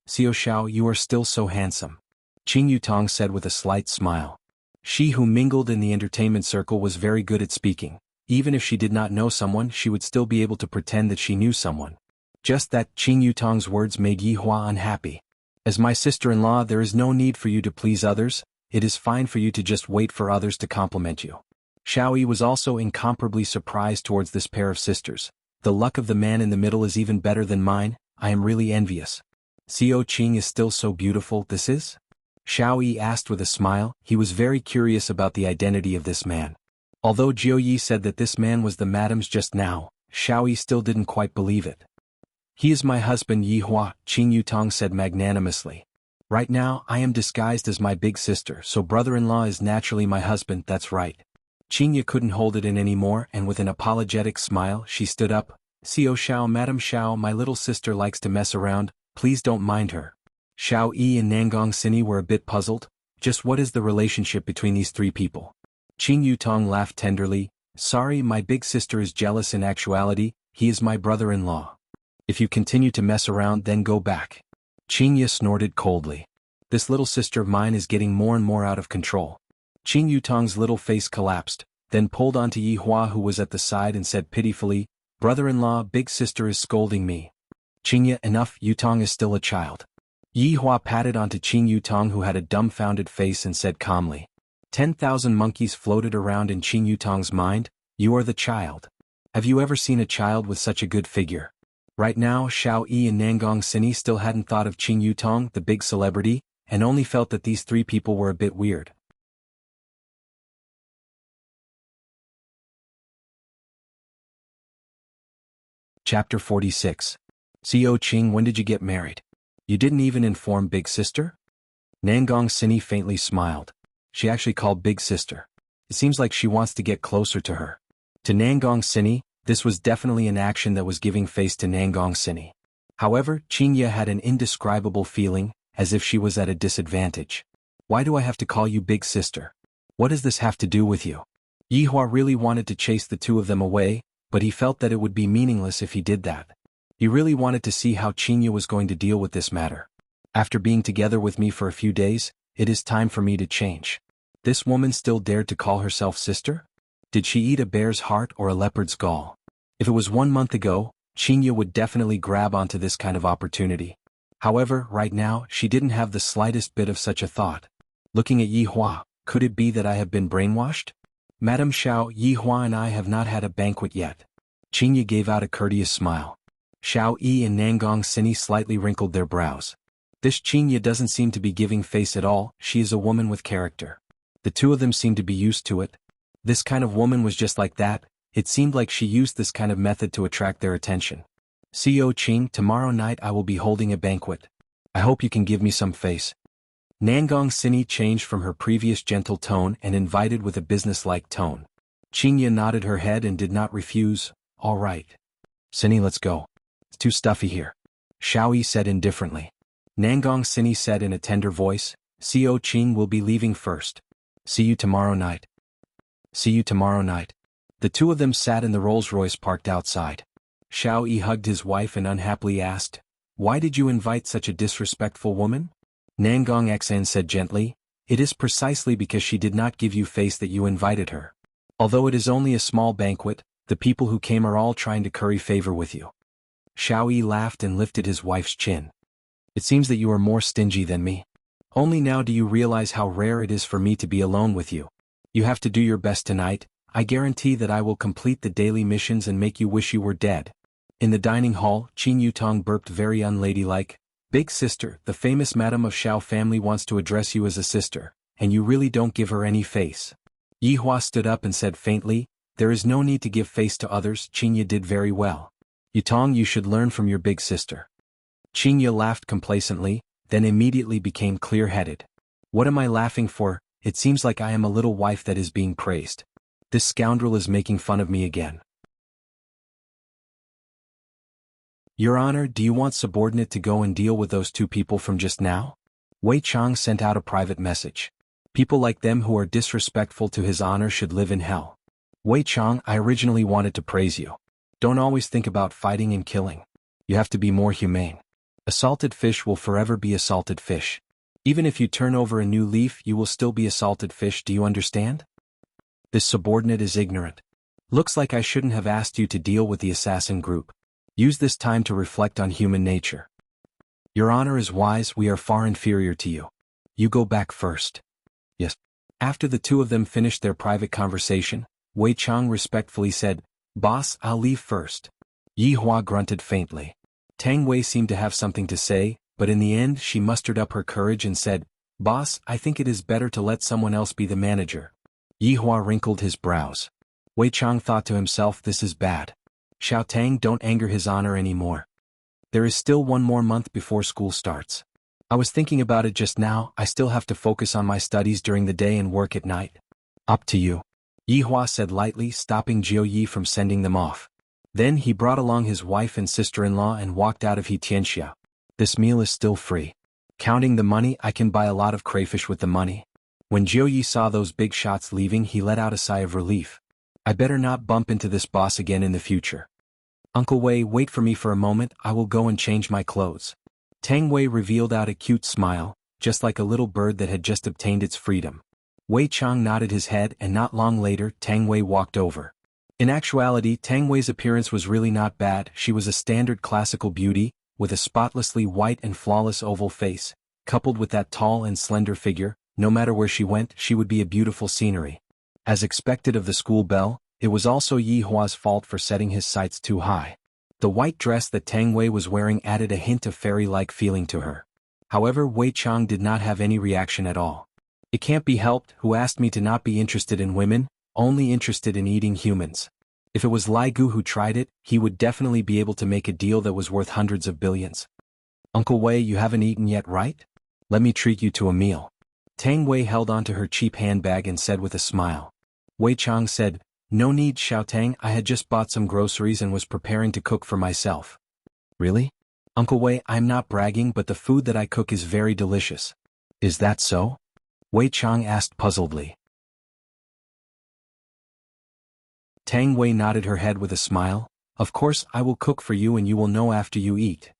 Xiao Xiao, you are still so handsome. Qin Yutong said with a slight smile. She who mingled in the entertainment circle was very good at speaking. Even if she did not know someone, she would still be able to pretend that she knew someone. Just that, Qin Yutong's words made Yihua unhappy. As my sister-in-law, there is no need for you to please others. It is fine for you to just wait for others to compliment you. Xiao Yi was also incomparably surprised towards this pair of sisters. The luck of the man in the middle is even better than mine. I am really envious. Xiao Qing is still so beautiful. This is? Xiao Yi asked with a smile. He was very curious about the identity of this man. Although Jiu Yi said that this man was the madam's just now, Xiao Yi still didn't quite believe it. He is my husband Yihua, Qin Yutong said magnanimously. Right now, I am disguised as my big sister, so brother-in-law is naturally my husband. That's right. Qinya couldn't hold it in anymore, and with an apologetic smile, she stood up. Xiao Xiao, Madam Xiao, my little sister likes to mess around. Please don't mind her. Xiao Yi and Nangong Sini were a bit puzzled. Just what is the relationship between these three people? Qin Yutong laughed tenderly. Sorry, my big sister is jealous. In actuality, he is my brother-in-law. If you continue to mess around, then go back. Qinya snorted coldly. This little sister of mine is getting more and more out of control. Qin Yutong's little face collapsed. then pulled onto Yi Hua who was at the side and said pitifully, "Brother-in-law, big sister is scolding me." "Qingye, enough, Yutong is still a child." Yi Hua patted onto Qing Yutong who had a dumbfounded face and said calmly. 10,000 monkeys floated around in Qing Yutong's mind. "You are the child. Have you ever seen a child with such a good figure?" Right now Xiao Yi and Nangong Sini still hadn't thought of Qing Yutong, the big celebrity, and only felt that these three people were a bit weird. Chapter 46. Co Qing, when did you get married? You didn't even inform big sister? Nangong Sini faintly smiled. She actually called big sister. It seems like she wants to get closer to her. To Nangong Sini, this was definitely an action that was giving face to Nangong Sini. However, Qingye had an indescribable feeling, as if she was at a disadvantage. "Why do I have to call you big sister? What does this have to do with you?" Yi Hua really wanted to chase the two of them away, but he felt that it would be meaningless if he did that. He really wanted to see how Qingye was going to deal with this matter. "After being together with me for a few days, it is time for me to change." This woman still dared to call herself sister? Did she eat a bear's heart or a leopard's gall? If it was 1 month ago, Qingye would definitely grab onto this kind of opportunity. However, right now, she didn't have the slightest bit of such a thought. Looking at Yi Hua, could it be that I have been brainwashed? "Madam Xiao, Yi Hua and I have not had a banquet yet." Qingye gave out a courteous smile. Xiao Yi and Nangong Sini slightly wrinkled their brows. This Qingye doesn't seem to be giving face at all. She is a woman with character. The two of them seemed to be used to it. This kind of woman was just like that. It seemed like she used this kind of method to attract their attention. "Co Qing, tomorrow night I will be holding a banquet. I hope you can give me some face." Nangong Sini changed from her previous gentle tone and invited with a businesslike tone. Qingye nodded her head and did not refuse. "All right. Sini, let's go. It's too stuffy here." Xiao Yi said indifferently. Nangong Sini said in a tender voice, "Co Qing will be leaving first. See you tomorrow night." "See you tomorrow night." The two of them sat in the Rolls-Royce parked outside. Xiao Yi hugged his wife and unhappily asked, "Why did you invite such a disrespectful woman?" Nangong Xen said gently, "It is precisely because she did not give you face that you invited her. Although it is only a small banquet, the people who came are all trying to curry favor with you." Xiao Yi laughed and lifted his wife's chin. "It seems that you are more stingy than me. Only now do you realize how rare it is for me to be alone with you. You have to do your best tonight. I guarantee that I will complete the daily missions and make you wish you were dead." In the dining hall, Qing Yutong burped very unladylike. "Big sister, the famous madam of Xiao family wants to address you as a sister, and you really don't give her any face." Yi Hua stood up and said faintly, "There is no need to give face to others. Qingye did very well. Yutong, you should learn from your big sister." Qingye laughed complacently, then immediately became clear-headed. "What am I laughing for? It seems like I am a little wife that is being praised. This scoundrel is making fun of me again." "Your Honor, do you want subordinate to go and deal with those two people from just now?" Wei Chang sent out a private message. "People like them who are disrespectful to his honor should live in hell." "Wei Chang, I originally wanted to praise you. Don't always think about fighting and killing. You have to be more humane. A salted fish will forever be a salted fish. Even if you turn over a new leaf, you will still be a salted fish. Do you understand?" This subordinate is ignorant. Looks like I shouldn't have asked you to deal with the assassin group. Use this time to reflect on human nature. Your Honor is wise. We are far inferior to you. You go back first. Yes. After the two of them finished their private conversation, Wei Chang respectfully said, "Boss, I'll leave first." Yi Hua grunted faintly. Tang Wei seemed to have something to say, but in the end she mustered up her courage and said, "Boss, I think it is better to let someone else be the manager." Yi Hua wrinkled his brows. Wei Chang thought to himself, this is bad. Xiao Tang, don't anger his honor anymore. There is still 1 more month before school starts. I was thinking about it just now. I still have to focus on my studies during the day and work at night. Up to you. Yi Hua said lightly, stopping Jiao Yi from sending them off. Then he brought along his wife and sister-in-law and walked out of Tianxia. This meal is still free. Counting the money, I can buy a lot of crayfish with the money. When Jiao Yi saw those big shots leaving, he let out a sigh of relief. I better not bump into this boss again in the future. Uncle Wei, wait for me for a moment. I will go and change my clothes. Tang Wei revealed out a cute smile, just like a little bird that had just obtained its freedom. Wei Chang nodded his head, and not long later Tang Wei walked over. In actuality, Tang Wei's appearance was really not bad. She was a standard classical beauty, with a spotlessly white and flawless oval face, coupled with that tall and slender figure. No matter where she went, she would be a beautiful scenery. As expected of the school belle, it was also Yi Hua's fault for setting his sights too high. The white dress that Tang Wei was wearing added a hint of fairy-like feeling to her. However, Wei Chang did not have any reaction at all. It can't be helped. Who asked me to not be interested in women, only interested in eating humans? If it was Lai Gu who tried it, he would definitely be able to make a deal that was worth hundreds of billions. Uncle Wei, you haven't eaten yet, right? Let me treat you to a meal. Tang Wei held onto her cheap handbag and said with a smile. Wei Chang said, No need, Xiaotang, I had just bought some groceries and was preparing to cook for myself. Really? Uncle Wei, I'm not bragging, but the food that I cook is very delicious. Is that so? Wei Chang asked puzzledly. Tang Wei nodded her head with a smile. Of course, I will cook for you and you will know after you eat.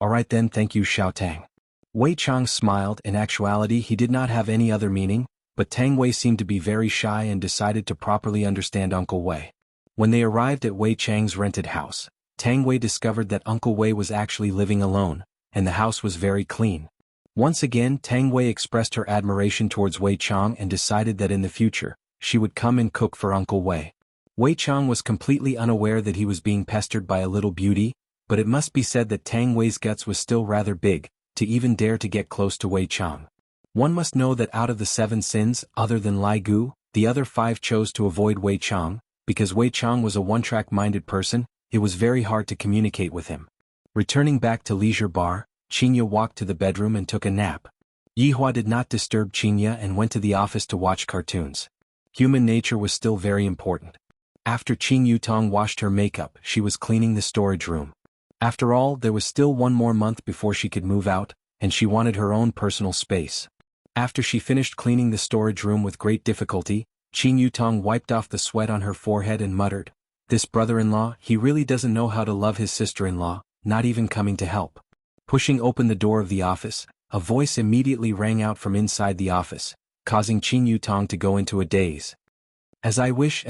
Alright then, thank you, Xiaotang. Wei Chang smiled. In actuality, he did not have any other meaning, but Tang Wei seemed to be very shy and decided to properly understand Uncle Wei. When they arrived at Wei Chang's rented house, Tang Wei discovered that Uncle Wei was actually living alone, and the house was very clean. Once again, Tang Wei expressed her admiration towards Wei Chang and decided that in the future, she would come and cook for Uncle Wei. Wei Chang was completely unaware that he was being pestered by a little beauty, but it must be said that Tang Wei's guts was still rather big, to even dare to get close to Wei Chang. One must know that out of the 7 sins, other than Lai Gu, the other 5 chose to avoid Wei Chang. Because Wei Chang was a one-track-minded person, it was very hard to communicate with him. Returning back to Leisure Bar, Qinya walked to the bedroom and took a nap. Yi Hua did not disturb Qinya and went to the office to watch cartoons. Human nature was still very important. After Qin Yutong washed her makeup, she was cleaning the storage room. After all, there was still 1 more month before she could move out, and she wanted her own personal space. After she finished cleaning the storage room with great difficulty, Qin Yutong wiped off the sweat on her forehead and muttered, This brother-in-law, he really doesn't know how to love his sister-in-law, not even coming to help. Pushing open the door of the office, a voice immediately rang out from inside the office, causing Qin Yutong to go into a daze. As I wish,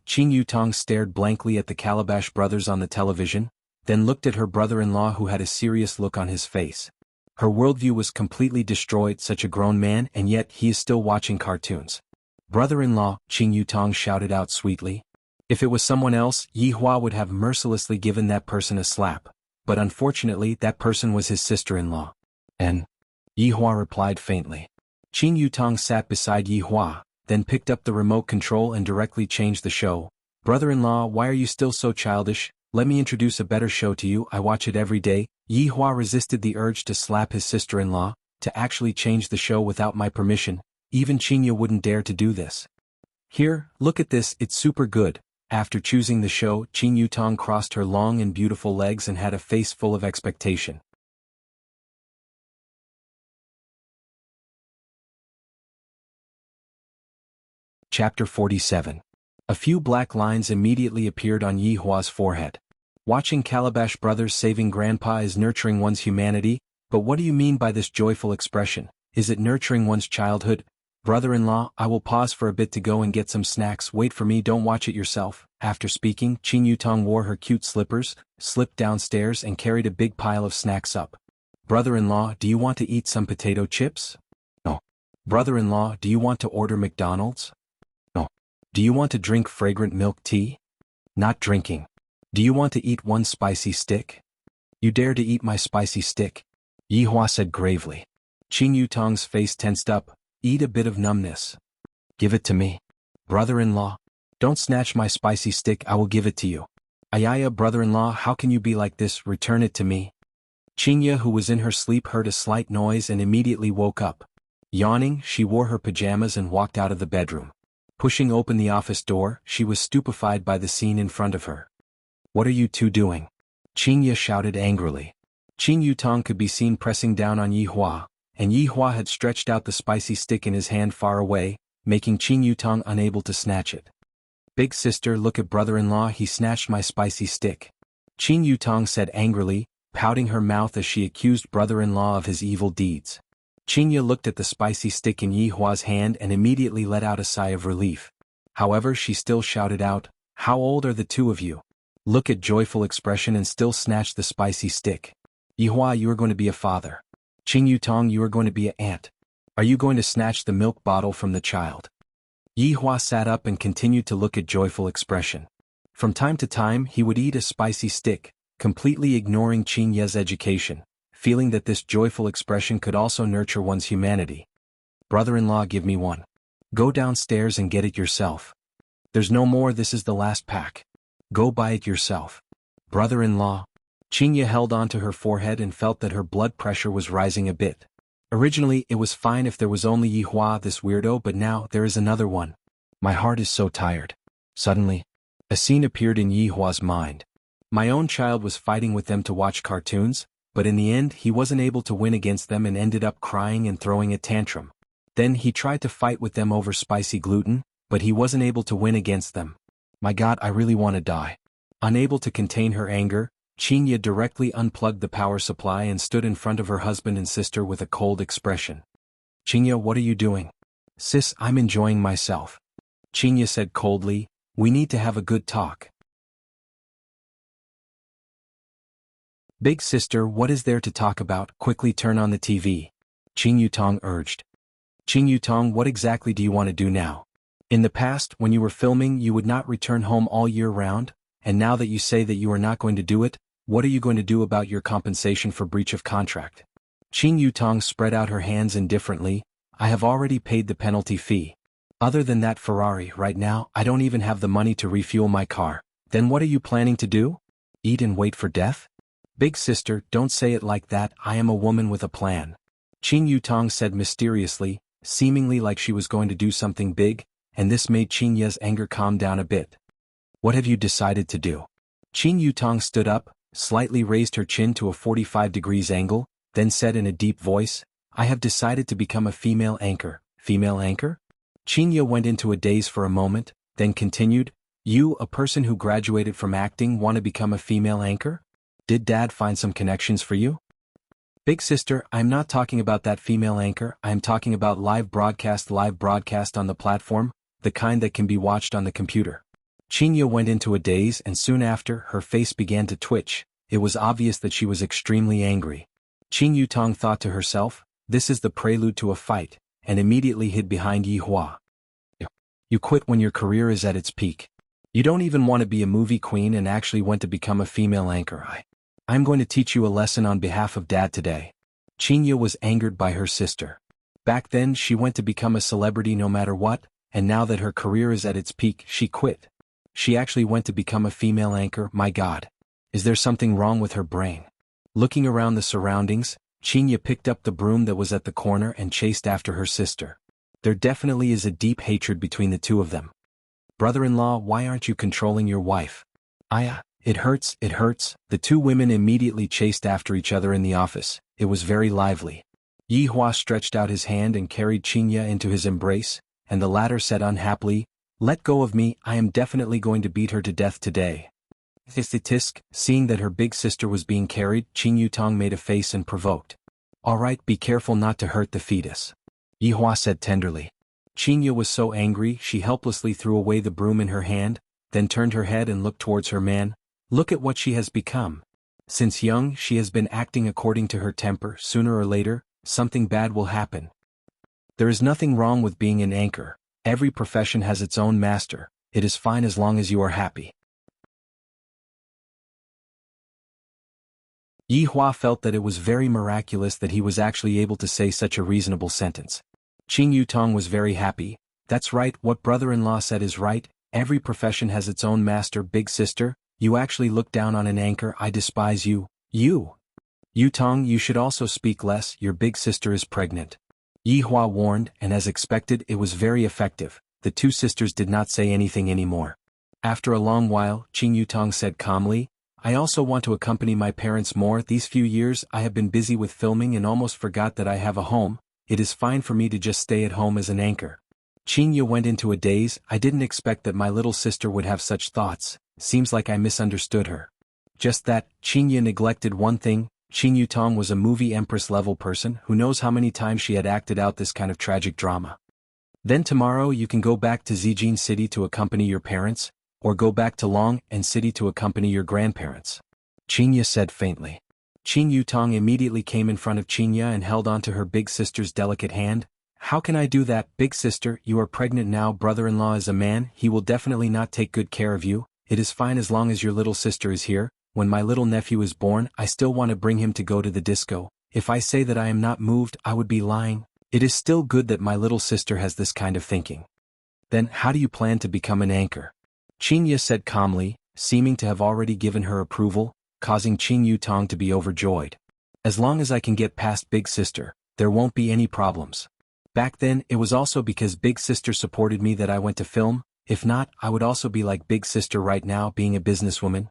Qin Yutong stared blankly at the Calabash brothers on the television, then looked at her brother-in-law who had a serious look on his face. Her worldview was completely destroyed. Such a grown man, and yet he is still watching cartoons. Brother-in-law, Qin Yutong shouted out sweetly. If it was someone else, Yi Hua would have mercilessly given that person a slap. But unfortunately, that person was his sister-in-law. And Yi Hua replied faintly. Qin Yutong sat beside Yi Hua, then picked up the remote control and directly changed the show. Brother-in-law, why are you still so childish? Let me introduce a better show to you. I watch it every day. Yi Hua resisted the urge to slap his sister-in-law, to actually change the show without my permission. Even Qinya wouldn't dare to do this. Here, look at this, it's super good. After choosing the show, Qin Yutong crossed her long and beautiful legs and had a face full of expectation. Chapter 47. A few black lines immediately appeared on Yi Hua's forehead. Watching Calabash brothers saving Grandpa is nurturing one's humanity, but what do you mean by this joyful expression? Is it nurturing one's childhood? Brother-in-law, I will pause for a bit to go and get some snacks. Wait for me, don't watch it yourself. After speaking, Qin Yutong wore her cute slippers, slipped downstairs and carried a big pile of snacks up. Brother-in-law, do you want to eat some potato chips? No. Brother-in-law, do you want to order McDonald's? No. Do you want to drink fragrant milk tea? Not drinking. Do you want to eat one spicy stick? You dare to eat my spicy stick? Yi Hua said gravely. Qin Yutong's face tensed up. Eat a bit of numbness. Give it to me. Brother-in-law, don't snatch my spicy stick, I will give it to you. Ayaya, brother-in-law, how can you be like this? Return it to me. Qinya, who was in her sleep, heard a slight noise and immediately woke up. Yawning, she wore her pajamas and walked out of the bedroom. Pushing open the office door, she was stupefied by the scene in front of her. What are you two doing? Qinya shouted angrily. Qin Yutong could be seen pressing down on Yi Hua, and Yi Hua had stretched out the spicy stick in his hand far away, making Qin Yutong unable to snatch it. Big sister, look at brother-in-law, he snatched my spicy stick. Qin Yutong said angrily, pouting her mouth as she accused brother-in-law of his evil deeds. Qinya looked at the spicy stick in Yi Hua's hand and immediately let out a sigh of relief. However, she still shouted out, "How old are the two of you?" Look at joyful expression and still snatched the spicy stick. "Yi Hua, you are going to be a father. Qing Yutong, you are going to be an aunt. Are you going to snatch the milk bottle from the child?" Yi Hua sat up and continued to look at joyful expression. From time to time he would eat a spicy stick, completely ignoring Qin Ye's education, feeling that this joyful expression could also nurture one's humanity. "Brother-in-law, give me one. Go downstairs and get it yourself. There's no more, this is the last pack. Go buy it yourself. Brother-in-law." Qin Ye held onto her forehead and felt that her blood pressure was rising a bit. Originally it was fine if there was only Yi Hua, this weirdo, but now there is another one. "My heart is so tired." Suddenly, a scene appeared in Yi Hua's mind. My own child was fighting with them to watch cartoons, but in the end he wasn't able to win against them and ended up crying and throwing a tantrum. Then he tried to fight with them over spicy gluten, but he wasn't able to win against them. My God, I really want to die. Unable to contain her anger, Qin Ye directly unplugged the power supply and stood in front of her husband and sister with a cold expression. "Qin Ye, what are you doing?" "Sis, I'm enjoying myself." Qin Ye said coldly, "We need to have a good talk." "Big sister, what is there to talk about? Quickly turn on the TV." Qin Yutong urged. "Qin Yutong, what exactly do you want to do now? In the past, when you were filming, you would not return home all year round, and now that you say that you are not going to do it, what are you going to do about your compensation for breach of contract?" Qin Yutong spread out her hands indifferently. "I have already paid the penalty fee. Other than that Ferrari, right now, I don't even have the money to refuel my car. Then what are you planning to do? Eat and wait for death?" "Big sister, don't say it like that, I am a woman with a plan," Qin Yutong said mysteriously, seemingly like she was going to do something big, and this made Qin Ye's anger calm down a bit. "What have you decided to do?" Qin Yutong stood up, slightly raised her chin to a 45 degrees angle, then said in a deep voice, "I have decided to become a female anchor." "Female anchor?" Qin Ye went into a daze for a moment, then continued, "You, a person who graduated from acting, want to become a female anchor? Did Dad find some connections for you?" "Big sister, I'm not talking about that female anchor, I am talking about live broadcast on the platform, the kind that can be watched on the computer." Qin Ye went into a daze and soon after, her face began to twitch. It was obvious that she was extremely angry. Qin Yutong thought to herself, this is the prelude to a fight, and immediately hid behind Yi Hua. "You quit when your career is at its peak. You don't even want to be a movie queen and actually went to become a female anchor. I'm going to teach you a lesson on behalf of Dad today." Qin Ye was angered by her sister. Back then she went to become a celebrity no matter what, and now that her career is at its peak, she quit. She actually went to become a female anchor, my God. Is there something wrong with her brain? Looking around the surroundings, Qin Ye picked up the broom that was at the corner and chased after her sister. There definitely is a deep hatred between the two of them. "Brother-in-law, why aren't you controlling your wife?" It hurts, it hurts." The two women immediately chased after each other in the office. It was very lively. Yi Hua stretched out his hand and carried Qin Ye into his embrace, and the latter said unhappily, "Let go of me, I am definitely going to beat her to death today." Tisk. Seeing that her big sister was being carried, Qin Yutong made a face and provoked. "All right, be careful not to hurt the fetus," Yi Hua said tenderly. Qin Ye was so angry she helplessly threw away the broom in her hand, then turned her head and looked towards her man. Look at what she has become. Since young she has been acting according to her temper. Sooner or later, something bad will happen. There is nothing wrong with being an anchor. Every profession has its own master. It is fine as long as you are happy. Yi Hua felt that it was very miraculous that he was actually able to say such a reasonable sentence. Qin Yutong was very happy. That's right, what brother-in-law said is right, every profession has its own master. Big sister, you actually look down on an anchor. I despise you. Yutong, you should also speak less, your big sister is pregnant. Yi Hua warned, and as expected it was very effective. The two sisters did not say anything anymore. After a long while, Qin Yutong said calmly, "I also want to accompany my parents more. These few years I have been busy with filming and almost forgot that I have a home. It is fine for me to just stay at home as an anchor." Qin Ye went into a daze. "I didn't expect that my little sister would have such thoughts. Seems like I misunderstood her." Just that, Qin Ye neglected one thing. Qin Yutong was a movie empress-level person who knows how many times she had acted out this kind of tragic drama. Then tomorrow you can go back to Zijin City to accompany your parents, or go back to Long and City to accompany your grandparents. Qinya said faintly. Qin Yutong immediately came in front of Qinya and held onto her big sister's delicate hand. How can I do that, big sister? You are pregnant now. Brother-in-law is a man, he will definitely not take good care of you. It is fine as long as your little sister is here. When my little nephew is born, I still want to bring him to go to the disco. If I say that I am not moved, I would be lying. It is still good that my little sister has this kind of thinking. Then, how do you plan to become an anchor? Qinya said calmly, seeming to have already given her approval, causing Qin Yutong to be overjoyed. As long as I can get past Big Sister, there won't be any problems. Back then, it was also because Big Sister supported me that I went to film. If not, I would also be like Big Sister right now, being a businesswoman.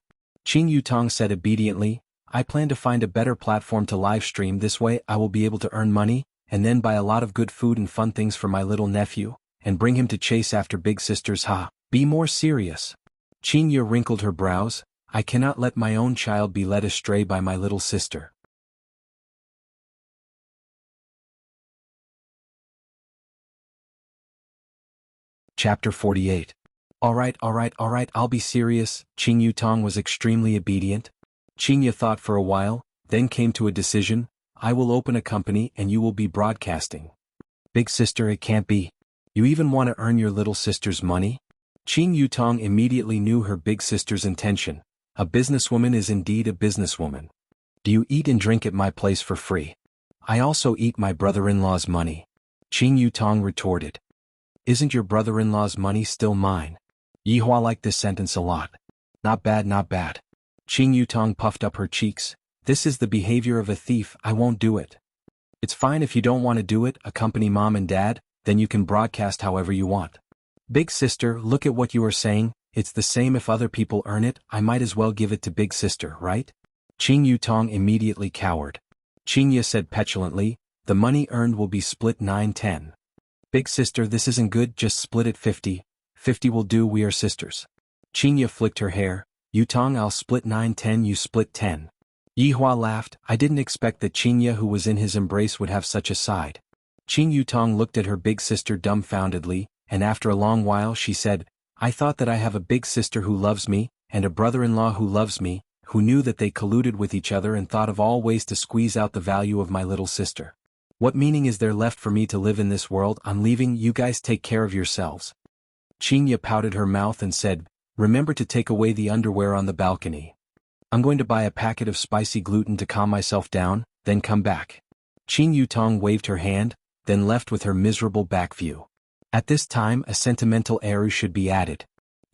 Qin Yutong said obediently, I plan to find a better platform to live stream. This way I will be able to earn money, and then buy a lot of good food and fun things for my little nephew, and bring him to chase after Big Sister's Be more serious. Qinya wrinkled her brows. I cannot let my own child be led astray by my little sister. Chapter 48. Alright, I'll be serious. Qin Yutong was extremely obedient. Qinya thought for a while, then came to a decision. I will open a company and you will be broadcasting. Big sister, it can't be. You even want to earn your little sister's money? Qin Yutong immediately knew her big sister's intention. A businesswoman is indeed a businesswoman. Do you eat and drink at my place for free? I also eat my brother-in-law's money. Qin Yutong retorted. Isn't your brother-in-law's money still mine? Yihua liked this sentence a lot. Not bad, not bad. Qin Yutong puffed up her cheeks. This is the behavior of a thief. I won't do it. It's fine if you don't want to do it, accompany mom and dad, then you can broadcast however you want. Big sister, look at what you are saying. It's the same if other people earn it, I might as well give it to big sister, right? Qin Yutong immediately cowered. Qinya said petulantly, the money earned will be split 9-10. Big sister, this isn't good, just split it 50. 50 will do, we are sisters. Qinya flicked her hair. Yutong, I'll split 9-10, you split 10. Yihua laughed. I didn't expect that Qinya, who was in his embrace, would have such a side. Qin Yutong looked at her big sister dumbfoundedly, and after a long while she said, I thought that I have a big sister who loves me, and a brother-in-law who loves me, who knew that they colluded with each other and thought of all ways to squeeze out the value of my little sister. What meaning is there left for me to live in this world? I'm leaving, you guys take care of yourselves. Qinya pouted her mouth and said, remember to take away the underwear on the balcony. I'm going to buy a packet of spicy gluten to calm myself down, then come back. Qin Yutong waved her hand, then left with her miserable back view. At this time a sentimental air should be added.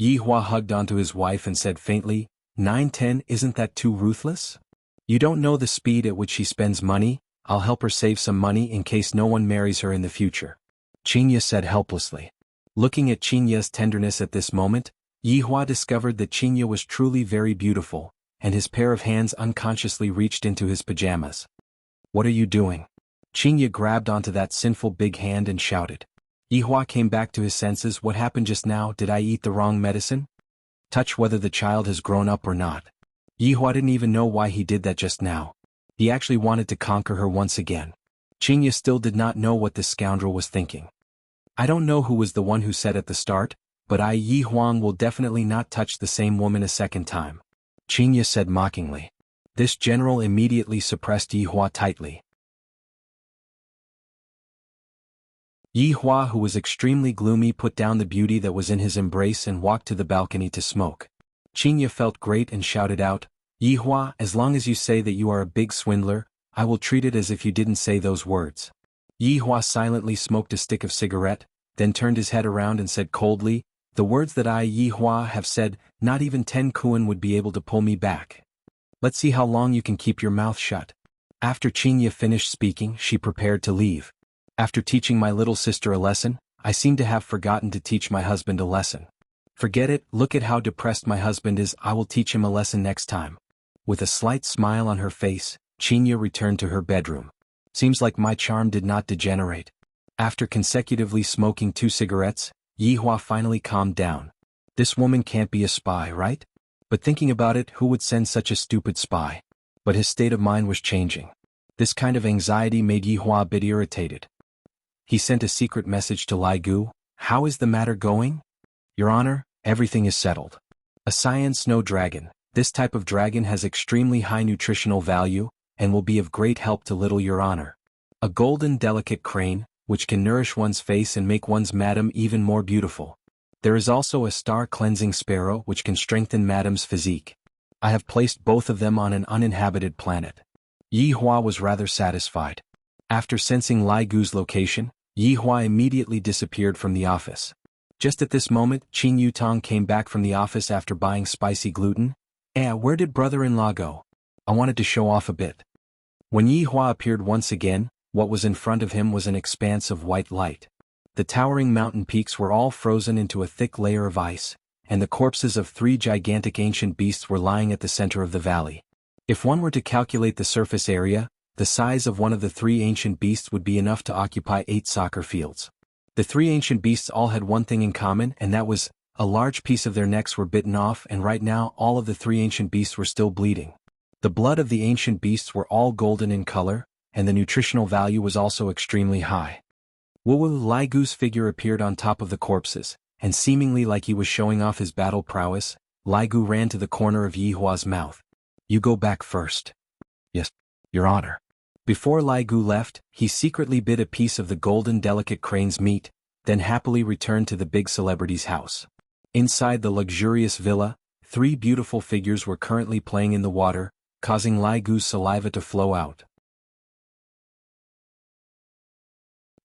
Yihua hugged onto his wife and said faintly, 9-10, isn't that too ruthless? You don't know the speed at which she spends money. I'll help her save some money in case no one marries her in the future. Qinya said helplessly. Looking at Qinya's tenderness at this moment, Yihua discovered that Qinya was truly very beautiful, and his pair of hands unconsciously reached into his pajamas. What are you doing? Qinya grabbed onto that sinful big hand and shouted. Yihua came back to his senses. What happened just now? Did I eat the wrong medicine? Touch whether the child has grown up or not. Yihua didn't even know why he did that just now. He actually wanted to conquer her once again. Qinya still did not know what this scoundrel was thinking. I don't know who was the one who said at the start, but I, Yi Huang, will definitely not touch the same woman a second time. Qinya said mockingly. This general immediately suppressed Yihua tightly. Yihua, who was extremely gloomy, put down the beauty that was in his embrace and walked to the balcony to smoke. Qinya felt great and shouted out, Yihua, as long as you say that you are a big swindler, I will treat it as if you didn't say those words. Yihua silently smoked a stick of cigarette, then turned his head around and said coldly, the words that I, Yihua, have said, not even 10 Kuan would be able to pull me back. Let's see how long you can keep your mouth shut. After Qinya finished speaking, she prepared to leave. After teaching my little sister a lesson, I seem to have forgotten to teach my husband a lesson. Forget it, look at how depressed my husband is, I will teach him a lesson next time. With a slight smile on her face, Qinya returned to her bedroom. Seems like my charm did not degenerate. After consecutively smoking 2 cigarettes, Yihua finally calmed down. This woman can't be a spy, right? But thinking about it, who would send such a stupid spy? but his state of mind was changing. This kind of anxiety made Yihua a bit irritated. He sent a secret message to Lai Gu. "How is the matter going?" "Your Honor, everything is settled. A cyan snow dragon. This type of dragon has extremely high nutritional value, and will be of great help to little Your Honor. A golden delicate crane, which can nourish one's face and make one's madam even more beautiful. There is also a star-cleansing sparrow which can strengthen madam's physique. I have placed both of them on an uninhabited planet." Yihua was rather satisfied. After sensing Lai Gu's location, Yihua immediately disappeared from the office. Just at this moment, Qin Yutong came back from the office after buying spicy gluten. Where did brother-in-law go? I wanted to show off a bit." When Yihua appeared once again, what was in front of him was an expanse of white light. The towering mountain peaks were all frozen into a thick layer of ice, and the corpses of 3 gigantic ancient beasts were lying at the center of the valley. If one were to calculate the surface area, the size of one of the 3 ancient beasts would be enough to occupy 8 soccer fields. The 3 ancient beasts all had one thing in common, and that was, a large piece of their necks were bitten off, and right now all of the 3 ancient beasts were still bleeding. The blood of the ancient beasts were all golden in color, and the nutritional value was also extremely high. Lai Gu's figure appeared on top of the corpses, and seemingly like he was showing off his battle prowess, Lai Gu ran to the corner of Yihua's mouth. "You go back first." "Yes, Your Honor." Before Lai Gu left, he secretly bit a piece of the golden delicate crane's meat, then happily returned to the big celebrity's house. Inside the luxurious villa, 3 beautiful figures were currently playing in the water, causing Lai Gu's saliva to flow out.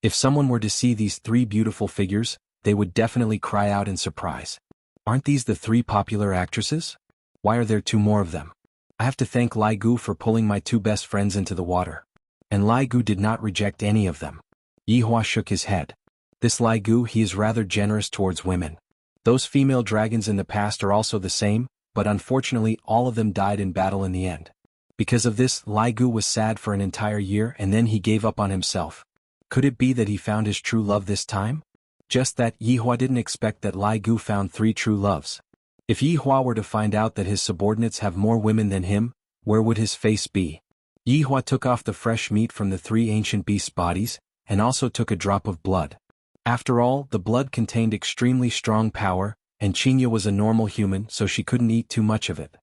If someone were to see these 3 beautiful figures, they would definitely cry out in surprise. "Aren't these the 3 popular actresses? Why are there 2 more of them? I have to thank Lai Gu for pulling my 2 best friends into the water." And Lai Gu did not reject any of them. Yihua shook his head. This Lai Gu, he is rather generous towards women. Those female dragons in the past are also the same, but unfortunately all of them died in battle in the end. Because of this, Lai Gu was sad for an entire year and then he gave up on himself. Could it be that he found his true love this time? Just that, Yihua didn't expect that Lai Gu found 3 true loves. If Yihua were to find out that his subordinates have more women than him, where would his face be? Yihua took off the fresh meat from the 3 ancient beasts' bodies, and also took a drop of blood. After all, the blood contained extremely strong power, and Qinya was a normal human so she couldn't eat too much of it.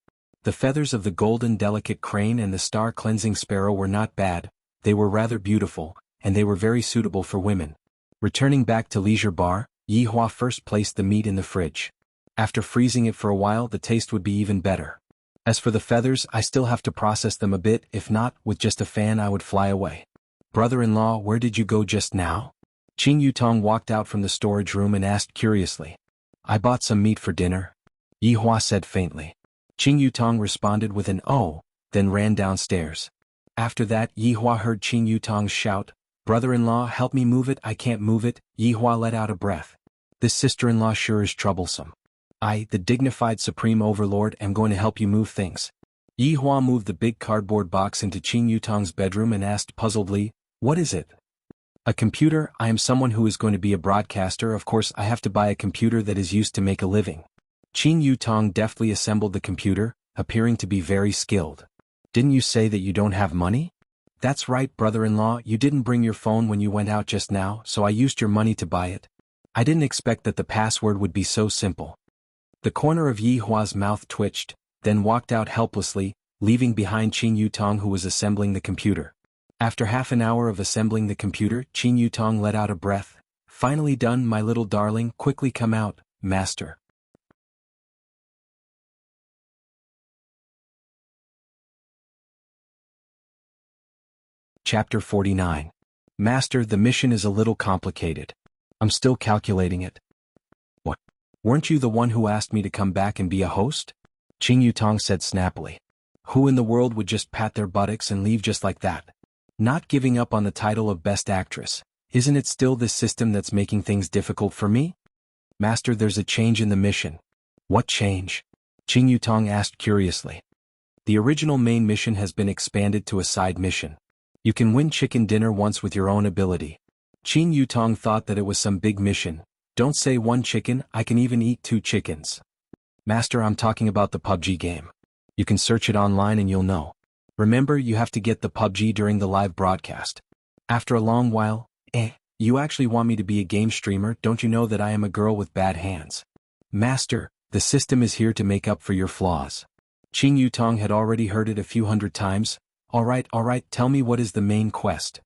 The feathers of the golden delicate crane and the star-cleansing sparrow were not bad, they were rather beautiful, and they were very suitable for women. Returning back to Leisure Bar, Yihua first placed the meat in the fridge. After freezing it for a while, the taste would be even better. As for the feathers, I still have to process them a bit, if not, with just a fan I would fly away. Brother-in-law, where did you go just now? Qin Yutong walked out from the storage room and asked curiously. I bought some meat for dinner. Yihua said faintly. Qin Yutong responded with an "oh," then ran downstairs. After that, Yihua heard Qin Yutong shout, Brother-in-law, help me move it, I can't move it. Yihua let out a breath. This sister-in-law sure is troublesome. I, the dignified supreme overlord, am going to help you move things. Yihua moved the big cardboard box into Qin Yutong's bedroom and asked puzzledly, what is it? A computer. I am someone who is going to be a broadcaster, of course I have to buy a computer that is used to make a living. Qin Yutong deftly assembled the computer, appearing to be very skilled. Didn't you say that you don't have money? That's right, brother-in-law, you didn't bring your phone when you went out just now, so I used your money to buy it. I didn't expect that the password would be so simple. The corner of Yihua's mouth twitched, then walked out helplessly, leaving behind Qin Yutong who was assembling the computer. After half an hour of assembling the computer, Qin Yutong let out a breath. Finally done, my little darling, quickly come out, master. Chapter 49. Master, the mission is a little complicated. I'm still calculating it. What? Weren't you the one who asked me to come back and be a host? Qin Yutong said snappily. Who in the world would just pat their buttocks and leave just like that? Not giving up on the title of Best Actress. Isn't it still this system that's making things difficult for me? Master, there's a change in the mission. What change? Qin Yutong asked curiously. The original main mission has been expanded to a side mission. You can win chicken dinner once with your own ability. Qin Yutong thought that it was some big mission. Don't say 1 chicken, I can even eat 2 chickens. Master, I'm talking about the PUBG game. You can search it online and you'll know. Remember, you have to get the PUBG during the live broadcast. After a long while, you actually want me to be a game streamer? Don't you know that I am a girl with bad hands? Master, the system is here to make up for your flaws. Qing Yutong had already heard it a few hundred times. Alright, tell me, what is the main quest?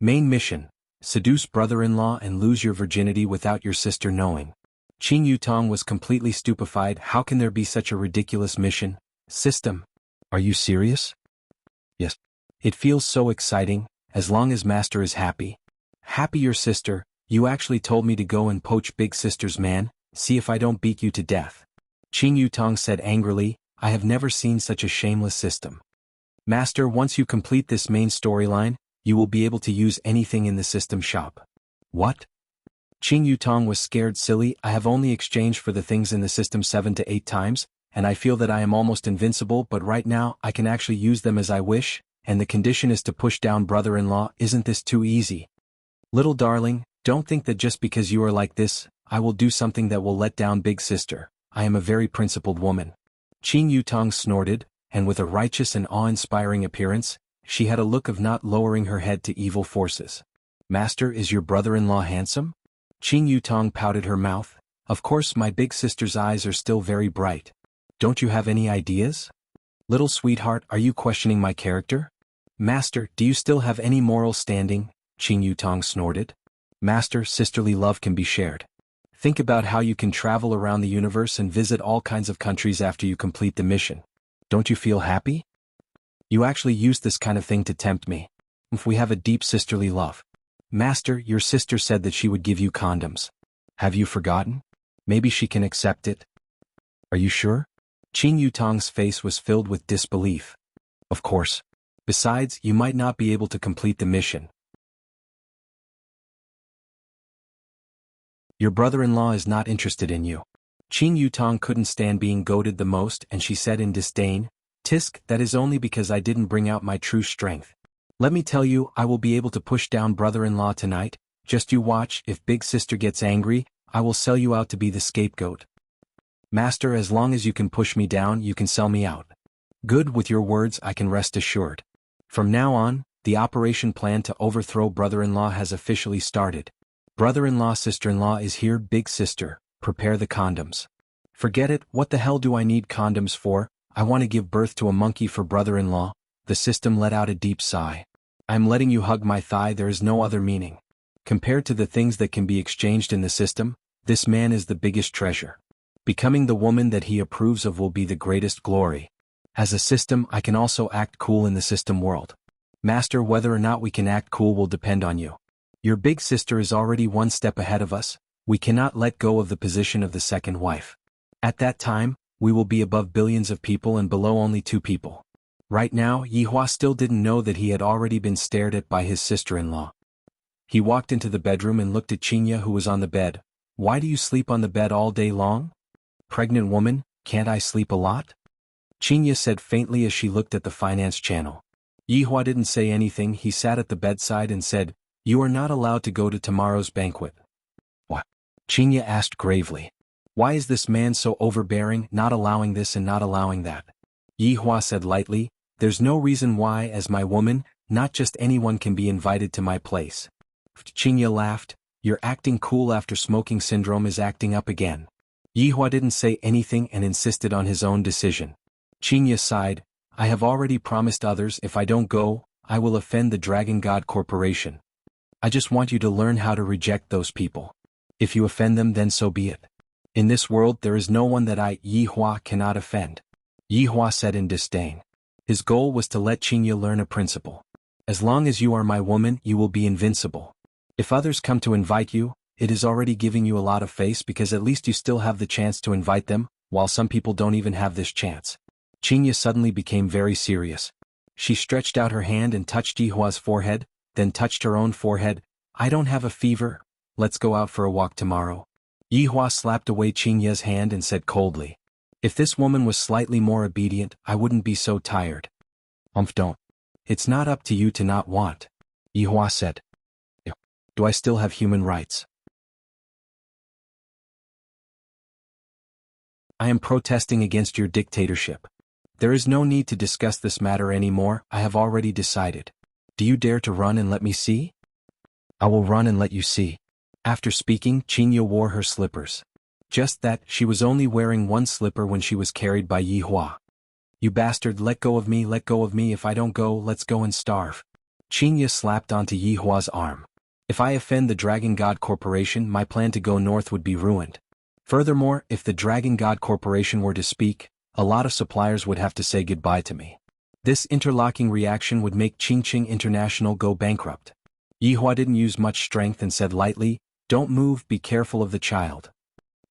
Main mission: seduce brother-in-law and lose your virginity without your sister knowing. Qing Yutong was completely stupefied. How can there be such a ridiculous mission? System? Are you serious? Yes. It feels so exciting, as long as Master is happy. Happy your sister? You actually told me to go and poach Big Sister's man, see if I don't beat you to death. Qing Yutong said angrily, I have never seen such a shameless system. Master, once you complete this main storyline, you will be able to use anything in the system shop. What? Qing Yutong was scared silly. I have only exchanged for the things in the system 7 to 8 times, and I feel that I am almost invincible, but right now I can actually use them as I wish, and the condition is to push down brother-in-law. Isn't this too easy? Little darling, don't think that just because you are like this, I will do something that will let down Big Sister. I am a very principled woman. Qing Yutong snorted, and with a righteous and awe-inspiring appearance, she had a look of not lowering her head to evil forces. Master, is your brother-in-law handsome? Qing Yutong pouted her mouth. Of course, my big sister's eyes are still very bright. Don't you have any ideas? Little sweetheart, are you questioning my character? Master, do you still have any moral standing? Qing Yutong snorted. Master, sisterly love can be shared. Think about how you can travel around the universe and visit all kinds of countries after you complete the mission. Don't you feel happy? You actually used this kind of thing to tempt me. If we have a deep sisterly love. Master, your sister said that she would give you condoms. Have you forgotten? Maybe she can accept it. Are you sure? Qing Yutong's face was filled with disbelief. Of course. Besides, you might not be able to complete the mission. Your brother-in-law is not interested in you. Qing Yutong couldn't stand being goaded the most, and she said in disdain, Tisk, that is only because I didn't bring out my true strength. Let me tell you, I will be able to push down brother-in-law tonight. Just you watch. If Big Sister gets angry, I will sell you out to be the scapegoat. Master, as long as you can push me down, you can sell me out. Good, with your words I can rest assured. From now on, the operation plan to overthrow brother-in-law has officially started. Brother-in-law, sister-in-law is here. Big Sister, prepare the condoms. Forget it, what the hell do I need condoms for? I want to give birth to a monkey for brother-in-law. The system let out a deep sigh. I'm letting you hug my thigh, there is no other meaning. Compared to the things that can be exchanged in the system, this man is the biggest treasure. Becoming the woman that he approves of will be the greatest glory. As a system, I can also act cool in the system world. Master, whether or not we can act cool will depend on you. Your big sister is already one step ahead of us. We cannot let go of the position of the second wife. At that time, we will be above billions of people and below only 2 people. Right now, Yihua still didn't know that he had already been stared at by his sister-in-law. He walked into the bedroom and looked at Qinya, who was on the bed. Why do you sleep on the bed all day long? Pregnant woman, can't I sleep a lot? Qinya said faintly as she looked at the finance channel. Yihua didn't say anything. He sat at the bedside and said, You are not allowed to go to tomorrow's banquet. What? Qinya asked gravely. Why is this man so overbearing, not allowing this and not allowing that? Yihua said lightly, There's no reason why, as my woman, not just anyone can be invited to my place. Qinya laughed. Your acting cool after smoking syndrome is acting up again. Yihua didn't say anything and insisted on his own decision. Qinya sighed. I have already promised others if I don't go, I will offend the Dragon God Corporation. I just want you to learn how to reject those people. If you offend them, then so be it. In this world there is no one that I, Yihua, cannot offend. Yihua said in disdain. His goal was to let Qinya learn a principle. As long as you are my woman, you will be invincible. If others come to invite you, it is already giving you a lot of face because at least you still have the chance to invite them, while some people don't even have this chance. Qinya suddenly became very serious. She stretched out her hand and touched Yihua's forehead, then touched her own forehead. I don't have a fever. Let's go out for a walk tomorrow. Yihua slapped away Qinya's hand and said coldly. If this woman was slightly more obedient, I wouldn't be so tired. Don't. It's not up to you to not want. Yihua said. Do I still have human rights? I am protesting against your dictatorship. There is no need to discuss this matter anymore, I have already decided. Do you dare to run and let me see? I will run and let you see. After speaking, Qinya wore her slippers. Just that, she was only wearing one slipper when she was carried by Yi Hua. You bastard, let go of me, if I don't go, let's go and starve. Qinya slapped onto Yi Hua's arm. If I offend the Dragon God Corporation, my plan to go north would be ruined. Furthermore, if the Dragon God Corporation were to speak, a lot of suppliers would have to say goodbye to me. This interlocking reaction would make Qingqing International go bankrupt. Yi Hua didn't use much strength and said lightly, "Don't move, be careful of the child.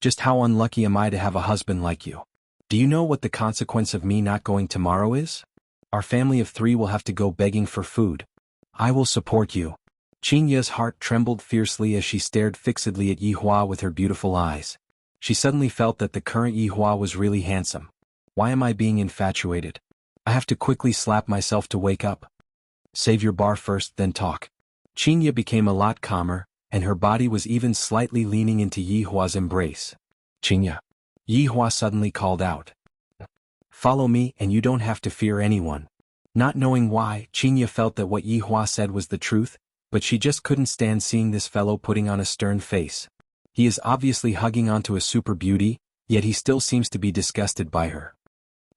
Just how unlucky am I to have a husband like you? Do you know what the consequence of me not going tomorrow is? Our family of 3 will have to go begging for food. I will support you." Qinya's heart trembled fiercely as she stared fixedly at Yi Hua with her beautiful eyes. She suddenly felt that the current Yi Hua was really handsome. Why am I being infatuated? I have to quickly slap myself to wake up. Save your bar first, then talk. Qinya became a lot calmer, and her body was even slightly leaning into Yi Hua's embrace. Qinya. Yi Hua suddenly called out. Follow me and you don't have to fear anyone. Not knowing why, Qinya felt that what Yi Hua said was the truth, but she just couldn't stand seeing this fellow putting on a stern face. He is obviously hugging onto a super beauty, yet he still seems to be disgusted by her.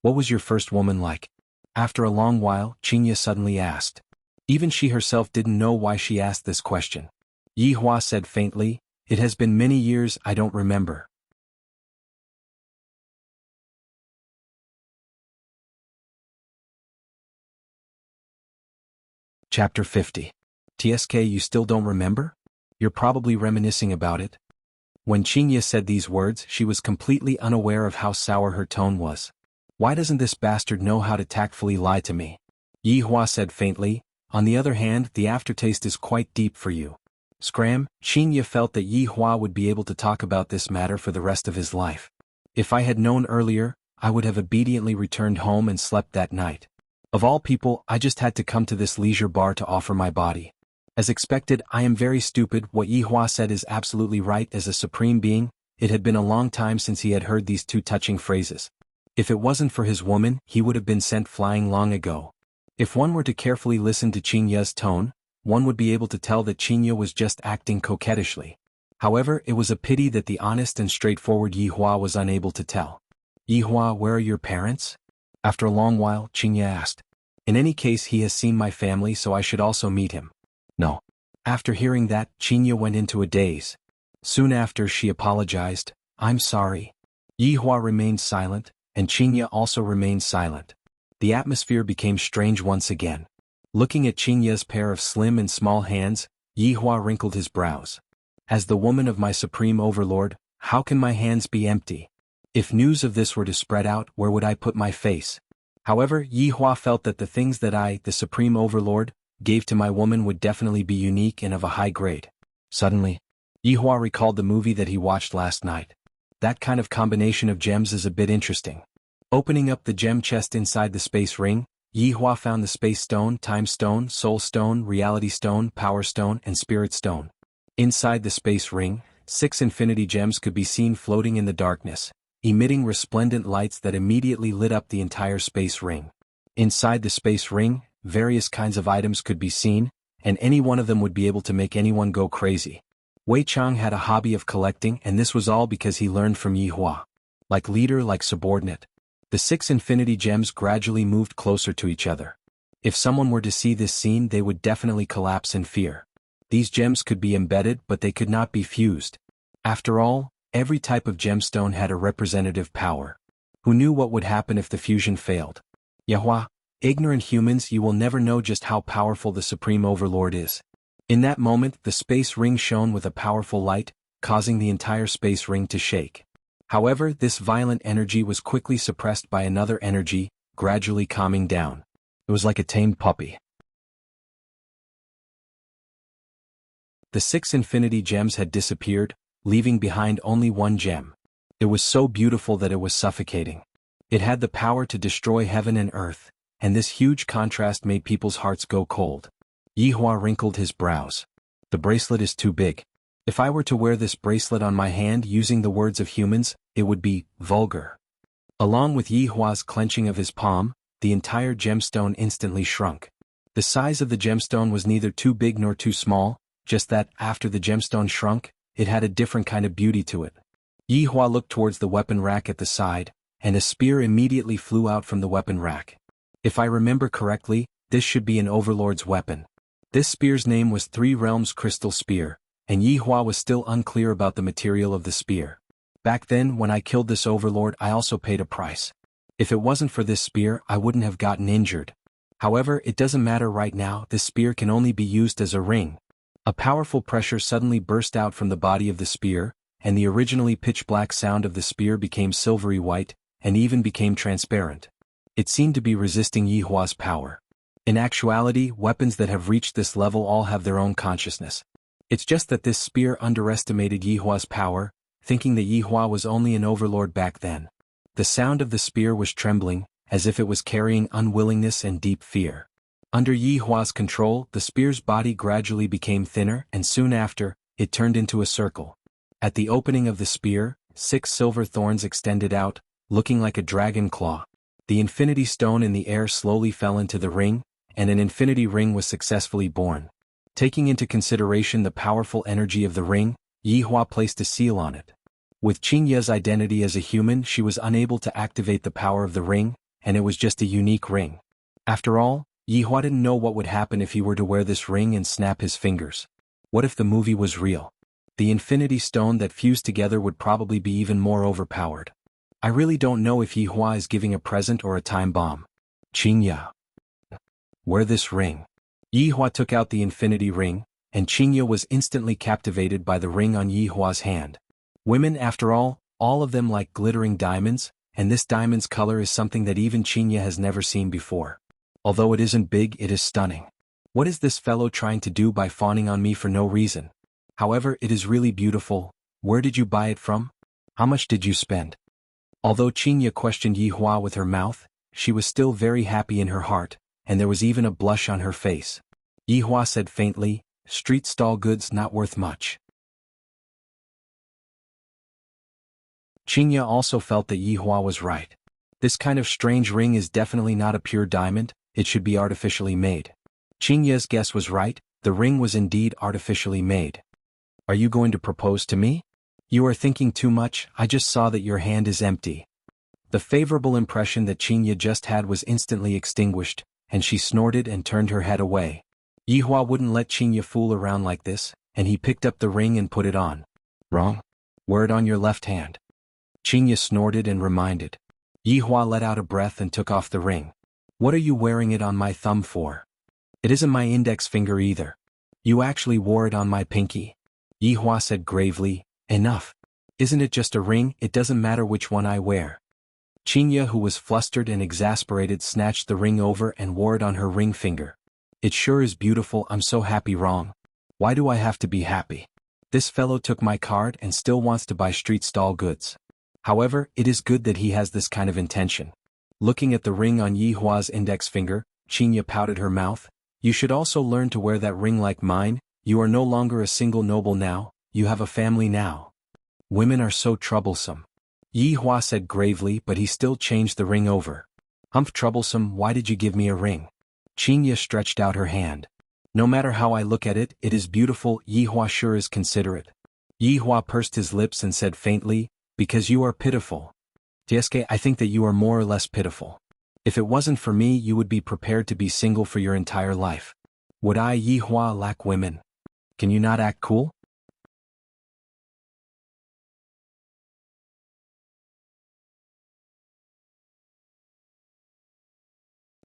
What was your first woman like? After a long while, Qinya suddenly asked. Even she herself didn't know why she asked this question. Yi Hua said faintly, "It has been many years, I don't remember." Chapter 50. TSK, you still don't remember? You're probably reminiscing about it. When Qinya said these words, she was completely unaware of how sour her tone was. Why doesn't this bastard know how to tactfully lie to me? Yi Hua said faintly, on the other hand, the aftertaste is quite deep for you. Scram, Qinya felt that Yi Hua would be able to talk about this matter for the rest of his life. If I had known earlier, I would have obediently returned home and slept that night. Of all people, I just had to come to this leisure bar to offer my body. As expected, I am very stupid. What Yi Hua said is absolutely right. As a supreme being, it had been a long time since he had heard these two touching phrases. If it wasn't for his woman, he would have been sent flying long ago. If one were to carefully listen to Qinya's tone, one would be able to tell that Qinya was just acting coquettishly. However, it was a pity that the honest and straightforward Yi Hua was unable to tell. Yi Hua, where are your parents? After a long while, Qinya asked. In any case, he has seen my family, so I should also meet him. No. After hearing that, Qinya went into a daze. Soon after, she apologized. I'm sorry. Yi Hua remained silent, and Qinya also remained silent. The atmosphere became strange once again. Looking at Qinya's pair of slim and small hands, Yi Hua wrinkled his brows. As the woman of my supreme overlord, how can my hands be empty? If news of this were to spread out, where would I put my face? However, Yi Hua felt that the things that I, the supreme overlord, gave to my woman would definitely be unique and of a high grade. Suddenly, Yi Hua recalled the movie that he watched last night. That kind of combination of gems is a bit interesting. Opening up the gem chest inside the space ring, Yi Hua found the space stone, time stone, soul stone, reality stone, power stone, and spirit stone. Inside the space ring, 6 infinity gems could be seen floating in the darkness, emitting resplendent lights that immediately lit up the entire space ring. Inside the space ring, various kinds of items could be seen, and any one of them would be able to make anyone go crazy. Wei Chang had a hobby of collecting, and this was all because he learned from Yi Hua. Like leader, like subordinate. The 6 infinity gems gradually moved closer to each other. If someone were to see this scene, they would definitely collapse in fear. These gems could be embedded, but they could not be fused. After all, every type of gemstone had a representative power. Who knew what would happen if the fusion failed? Yahua, ignorant humans, you will never know just how powerful the Supreme Overlord is. In that moment, the space ring shone with a powerful light, causing the entire space ring to shake. However, this violent energy was quickly suppressed by another energy, gradually calming down. It was like a tamed puppy. The 6 infinity gems had disappeared, leaving behind only one gem. It was so beautiful that it was suffocating. It had the power to destroy heaven and earth, and this huge contrast made people's hearts go cold. Yi Hua wrinkled his brows. The bracelet is too big. If I were to wear this bracelet on my hand using the words of humans, it would be vulgar. Along with Yi Hua's clenching of his palm, the entire gemstone instantly shrunk. The size of the gemstone was neither too big nor too small, just that, after the gemstone shrunk, it had a different kind of beauty to it. Yi Hua looked towards the weapon rack at the side, and a spear immediately flew out from the weapon rack. If I remember correctly, this should be an overlord's weapon. This spear's name was Three Realms Crystal Spear, and Yi Hua was still unclear about the material of the spear. Back then, when I killed this overlord, I also paid a price. If it wasn't for this spear, I wouldn't have gotten injured. However, it doesn't matter right now, this spear can only be used as a ring. A powerful pressure suddenly burst out from the body of the spear, and the originally pitch-black sound of the spear became silvery white, and even became transparent. It seemed to be resisting Yi Hua's power. In actuality, weapons that have reached this level all have their own consciousness. It's just that this spear underestimated Yi Hua's power, thinking that Yi Hua was only an overlord back then. The sound of the spear was trembling, as if it was carrying unwillingness and deep fear. Under Yi Hua's control, the spear's body gradually became thinner, and soon after, it turned into a circle. At the opening of the spear, 6 silver thorns extended out, looking like a dragon claw. The infinity stone in the air slowly fell into the ring, and an infinity ring was successfully born. Taking into consideration the powerful energy of the ring, Yi Hua placed a seal on it. With Qingya's identity as a human, she was unable to activate the power of the ring, and it was just a unique ring. After all, Yi Hua didn't know what would happen if he were to wear this ring and snap his fingers. What if the movie was real? The infinity stone that fused together would probably be even more overpowered. I really don't know if Yi Hua is giving a present or a time bomb. Qingya, wear this ring. Yi Hua took out the infinity ring, and Qingya was instantly captivated by the ring on Yi Hua's hand. Women, after all of them like glittering diamonds, and this diamond's color is something that even Qingya has never seen before. Although it isn't big, it is stunning. What is this fellow trying to do by fawning on me for no reason? However, it is really beautiful. Where did you buy it from? How much did you spend? Although Qingya questioned Yi Hua with her mouth, she was still very happy in her heart, and there was even a blush on her face. Yi Hua said faintly, "Street stall goods not worth much." Qingya also felt that Yi Hua was right. This kind of strange ring is definitely not a pure diamond, it should be artificially made. Qingya's guess was right, the ring was indeed artificially made. Are you going to propose to me? You are thinking too much, I just saw that your hand is empty. The favorable impression that Qingya just had was instantly extinguished, and she snorted and turned her head away. Yi Hua wouldn't let Qingya fool around like this, and he picked up the ring and put it on. Wrong. Wear it on your left hand. Qingya snorted and reminded. Yi Hua let out a breath and took off the ring. What are you wearing it on my thumb for? It isn't my index finger either. You actually wore it on my pinky. Yi Hua said gravely, enough. Isn't it just a ring? It doesn't matter which one I wear. Qingya, who was flustered and exasperated, snatched the ring over and wore it on her ring finger. It sure is beautiful, I'm so happy. Wrong. Why do I have to be happy? This fellow took my card and still wants to buy street stall goods. However, it is good that he has this kind of intention. Looking at the ring on Yi Hua's index finger, Qingya pouted her mouth. You should also learn to wear that ring like mine. You are no longer a single noble now, you have a family now. Women are so troublesome. Yi Hua said gravely, but he still changed the ring over. Humph, troublesome, why did you give me a ring? Qingya stretched out her hand. No matter how I look at it, it is beautiful. Yi Hua sure is considerate. Yi Hua pursed his lips and said faintly, because you are pitiful. Tieske, I think that you are more or less pitiful. If it wasn't for me, you would be prepared to be single for your entire life. Would I, Yi Hua, lack women? Can you not act cool?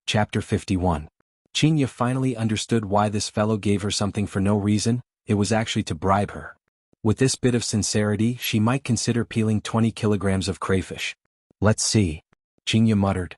Chapter 51. Qingya finally understood why this fellow gave her something for no reason. It was actually to bribe her. With this bit of sincerity, she might consider peeling 20 kilograms of crayfish. Let's see. Qingya muttered.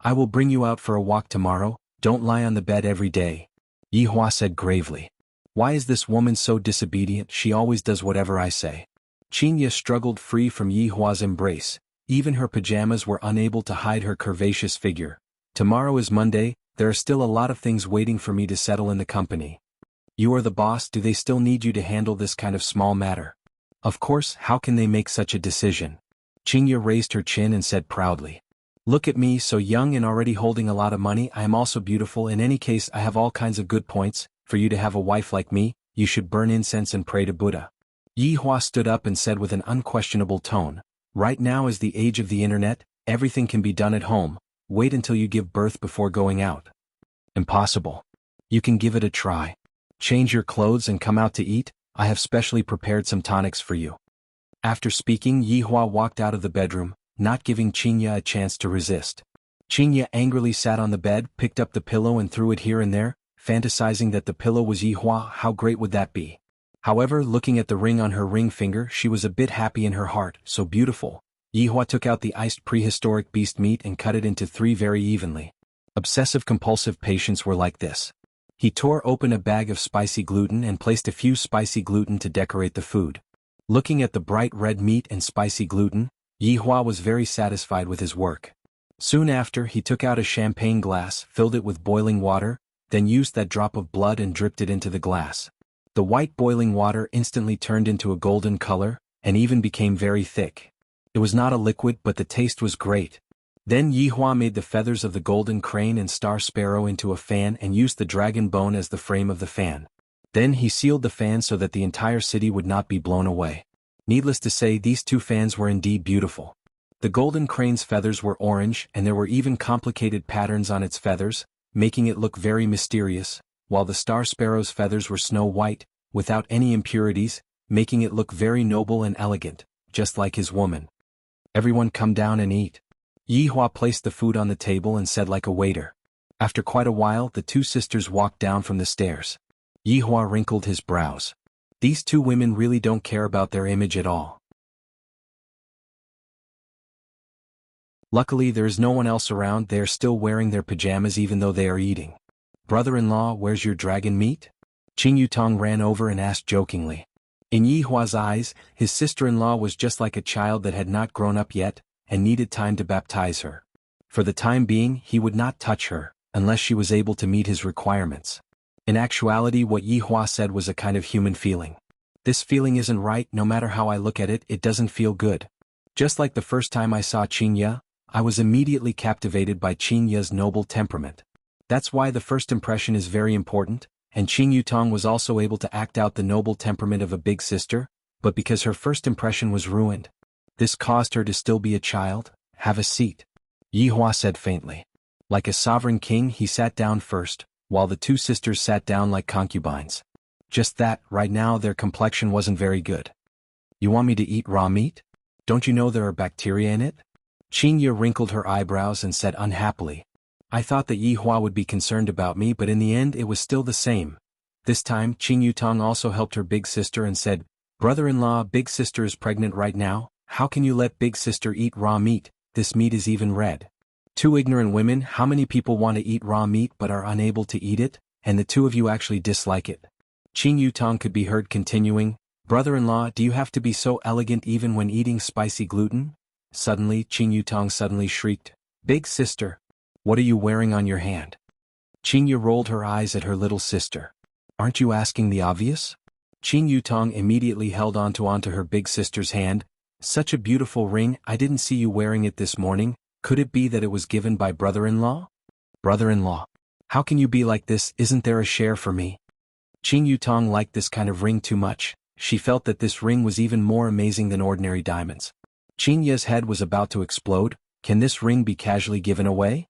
I will bring you out for a walk tomorrow, don't lie on the bed every day. Yi Hua said gravely. Why is this woman so disobedient? She always does whatever I say. Qingya struggled free from Yi Hua's embrace. Even her pajamas were unable to hide her curvaceous figure. Tomorrow is Monday, there are still a lot of things waiting for me to settle in the company. You are the boss, do they still need you to handle this kind of small matter? Of course, how can they make such a decision? Qingya raised her chin and said proudly. Look at me, so young and already holding a lot of money. I am also beautiful. In any case, I have all kinds of good points. For you to have a wife like me, you should burn incense and pray to Buddha. Yi Hua stood up and said with an unquestionable tone, right now is the age of the internet, everything can be done at home. Wait until you give birth before going out. Impossible. You can give it a try. Change your clothes and come out to eat. I have specially prepared some tonics for you. After speaking, Yi Hua walked out of the bedroom, not giving Qingya a chance to resist. Qingya angrily sat on the bed, picked up the pillow and threw it here and there, fantasizing that the pillow was Yi Hua. How great would that be? However, looking at the ring on her ring finger, she was a bit happy in her heart. So beautiful. Yi Hua took out the iced prehistoric beast meat and cut it into 3 very evenly. Obsessive-compulsive patients were like this. He tore open a bag of spicy gluten and placed a few spicy gluten to decorate the food. Looking at the bright red meat and spicy gluten, Yi Hua was very satisfied with his work. Soon after, he took out a champagne glass, filled it with boiling water, then used that drop of blood and dripped it into the glass. The white boiling water instantly turned into a golden color, and even became very thick. It was not a liquid, but the taste was great. Then Yi Hua made the feathers of the golden crane and star sparrow into a fan and used the dragon bone as the frame of the fan. Then he sealed the fan so that the entire city would not be blown away. Needless to say, these 2 fans were indeed beautiful. The golden crane's feathers were orange, and there were even complicated patterns on its feathers, making it look very mysterious, while the star sparrow's feathers were snow white, without any impurities, making it look very noble and elegant, just like his woman. Everyone come down and eat. Yi Hua placed the food on the table and said like a waiter. After quite a while, the 2 sisters walked down from the stairs. Yi Hua wrinkled his brows. These 2 women really don't care about their image at all. Luckily, there is no one else around. They are still wearing their pajamas even though they are eating. Brother-in-law, where's your dragon meat? Qing Yutong ran over and asked jokingly. In Yi Hua's eyes, his sister-in-law was just like a child that had not grown up yet, and needed time to baptize her. For the time being, he would not touch her, unless she was able to meet his requirements. In actuality, what Yi Hua said was a kind of human feeling. This feeling isn't right. No matter how I look at it, it doesn't feel good. Just like the first time I saw Qingya, I was immediately captivated by Qingya's noble temperament. That's why the first impression is very important, and Qing Yutong was also able to act out the noble temperament of a big sister, but because her first impression was ruined. This caused her to still be a child. Have a seat. Yi Hua said faintly. Like a sovereign king, he sat down first, while the 2 sisters sat down like concubines. Just that, right now their complexion wasn't very good. You want me to eat raw meat? Don't you know there are bacteria in it? Qingya wrinkled her eyebrows and said unhappily. I thought that Yi Hua would be concerned about me, but in the end it was still the same. This time, Qing Yutong also helped her big sister and said, Brother-in-law, big sister is pregnant right now. How can you let big sister eat raw meat? This meat is even red. 2 ignorant women. How many people want to eat raw meat but are unable to eat it, and the 2 of you actually dislike it? Qing Yutong could be heard continuing, Brother-in-law, do you have to be so elegant even when eating spicy gluten? Suddenly, Qing Yutong suddenly shrieked, Big sister! What are you wearing on your hand? Qingya rolled her eyes at her little sister. Aren't you asking the obvious? Qing Yutong immediately held onto her big sister's hand. Such a beautiful ring, I didn't see you wearing it this morning. Could it be that it was given by brother-in-law? Brother-in-law. How can you be like this? Isn't there a share for me? Qing Yutong liked this kind of ring too much. She felt that this ring was even more amazing than ordinary diamonds. Qingya's head was about to explode. Can this ring be casually given away?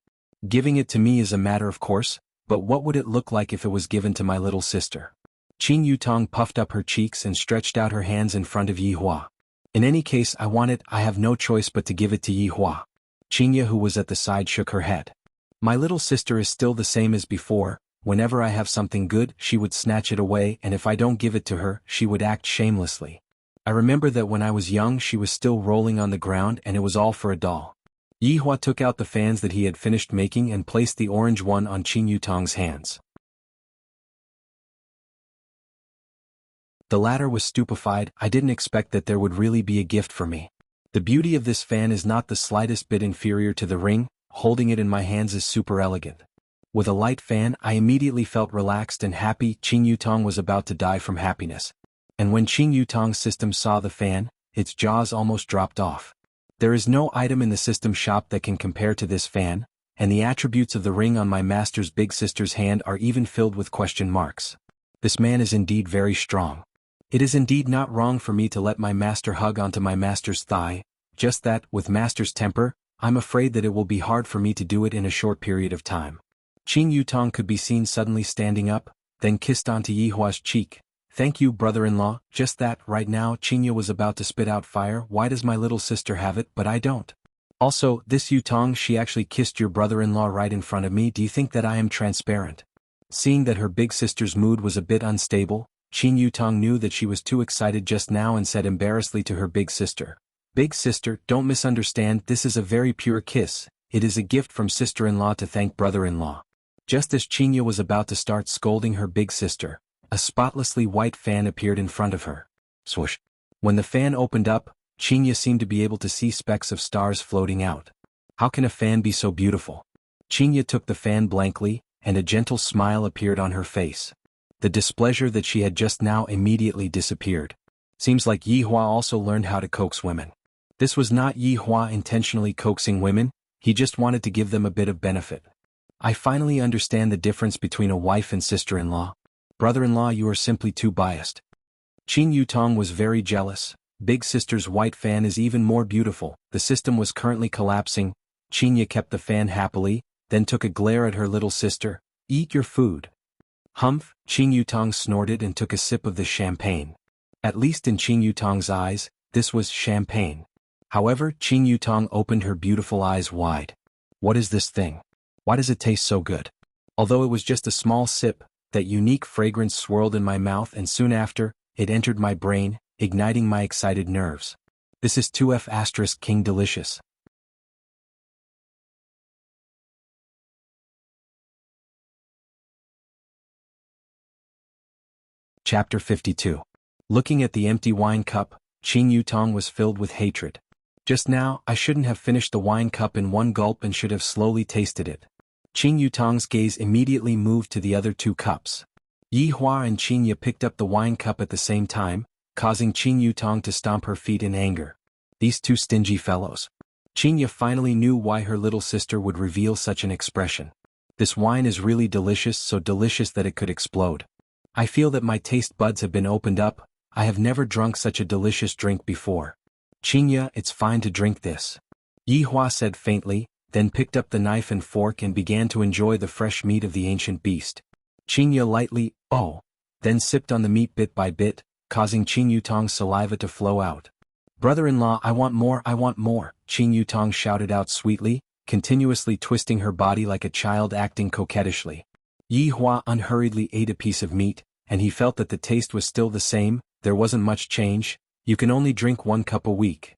Giving it to me is a matter of course, but what would it look like if it was given to my little sister? Qing Yutong puffed up her cheeks and stretched out her hands in front of Yi Hua. In any case, I want it. I have no choice but to give it to Yi Hua. Qingya, who was at the side, shook her head. My little sister is still the same as before. Whenever I have something good, she would snatch it away, and if I don't give it to her, she would act shamelessly. I remember that when I was young she was still rolling on the ground and it was all for a doll. Yi Hua took out the fans that he had finished making and placed the orange one on Qing Yutong's hands. The latter was stupefied. I didn't expect that there would really be a gift for me. The beauty of this fan is not the slightest bit inferior to the ring. Holding it in my hands is super elegant. With a light fan, I immediately felt relaxed and happy. Qing Yutong was about to die from happiness. And when Qing Yutong's system saw the fan, its jaws almost dropped off. There is no item in the system shop that can compare to this fan, and the attributes of the ring on my master's big sister's hand are even filled with question marks. This man is indeed very strong. It is indeed not wrong for me to let my master hug onto my master's thigh, just that, with master's temper, I'm afraid that it will be hard for me to do it in a short period of time. Qin Yutong could be seen suddenly standing up, then kissed onto Yihua's cheek. Thank you, brother-in-law. Just that, right now Qinya was about to spit out fire. Why does my little sister have it, but I don't? Also, this Yutong, she actually kissed your brother-in-law right in front of me. Do you think that I am transparent? Seeing that her big sister's mood was a bit unstable, Qin Yutong knew that she was too excited just now and said embarrassedly to her big sister, "Big sister, don't misunderstand, this is a very pure kiss. It is a gift from sister-in-law to thank brother-in-law." Just as Qinya was about to start scolding her big sister, a spotlessly white fan appeared in front of her. Swoosh. When the fan opened up, Qinya seemed to be able to see specks of stars floating out. How can a fan be so beautiful? Qinya took the fan blankly, and a gentle smile appeared on her face. The displeasure that she had just now immediately disappeared. Seems like Yihua also learned how to coax women. This was not Yihua intentionally coaxing women, he just wanted to give them a bit of benefit. I finally understand the difference between a wife and sister-in-law. Brother-in-law, you are simply too biased. Qin Yutong was very jealous. Big sister's white fan is even more beautiful. The system was currently collapsing. Qinya kept the fan happily, then took a glare at her little sister. Eat your food. Humph, Qin Yutong snorted and took a sip of the champagne. At least in Qin Yutong's eyes, this was champagne. However, Qin Yutong opened her beautiful eyes wide. What is this thing? Why does it taste so good? Although it was just a small sip, that unique fragrance swirled in my mouth and soon after, it entered my brain, igniting my excited nerves. This is 2F** King delicious. Chapter 52. Looking at the empty wine cup, Qin Yutong was filled with hatred. Just now, I shouldn't have finished the wine cup in one gulp and should have slowly tasted it. Qin Yutong's gaze immediately moved to the other two cups. Yihua and Qinya picked up the wine cup at the same time, causing Qin Yutong to stomp her feet in anger. These two stingy fellows. Qinya finally knew why her little sister would reveal such an expression. This wine is really delicious, so delicious that it could explode. I feel that my taste buds have been opened up. I have never drunk such a delicious drink before. Qinya, it's fine to drink this. Yihua said faintly, then picked up the knife and fork and began to enjoy the fresh meat of the ancient beast. Qinya lightly, then sipped on the meat bit by bit, causing Qin Yutong's saliva to flow out. Brother-in-law, I want more, Qin Yutong shouted out sweetly, continuously twisting her body like a child acting coquettishly. Yihua unhurriedly ate a piece of meat, and he felt that the taste was still the same. There wasn't much change. You can only drink 1 cup a week.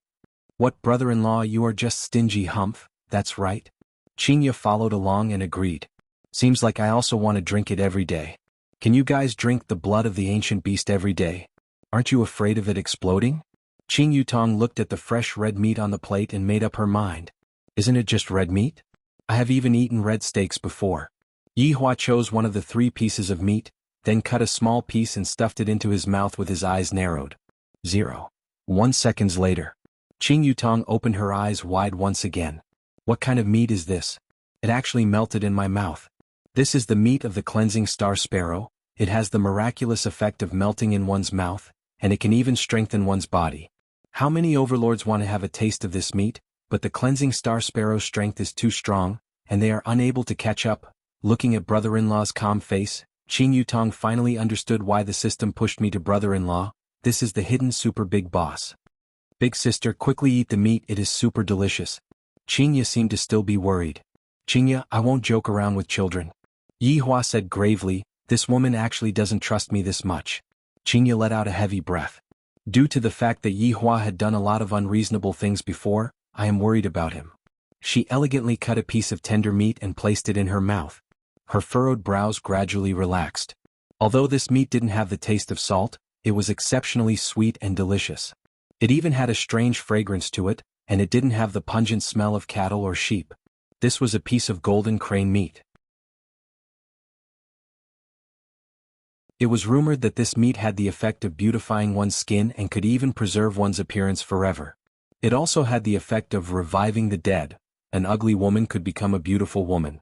What, brother-in-law, you are just stingy, humph. That's right. Qinya followed along and agreed. Seems like I also want to drink it every day. Can you guys drink the blood of the ancient beast every day? Aren't you afraid of it exploding? Qin Yutong looked at the fresh red meat on the plate and made up her mind. Isn't it just red meat? I have even eaten red steaks before. Yihua chose one of the 3 pieces of meat, then cut a small piece and stuffed it into his mouth with his eyes narrowed. 0.1 seconds later. Qin Yutong opened her eyes wide once again. What kind of meat is this? It actually melted in my mouth. This is the meat of the cleansing star sparrow. It has the miraculous effect of melting in one's mouth, and it can even strengthen one's body. How many overlords want to have a taste of this meat? But the cleansing star sparrow's strength is too strong, and they are unable to catch up. Looking at brother-in-law's calm face, Qin Yutong finally understood why the system pushed me to brother-in-law. This is the hidden super big boss. Big sister, quickly eat the meat, it is super delicious. Qinya seemed to still be worried. Qinya, I won't joke around with children. Yihua said gravely, this woman actually doesn't trust me this much. Qinya let out a heavy breath. Due to the fact that Yihua had done a lot of unreasonable things before, I am worried about him. She elegantly cut a piece of tender meat and placed it in her mouth. Her furrowed brows gradually relaxed. Although this meat didn't have the taste of salt, it was exceptionally sweet and delicious. It even had a strange fragrance to it, and it didn't have the pungent smell of cattle or sheep. This was a piece of golden crane meat. It was rumored that this meat had the effect of beautifying one's skin and could even preserve one's appearance forever. It also had the effect of reviving the dead. An ugly woman could become a beautiful woman.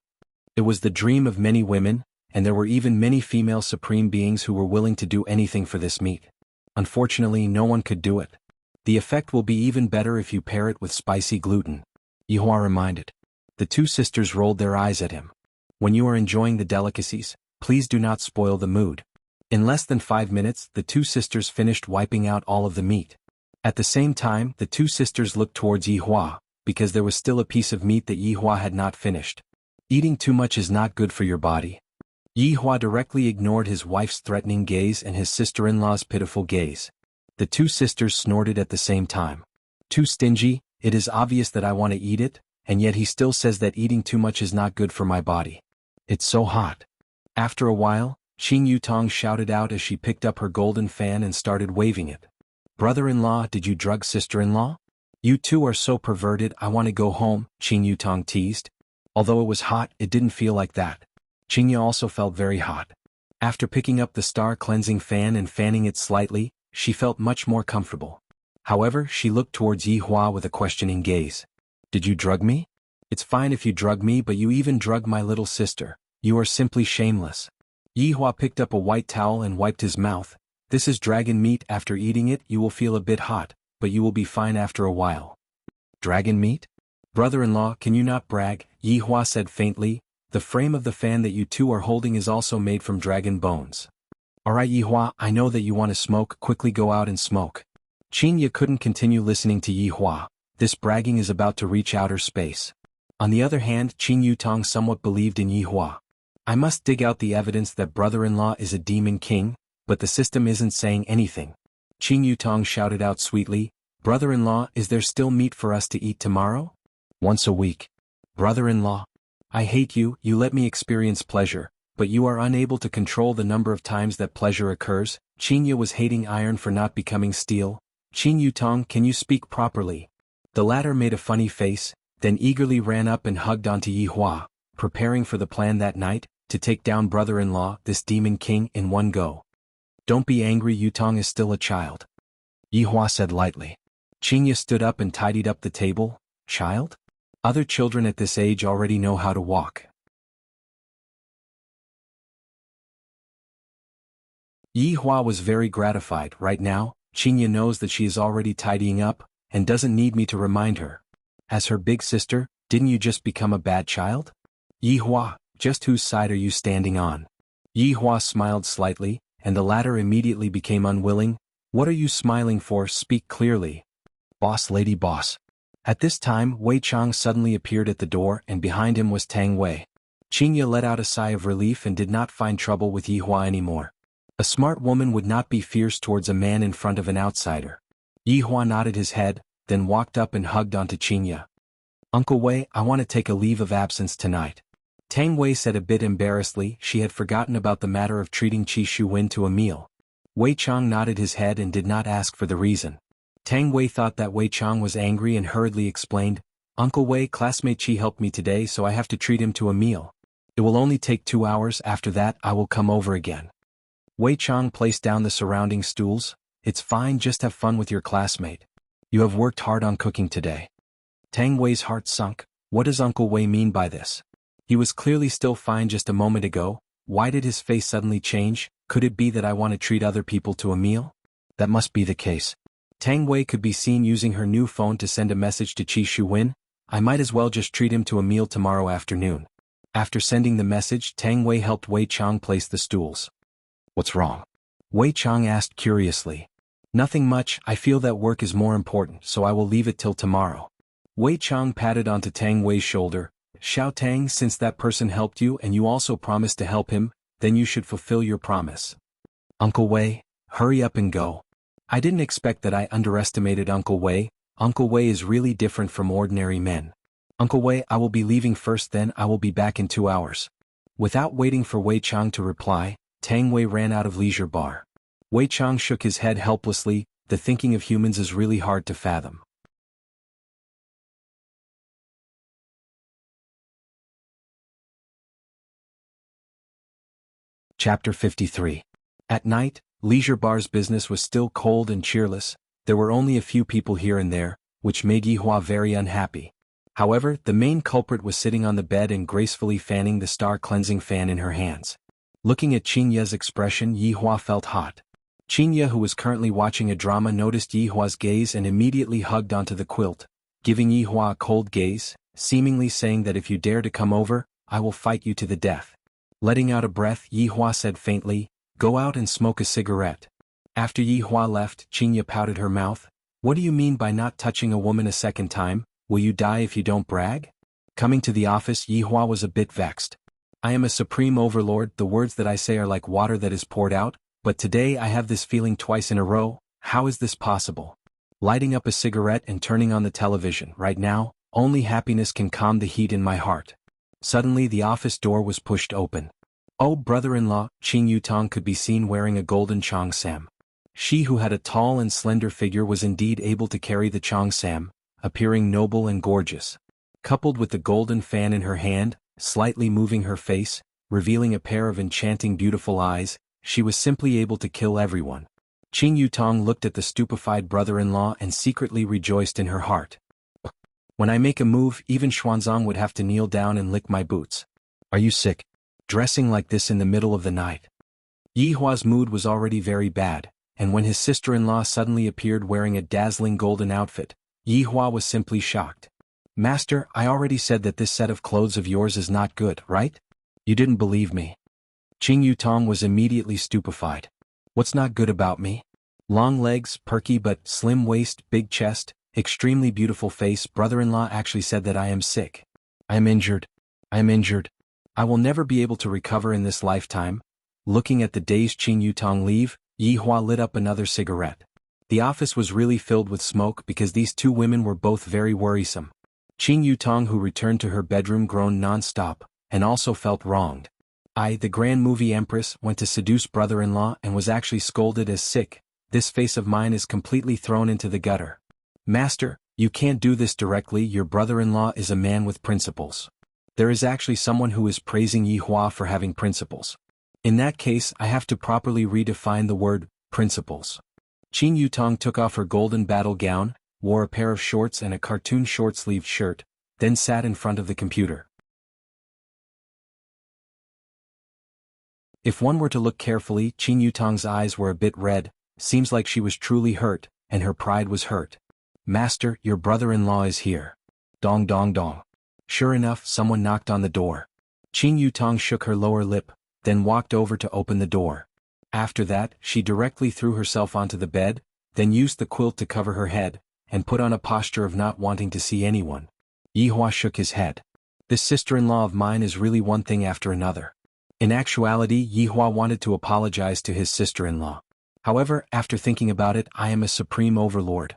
It was the dream of many women, and there were even many female supreme beings who were willing to do anything for this meat. Unfortunately, no one could do it. The effect will be even better if you pair it with spicy gluten, Yihua reminded. The two sisters rolled their eyes at him. When you are enjoying the delicacies, please do not spoil the mood. In less than 5 minutes, the two sisters finished wiping out all of the meat. At the same time, the two sisters looked towards Yihua, because there was still a piece of meat that Yihua had not finished. Eating too much is not good for your body. Yihua directly ignored his wife's threatening gaze and his sister-in-law's pitiful gaze. The two sisters snorted at the same time. Too stingy, it is obvious that I want to eat it, and yet he still says that eating too much is not good for my body. It's so hot. After a while, Qing Yutong shouted out as she picked up her golden fan and started waving it. Brother-in-law, did you drug sister-in-law? You two are so perverted, I want to go home, Qing Yutong teased. Although it was hot, it didn't feel like that. Qingya also felt very hot. After picking up the star-cleansing fan and fanning it slightly, she felt much more comfortable. However, she looked towards Yihua with a questioning gaze. Did you drug me? It's fine if you drug me, but you even drug my little sister. You are simply shameless. Yihua picked up a white towel and wiped his mouth. This is dragon meat. After eating it, you will feel a bit hot, but you will be fine after a while. Dragon meat? Brother-in-law, can you not brag? Yihua said faintly. The frame of the fan that you two are holding is also made from dragon bones. Alright Yihua, I know that you want to smoke, quickly go out and smoke. Qingya couldn't continue listening to Yihua. This bragging is about to reach outer space. On the other hand, Qing Yutong somewhat believed in Yihua. I must dig out the evidence that brother-in-law is a demon king, but the system isn't saying anything. Qing Yutong shouted out sweetly, Brother-in-law, is there still meat for us to eat tomorrow? Once a week. Brother-in-law, I hate you, you let me experience pleasure, but you are unable to control the number of times that pleasure occurs. Qingya was hating iron for not becoming steel. Qing Yutong, can you speak properly? The latter made a funny face, then eagerly ran up and hugged onto Yihua, preparing for the plan that night, to take down brother-in-law, this demon king, in one go. Don't be angry, Yutong is still a child. Yihua said lightly. Qingya stood up and tidied up the table. Child? Other children at this age already know how to walk. Yihua was very gratified. Right now, Qingya knows that she is already tidying up, and doesn't need me to remind her. As her big sister, didn't you just become a bad child? Yihua, just whose side are you standing on? Yihua smiled slightly, and the latter immediately became unwilling. What are you smiling for? Speak clearly. Boss lady boss. At this time, Wei Chang suddenly appeared at the door and behind him was Tang Wei. Qingya let out a sigh of relief and did not find trouble with Yihua anymore. A smart woman would not be fierce towards a man in front of an outsider. Yihua nodded his head, then walked up and hugged onto Qingya. Uncle Wei, I want to take a leave of absence tonight. Tang Wei said a bit embarrassedly. She had forgotten about the matter of treating Qi Shuwen to a meal. Wei Chang nodded his head and did not ask for the reason. Tang Wei thought that Wei Chang was angry and hurriedly explained, Uncle Wei, classmate Qi helped me today, so I have to treat him to a meal. It will only take 2 hours, after that I will come over again. Wei Chang placed down the surrounding stools. It's fine, just have fun with your classmate. You have worked hard on cooking today. Tang Wei's heart sunk. What does Uncle Wei mean by this? He was clearly still fine just a moment ago. Why did his face suddenly change? Could it be that I want to treat other people to a meal? That must be the case. Tang Wei could be seen using her new phone to send a message to Qi Shuwen. I might as well just treat him to a meal tomorrow afternoon. After sending the message, Tang Wei helped Wei Chang place the stools. What's wrong? Wei Chang asked curiously. Nothing much, I feel that work is more important, so I will leave it till tomorrow. Wei Chang patted onto Tang Wei's shoulder. Xiao Tang, since that person helped you and you also promised to help him, then you should fulfill your promise. Uncle Wei, hurry up and go. I didn't expect that. I underestimated Uncle Wei. Uncle Wei is really different from ordinary men. Uncle Wei, I will be leaving first, then I will be back in 2 hours. Without waiting for Wei Chang to reply, Tang Wei ran out of leisure bar. Wei Chang shook his head helplessly. The thinking of humans is really hard to fathom. Chapter 53. At night, Leisure Bar's business was still cold and cheerless. There were only a few people here and there, which made Yihua very unhappy. However, the main culprit was sitting on the bed and gracefully fanning the star-cleansing fan in her hands. Looking at Qingya's expression, Yihua felt hot. Qingya, who was currently watching a drama, noticed Yihua's gaze and immediately hugged onto the quilt, giving Yihua a cold gaze, seemingly saying that if you dare to come over, I will fight you to the death. Letting out a breath, Yihua said faintly, "Go out and smoke a cigarette." After Yihua left, Qingya pouted her mouth. "What do you mean by not touching a woman a second time? Will you die if you don't brag?" Coming to the office, Yihua was a bit vexed. "I am a supreme overlord, the words that I say are like water that is poured out, but today I have this feeling twice in a row. How is this possible?" Lighting up a cigarette and turning on the television, "Right now, only happiness can calm the heat in my heart." Suddenly the office door was pushed open. Oh, brother-in-law, Qing Yutong could be seen wearing a golden cheongsam. She, who had a tall and slender figure, was indeed able to carry the cheongsam, appearing noble and gorgeous. Coupled with the golden fan in her hand, slightly moving her face, revealing a pair of enchanting beautiful eyes, she was simply able to kill everyone. Qing Yutong looked at the stupefied brother-in-law and secretly rejoiced in her heart. "When I make a move, even Xuanzang would have to kneel down and lick my boots. Are you sick? Dressing like this in the middle of the night?" Yihua's mood was already very bad, and when his sister-in-law suddenly appeared wearing a dazzling golden outfit, Yihua was simply shocked. "Master, I already said that this set of clothes of yours is not good, right? You didn't believe me." Qing Yutong was immediately stupefied. "What's not good about me? Long legs, perky but slim waist, big chest, extremely beautiful face. Brother-in-law actually said that I am sick. I am injured. I am injured. I will never be able to recover in this lifetime." Looking at the dazed Qing Yutong leave, Yihua lit up another cigarette. The office was really filled with smoke because these two women were both very worrisome. Qing Yutong, who returned to her bedroom, groaned non-stop, and also felt wronged. I, the Grand Movie Empress, went to seduce brother-in-law and was actually scolded as sick. This face of mine is completely thrown into the gutter. Master, you can't do this directly. Your brother-in-law is a man with principles. There is actually someone who is praising Yihua for having principles. In that case, I have to properly redefine the word, principles. Qing Yutong took off her golden battle gown, wore a pair of shorts and a cartoon short-sleeved shirt, then sat in front of the computer. If one were to look carefully, Qing Yutong's eyes were a bit red. Seems like she was truly hurt, and her pride was hurt. Master, your brother-in-law is here. Dong dong dong. Sure enough, someone knocked on the door. Qing Yutong shook her lower lip, then walked over to open the door. After that, she directly threw herself onto the bed, then used the quilt to cover her head, and put on a posture of not wanting to see anyone. Yihua shook his head. This sister-in-law of mine is really one thing after another. In actuality, Yihua wanted to apologize to his sister-in-law. However, after thinking about it, I am a supreme overlord.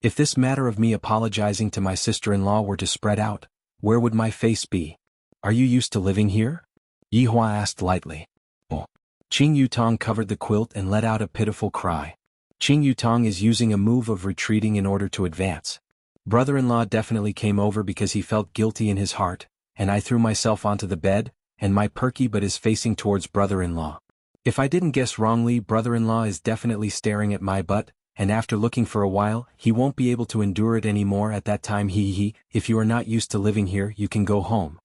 If this matter of me apologizing to my sister-in-law were to spread out, where would my face be? Are you used to living here? Yihua asked lightly. Oh. Qing Yutong covered the quilt and let out a pitiful cry. Qing Yutong is using a move of retreating in order to advance. Brother-in-law definitely came over because he felt guilty in his heart, and I threw myself onto the bed, and my perky butt is facing towards brother-in-law. If I didn't guess wrongly, brother-in-law is definitely staring at my butt, and after looking for a while, he won't be able to endure it anymore. At that time, if you are not used to living here, you can go home.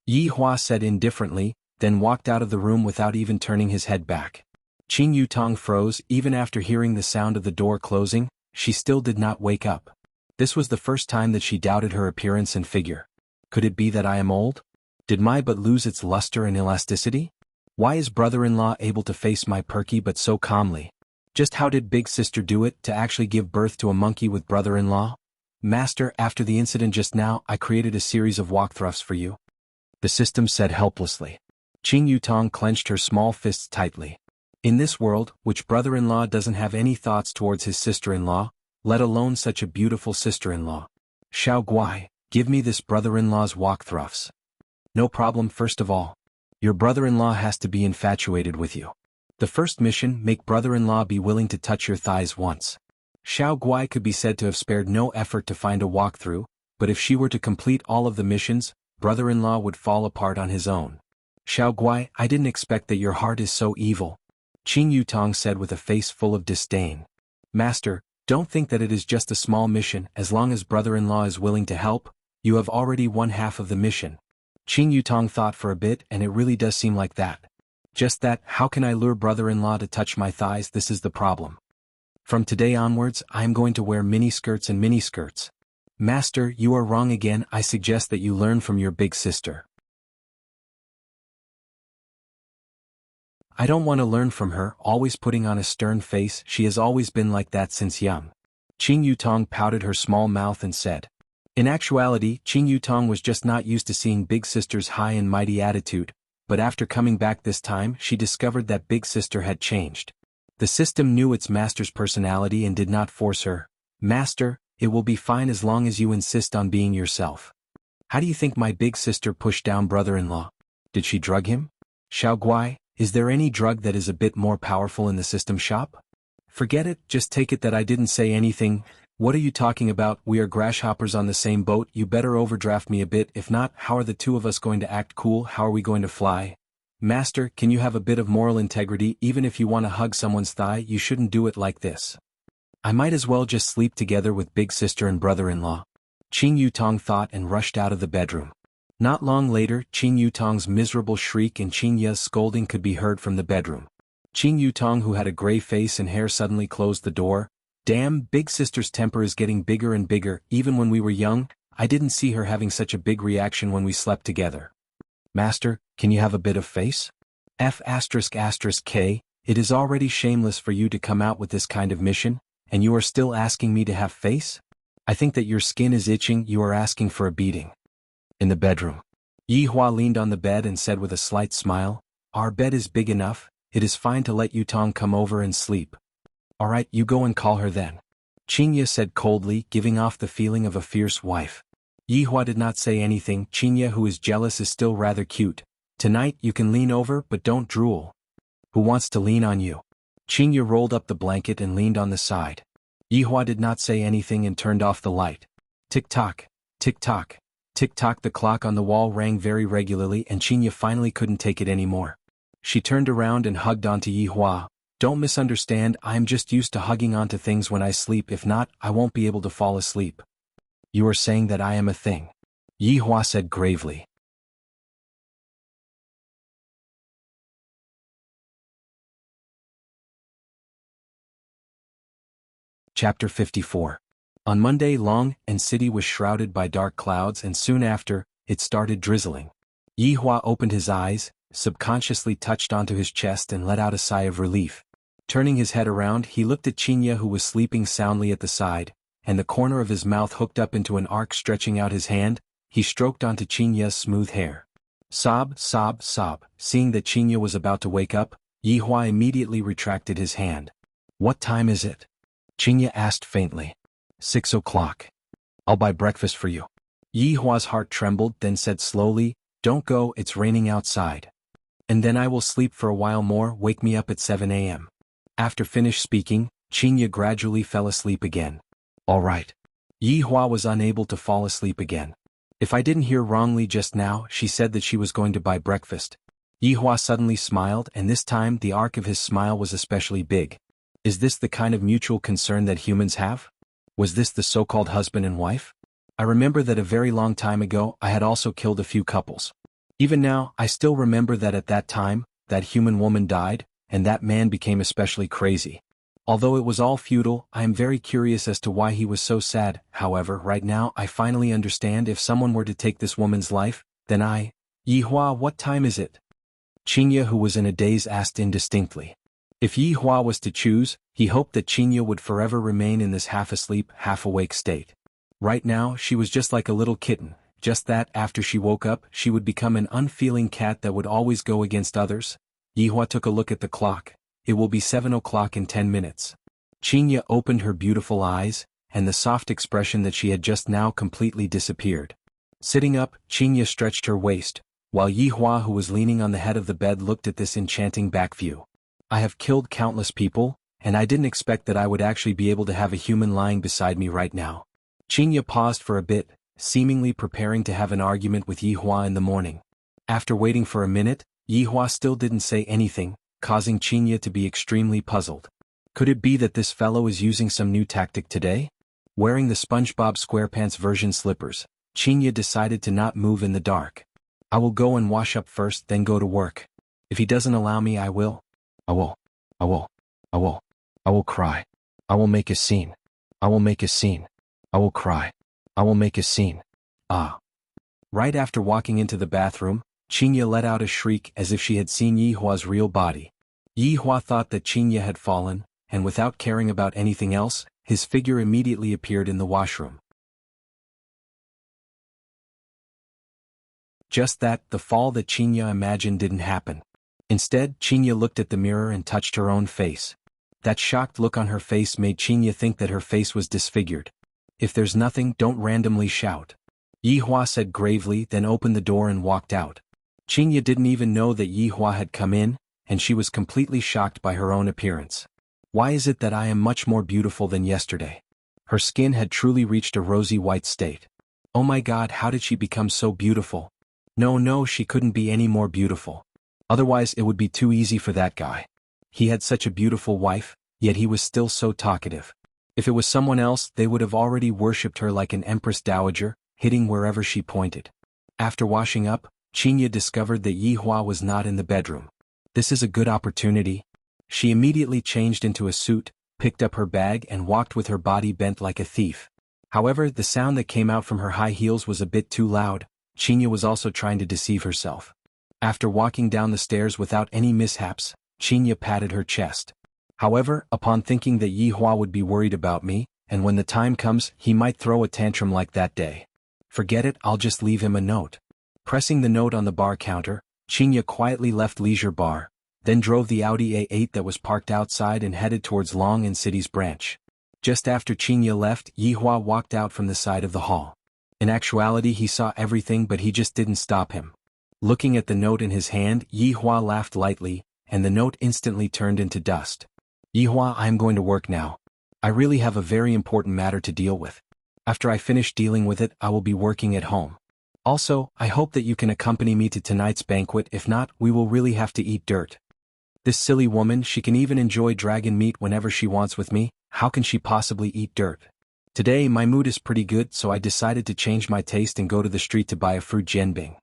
Yihua said indifferently, then walked out of the room without even turning his head back. Qing Yutong froze. Even after hearing the sound of the door closing, she still did not wake up. This was the first time that she doubted her appearance and figure. Could it be that I am old? Did my butt lose its luster and elasticity? Why is brother-in-law able to face my perky butt so calmly? Just how did big sister do it to actually give birth to a monkey with brother-in-law? Master, after the incident just now, I created a series of walk thrusts for you. The system said helplessly. Qing Yutong clenched her small fists tightly. In this world, which brother-in-law doesn't have any thoughts towards his sister-in-law, let alone such a beautiful sister-in-law. Xiao Guai, give me this brother-in-law's walk thrusts. No problem. First of all, your brother-in-law has to be infatuated with you. The first mission, make brother-in-law be willing to touch your thighs once. Xiao Guai could be said to have spared no effort to find a walkthrough, but if she were to complete all of the missions, brother-in-law would fall apart on his own. Xiao Guai, I didn't expect that your heart is so evil. Qing Yutong said with a face full of disdain. Master, Don't think that it is just a small mission. As long as brother-in-law is willing to help, you have already won half of the mission. Qin Yutong thought for a bit, and it really does seem like that. Just that, how can I lure brother-in-law to touch my thighs? This is the problem. From today onwards, I am going to wear miniskirts and miniskirts. Master, you are wrong again. I suggest that you learn from your big sister. I don't want to learn from her, always putting on a stern face. She has always been like that since young. Qin Yutong pouted her small mouth and said. In actuality, Qin Yutong was just not used to seeing Big Sister's high and mighty attitude, but after coming back this time she discovered that Big Sister had changed. The system knew its master's personality and did not force her. Master, it will be fine as long as you insist on being yourself. How do you think my big sister pushed down brother-in-law? Did she drug him? Xiaoguai, is there any drug that is a bit more powerful in the system shop? Forget it, just take it that I didn't say anything. What are you talking about? We are grasshoppers on the same boat. You better overdraft me a bit. If not, how are the two of us going to act cool? How are we going to fly? Master, can you have a bit of moral integrity? Even if you want to hug someone's thigh, you shouldn't do it like this. I might as well just sleep together with big sister and brother-in-law. Qin Yutong thought and rushed out of the bedroom. Not long later, Qin Yutong's miserable shriek and Qin Ye's scolding could be heard from the bedroom. Qin Yutong, who had a gray face and hair, suddenly closed the door. Damn, big sister's temper is getting bigger and bigger. Even when we were young, I didn't see her having such a big reaction when we slept together. Master, can you have a bit of face? F***K, it is already shameless for you to come out with this kind of mission, and you are still asking me to have face? I think that your skin is itching. You are asking for a beating. In the bedroom. Yi Hua leaned on the bed and said with a slight smile, our bed is big enough, it is fine to let Yutong come over and sleep. Alright, you go and call her then. Qin Ye said coldly, giving off the feeling of a fierce wife. Yi Hua did not say anything. Qin Ye, who is jealous, is still rather cute. Tonight you can lean over, but don't drool. Who wants to lean on you? Qin Ye rolled up the blanket and leaned on the side. Yi Hua did not say anything and turned off the light. Tick-tock, tick-tock, tick-tock. The clock on the wall rang very regularly and Qin Ye finally couldn't take it anymore. She turned around and hugged onto Yi Hua. Don't misunderstand, I am just used to hugging onto things when I sleep. If not, I won't be able to fall asleep. You are saying that I am a thing? Yi Hua said gravely. Chapter 54. On Monday, Long and city was shrouded by dark clouds, and soon after, it started drizzling. Yi Hua opened his eyes, subconsciously touched onto his chest and let out a sigh of relief. Turning his head around, he looked at Qin Ye, who was sleeping soundly at the side, and the corner of his mouth hooked up into an arc. Stretching out his hand, he stroked onto Qin Ye's smooth hair. Sob, sob, sob. Seeing that Qin Ye was about to wake up, Yi Hua immediately retracted his hand. What time is it? Qin Ye asked faintly. 6 o'clock. I'll buy breakfast for you. Yi Hua's heart trembled, then said slowly, don't go, it's raining outside. And then I will sleep for a while more. Wake me up at 7 a.m. After finished speaking, Qin Ye gradually fell asleep again. All right. Yi Hua was unable to fall asleep again. If I didn't hear wrongly just now, she said that she was going to buy breakfast. Yi Hua suddenly smiled, and this time the arc of his smile was especially big. Is this the kind of mutual concern that humans have? Was this the so-called husband and wife? I remember that a very long time ago I had also killed a few couples. Even now, I still remember that at that time, that human woman died, and that man became especially crazy. Although it was all futile, I am very curious as to why he was so sad. However, right now I finally understand. If someone were to take this woman's life, then I... Yi Hua, what time is it? Qin Ye, who was in a daze, asked indistinctly. If Yi Hua was to choose, he hoped that Qin Ye would forever remain in this half-asleep, half-awake state. Right now, she was just like a little kitten, just that after she woke up, she would become an unfeeling cat that would always go against others. Yi Hua took a look at the clock. It will be 7 o'clock in 10 minutes. Qin Ye opened her beautiful eyes, and the soft expression that she had just now completely disappeared. Sitting up, Qin Ye stretched her waist, while Yi Hua, who was leaning on the head of the bed, looked at this enchanting back view. I have killed countless people, and I didn't expect that I would actually be able to have a human lying beside me right now. Qin Ye paused for a bit, seemingly preparing to have an argument with Yi Hua in the morning. After waiting for a minute, Yi Hua still didn't say anything, causing Qin Ye to be extremely puzzled. Could it be that this fellow is using some new tactic today? Wearing the SpongeBob SquarePants version slippers, Chinya decided to not move in the dark. I will go and wash up first, then go to work. If he doesn't allow me, I will. I will. I will. I will. I will cry. I will make a scene. I will make a scene. I will cry. I will make a scene. Ah. Right after walking into the bathroom, Chinya let out a shriek as if she had seen Yi Hua's real body. Yi Hua thought that Chinya had fallen, and without caring about anything else, his figure immediately appeared in the washroom. Just that, the fall that Chinya imagined didn't happen. Instead, Chinya looked at the mirror and touched her own face. That shocked look on her face made Chinya think that her face was disfigured. If there's nothing, don't randomly shout. Yi Hua said gravely, then opened the door and walked out. Chinya didn't even know that Yi Hua had come in, and she was completely shocked by her own appearance. Why is it that I am much more beautiful than yesterday? Her skin had truly reached a rosy white state. Oh my God, how did she become so beautiful? No, she couldn't be any more beautiful. Otherwise it would be too easy for that guy. He had such a beautiful wife, yet he was still so talkative. If it was someone else, they would have already worshipped her like an empress dowager, hitting wherever she pointed. After washing up, Chinya discovered that Yi Hua was not in the bedroom. This is a good opportunity. She immediately changed into a suit, picked up her bag and walked with her body bent like a thief. However, the sound that came out from her high heels was a bit too loud. Chinya was also trying to deceive herself. After walking down the stairs without any mishaps, Chinya patted her chest. However, upon thinking that Yi Hua would be worried about me, and when the time comes, he might throw a tantrum like that day. Forget it, I'll just leave him a note. Pressing the note on the bar counter, Chinya quietly left Leisure Bar, then drove the Audi A8 that was parked outside and headed towards Long and City's branch. Just after Chinya left, Yi Hua walked out from the side of the hall. In actuality, he saw everything, but he just didn't stop him. Looking at the note in his hand, Yi Hua laughed lightly, and the note instantly turned into dust. Yi Hua, I am going to work now. I really have a very important matter to deal with. After I finish dealing with it, I will be working at home. Also, I hope that you can accompany me to tonight's banquet. If not, we will really have to eat dirt. This silly woman, she can even enjoy dragon meat whenever she wants with me. How can she possibly eat dirt? Today my mood is pretty good, so I decided to change my taste and go to the street to buy a fruit jianbing.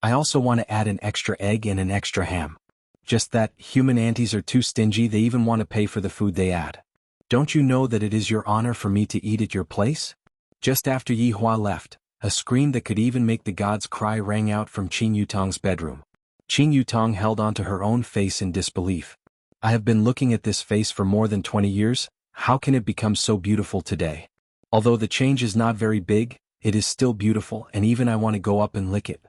I also want to add an extra egg and an extra ham. Just that, human aunties are too stingy, they even want to pay for the food they add. Don't you know that it is your honor for me to eat at your place? Just after Yi Hua left, a scream that could even make the gods cry rang out from Qin Yutong's bedroom. Qin Yutong held onto her own face in disbelief. I have been looking at this face for more than 20 years, how can it become so beautiful today? Although the change is not very big, it is still beautiful, and even I want to go up and lick it.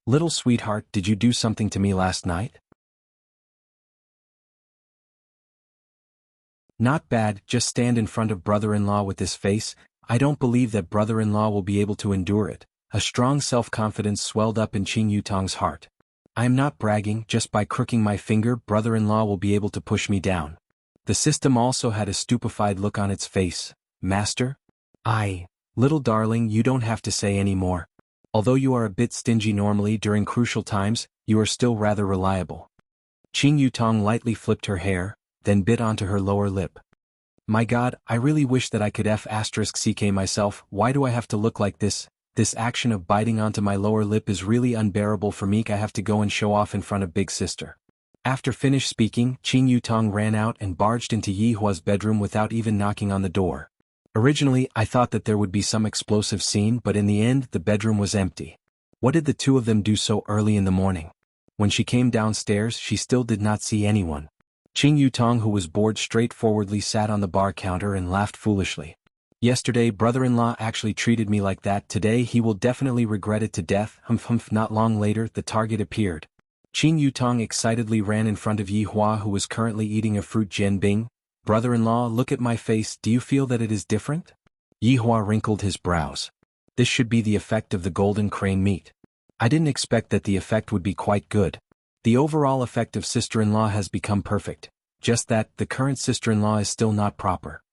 Little sweetheart, did you do something to me last night? Not bad, just stand in front of brother-in-law with this face. I don't believe that brother-in-law will be able to endure it. A strong self-confidence swelled up in Qin Yutong's heart. I am not bragging, just by crooking my finger, brother-in-law will be able to push me down. The system also had a stupefied look on its face. Master? Little darling, you don't have to say any more. Although you are a bit stingy normally during crucial times, you are still rather reliable. Qin Yutong lightly flipped her hair, then bit onto her lower lip. My God, I really wish that I could *ck myself. Why do I have to look like this? This action of biting onto my lower lip is really unbearable for me. I have to go and show off in front of big sister. After finished speaking, Qin Yutong ran out and barged into Yi Hua's bedroom without even knocking on the door. Originally, I thought that there would be some explosive scene, but in the end, the bedroom was empty. What did the two of them do so early in the morning? When she came downstairs, she still did not see anyone. Qin Yutong, who was bored, straightforwardly sat on the bar counter and laughed foolishly. Yesterday, brother-in-law actually treated me like that. Today he will definitely regret it to death. Not long later, the target appeared. Qin Yutong excitedly ran in front of Yi Hua, who was currently eating a fruit jianbing. Brother-in-law, look at my face, do you feel that it is different? Yi Hua wrinkled his brows. This should be the effect of the golden crane meat. I didn't expect that the effect would be quite good. The overall effect of sister-in-law has become perfect. Just that, the current sister-in-law is still not proper.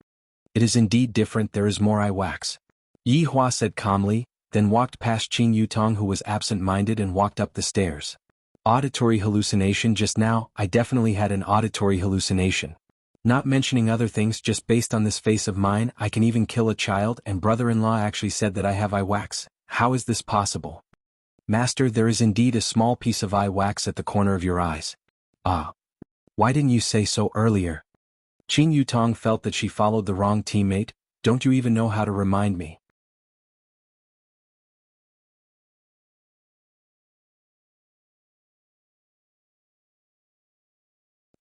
It is indeed different, there is more eye wax. Yi Hua said calmly, then walked past Qin Yutong, who was absent-minded, and walked up the stairs. Auditory hallucination just now. I definitely had an auditory hallucination. Not mentioning other things, just based on this face of mine, I can even kill a child, and brother-in-law actually said that I have eye wax. How is this possible? Master, there is indeed a small piece of eye wax at the corner of your eyes. Ah. Why didn't you say so earlier? Qin Yutong felt that she followed the wrong teammate. Don't you even know how to remind me?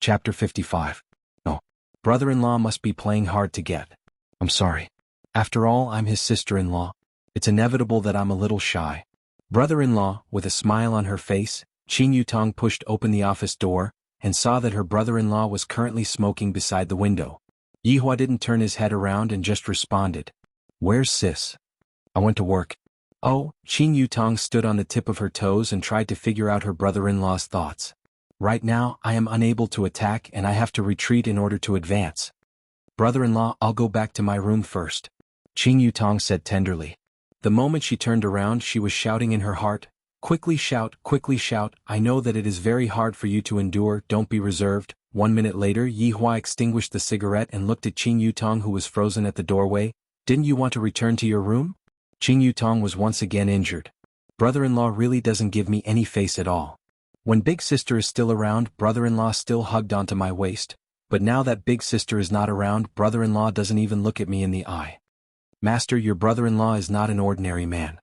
Chapter 55. Oh. Brother-in-law must be playing hard to get. I'm sorry. After all, I'm his sister-in-law. It's inevitable that I'm a little shy. Brother-in-law, with a smile on her face, Qin Yutong pushed open the office door, and saw that her brother-in-law was currently smoking beside the window. Yihua didn't turn his head around and just responded. Where's sis? I went to work. Oh, Qin Yutong stood on the tip of her toes and tried to figure out her brother-in-law's thoughts. Right now, I am unable to attack and I have to retreat in order to advance. Brother-in-law, I'll go back to my room first. Qin Yutong said tenderly. The moment she turned around, she was shouting in her heart, quickly shout, I know that it is very hard for you to endure, don't be reserved. 1 minute later, Yihua extinguished the cigarette and looked at Qin Yutong, who was frozen at the doorway. Didn't you want to return to your room? Qin Yutong was once again injured. Brother-in-law really doesn't give me any face at all. When big sister is still around, brother-in-law still hugged onto my waist, but now that big sister is not around, brother-in-law doesn't even look at me in the eye. Master, your brother-in-law is not an ordinary man.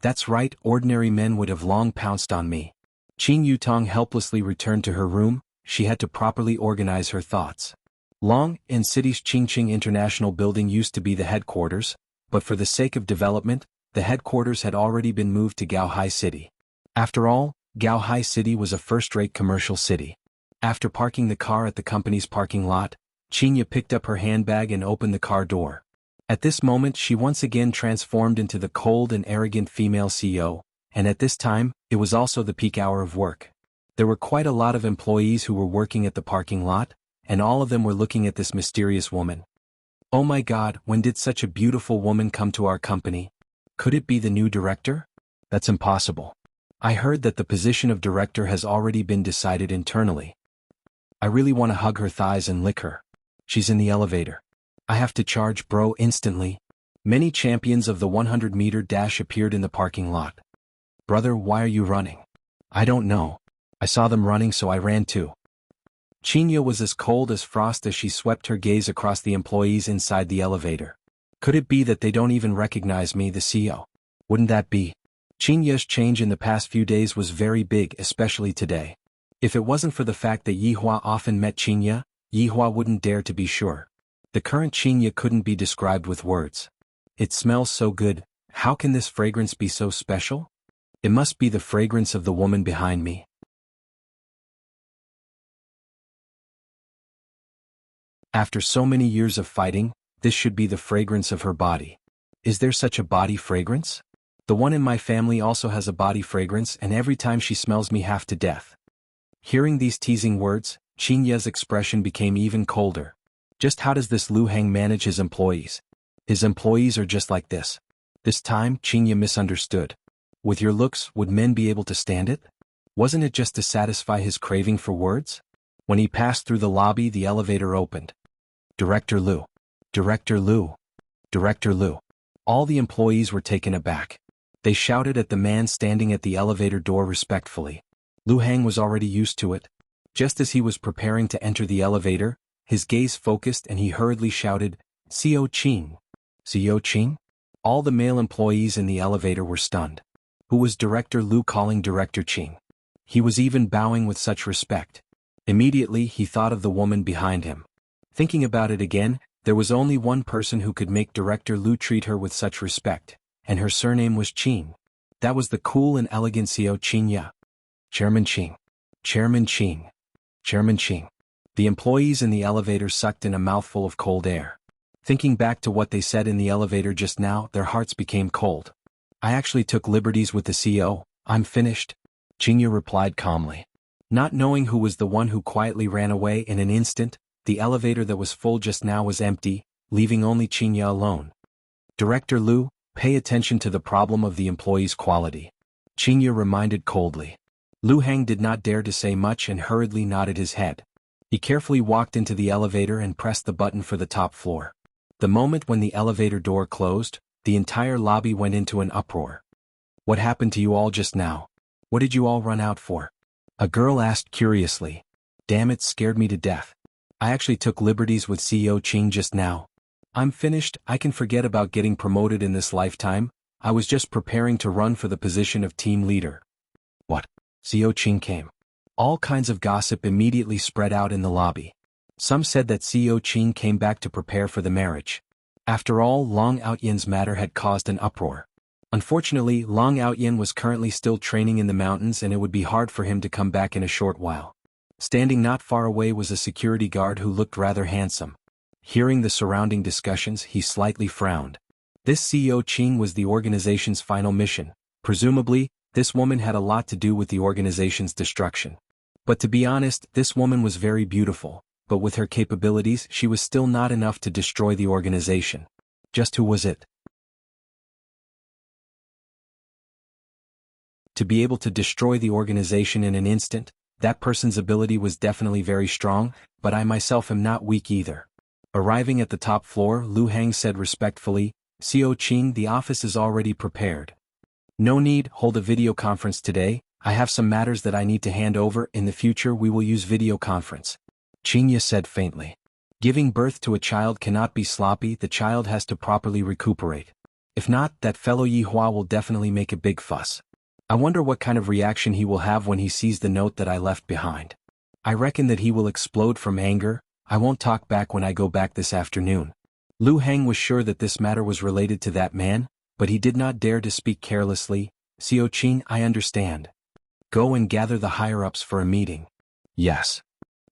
That's right, ordinary men would have long pounced on me. Qin Yutong helplessly returned to her room. She had to properly organize her thoughts. Long in City's Qingqing International Building used to be the headquarters, but for the sake of development, the headquarters had already been moved to Gaohai City. After all, Gaohai City was a first-rate commercial city. After parking the car at the company's parking lot, Qinya picked up her handbag and opened the car door. At this moment she once again transformed into the cold and arrogant female CEO, and at this time, it was also the peak hour of work. There were quite a lot of employees who were working at the parking lot, and all of them were looking at this mysterious woman. Oh my God, when did such a beautiful woman come to our company? Could it be the new director? That's impossible. I heard that the position of director has already been decided internally. I really want to hug her thighs and lick her. She's in the elevator. I have to charge bro instantly. Many champions of the 100-meter dash appeared in the parking lot. Brother, why are you running? I don't know. I saw them running so I ran too. Qinya was as cold as frost as she swept her gaze across the employees inside the elevator. Could it be that they don't even recognize me, the CEO? Wouldn't that be? Qinya's change in the past few days was very big, especially today. If it wasn't for the fact that Yihua often met Qinya, Yihua wouldn't dare to be sure. The current Qinya couldn't be described with words. It smells so good. How can this fragrance be so special? It must be the fragrance of the woman behind me. After so many years of fighting, this should be the fragrance of her body. Is there such a body fragrance? The one in my family also has a body fragrance, and every time she smells me half to death. Hearing these teasing words, Qinya's expression became even colder. Just how does this Lu Hang manage his employees? His employees are just like this. This time, Qinya misunderstood. With your looks, would men be able to stand it? Wasn't it just to satisfy his craving for words? When he passed through the lobby, the elevator opened. Director Lu. Director Lu. Director Lu. All the employees were taken aback. They shouted at the man standing at the elevator door respectfully. Lu Hang was already used to it. Just as he was preparing to enter the elevator, his gaze focused and he hurriedly shouted, CEO Qing. CEO Qing? All the male employees in the elevator were stunned. Who was Director Lu calling Director Qing? He was even bowing with such respect. Immediately he thought of the woman behind him. Thinking about it again, there was only one person who could make Director Lu treat her with such respect, and her surname was Qing. That was the cool and elegant CEO Qing Ya. Chairman Qing. Chairman Qing. Chairman Qing. The employees in the elevator sucked in a mouthful of cold air. Thinking back to what they said in the elevator just now, their hearts became cold. I actually took liberties with the CEO. I'm finished. Qingya replied calmly. Not knowing who was the one who quietly ran away in an instant, the elevator that was full just now was empty, leaving only Qingya alone. Director Lu, pay attention to the problem of the employee's quality. Qingya reminded coldly. Lu Hang did not dare to say much and hurriedly nodded his head. He carefully walked into the elevator and pressed the button for the top floor. The moment when the elevator door closed, the entire lobby went into an uproar. "What happened to you all just now? What did you all run out for?" A girl asked curiously. "Damn, it scared me to death. I actually took liberties with CEO Qing just now. I'm finished. I can forget about getting promoted in this lifetime. I was just preparing to run for the position of team leader." "What?" CEO Qing came. All kinds of gossip immediately spread out in the lobby. Some said that CEO Qing came back to prepare for the marriage. After all, Long Outyan's matter had caused an uproar. Unfortunately, Long Outyan was currently still training in the mountains and it would be hard for him to come back in a short while. Standing not far away was a security guard who looked rather handsome. Hearing the surrounding discussions, he slightly frowned. This CEO Qing was the organization's final mission. Presumably, this woman had a lot to do with the organization's destruction. But to be honest, this woman was very beautiful, but with her capabilities she was still not enough to destroy the organization. Just who was it? To be able to destroy the organization in an instant, that person's ability was definitely very strong, but I myself am not weak either. Arriving at the top floor, Lu Hang said respectfully, "CEO Qing, the office is already prepared. No need, hold a video conference today. I have some matters that I need to hand over. In the future we will use video conference." Qingya said faintly. Giving birth to a child cannot be sloppy, the child has to properly recuperate. If not, that fellow Yi Hua will definitely make a big fuss. I wonder what kind of reaction he will have when he sees the note that I left behind. I reckon that he will explode from anger. I won't talk back when I go back this afternoon. Lu Hang was sure that this matter was related to that man, but he did not dare to speak carelessly. "CEO Qing, I understand. Go and gather the higher-ups for a meeting." Yes.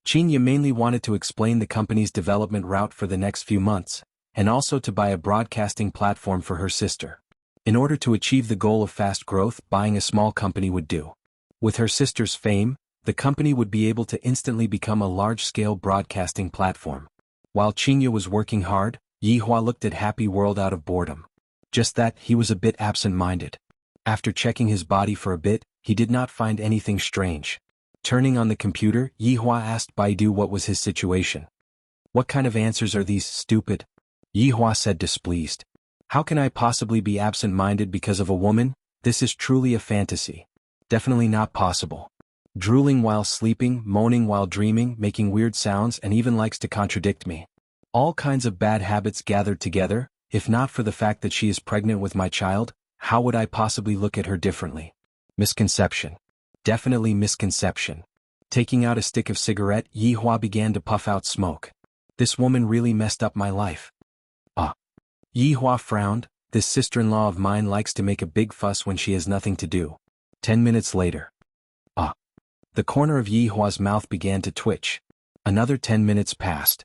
Qingya mainly wanted to explain the company's development route for the next few months, and also to buy a broadcasting platform for her sister. In order to achieve the goal of fast growth, buying a small company would do. With her sister's fame, the company would be able to instantly become a large-scale broadcasting platform. While Qingya was working hard, Yi Hua looked at Happy World out of boredom. Just that, he was a bit absent-minded. After checking his body for a bit, he did not find anything strange. Turning on the computer, Yi Hua asked Baidu what was his situation. "What kind of answers are these, stupid?" Yi Hua said displeased. "How can I possibly be absent-minded because of a woman? This is truly a fantasy. Definitely not possible. Drooling while sleeping, moaning while dreaming, making weird sounds, and even likes to contradict me. All kinds of bad habits gathered together. If not for the fact that she is pregnant with my child, how would I possibly look at her differently? Misconception. Definitely misconception." Taking out a stick of cigarette, Yi Hua began to puff out smoke. "This woman really messed up my life." Yi Hua frowned. "This sister-in-law of mine likes to make a big fuss when she has nothing to do." 10 minutes later. The corner of Yi Hua's mouth began to twitch. Another 10 minutes passed.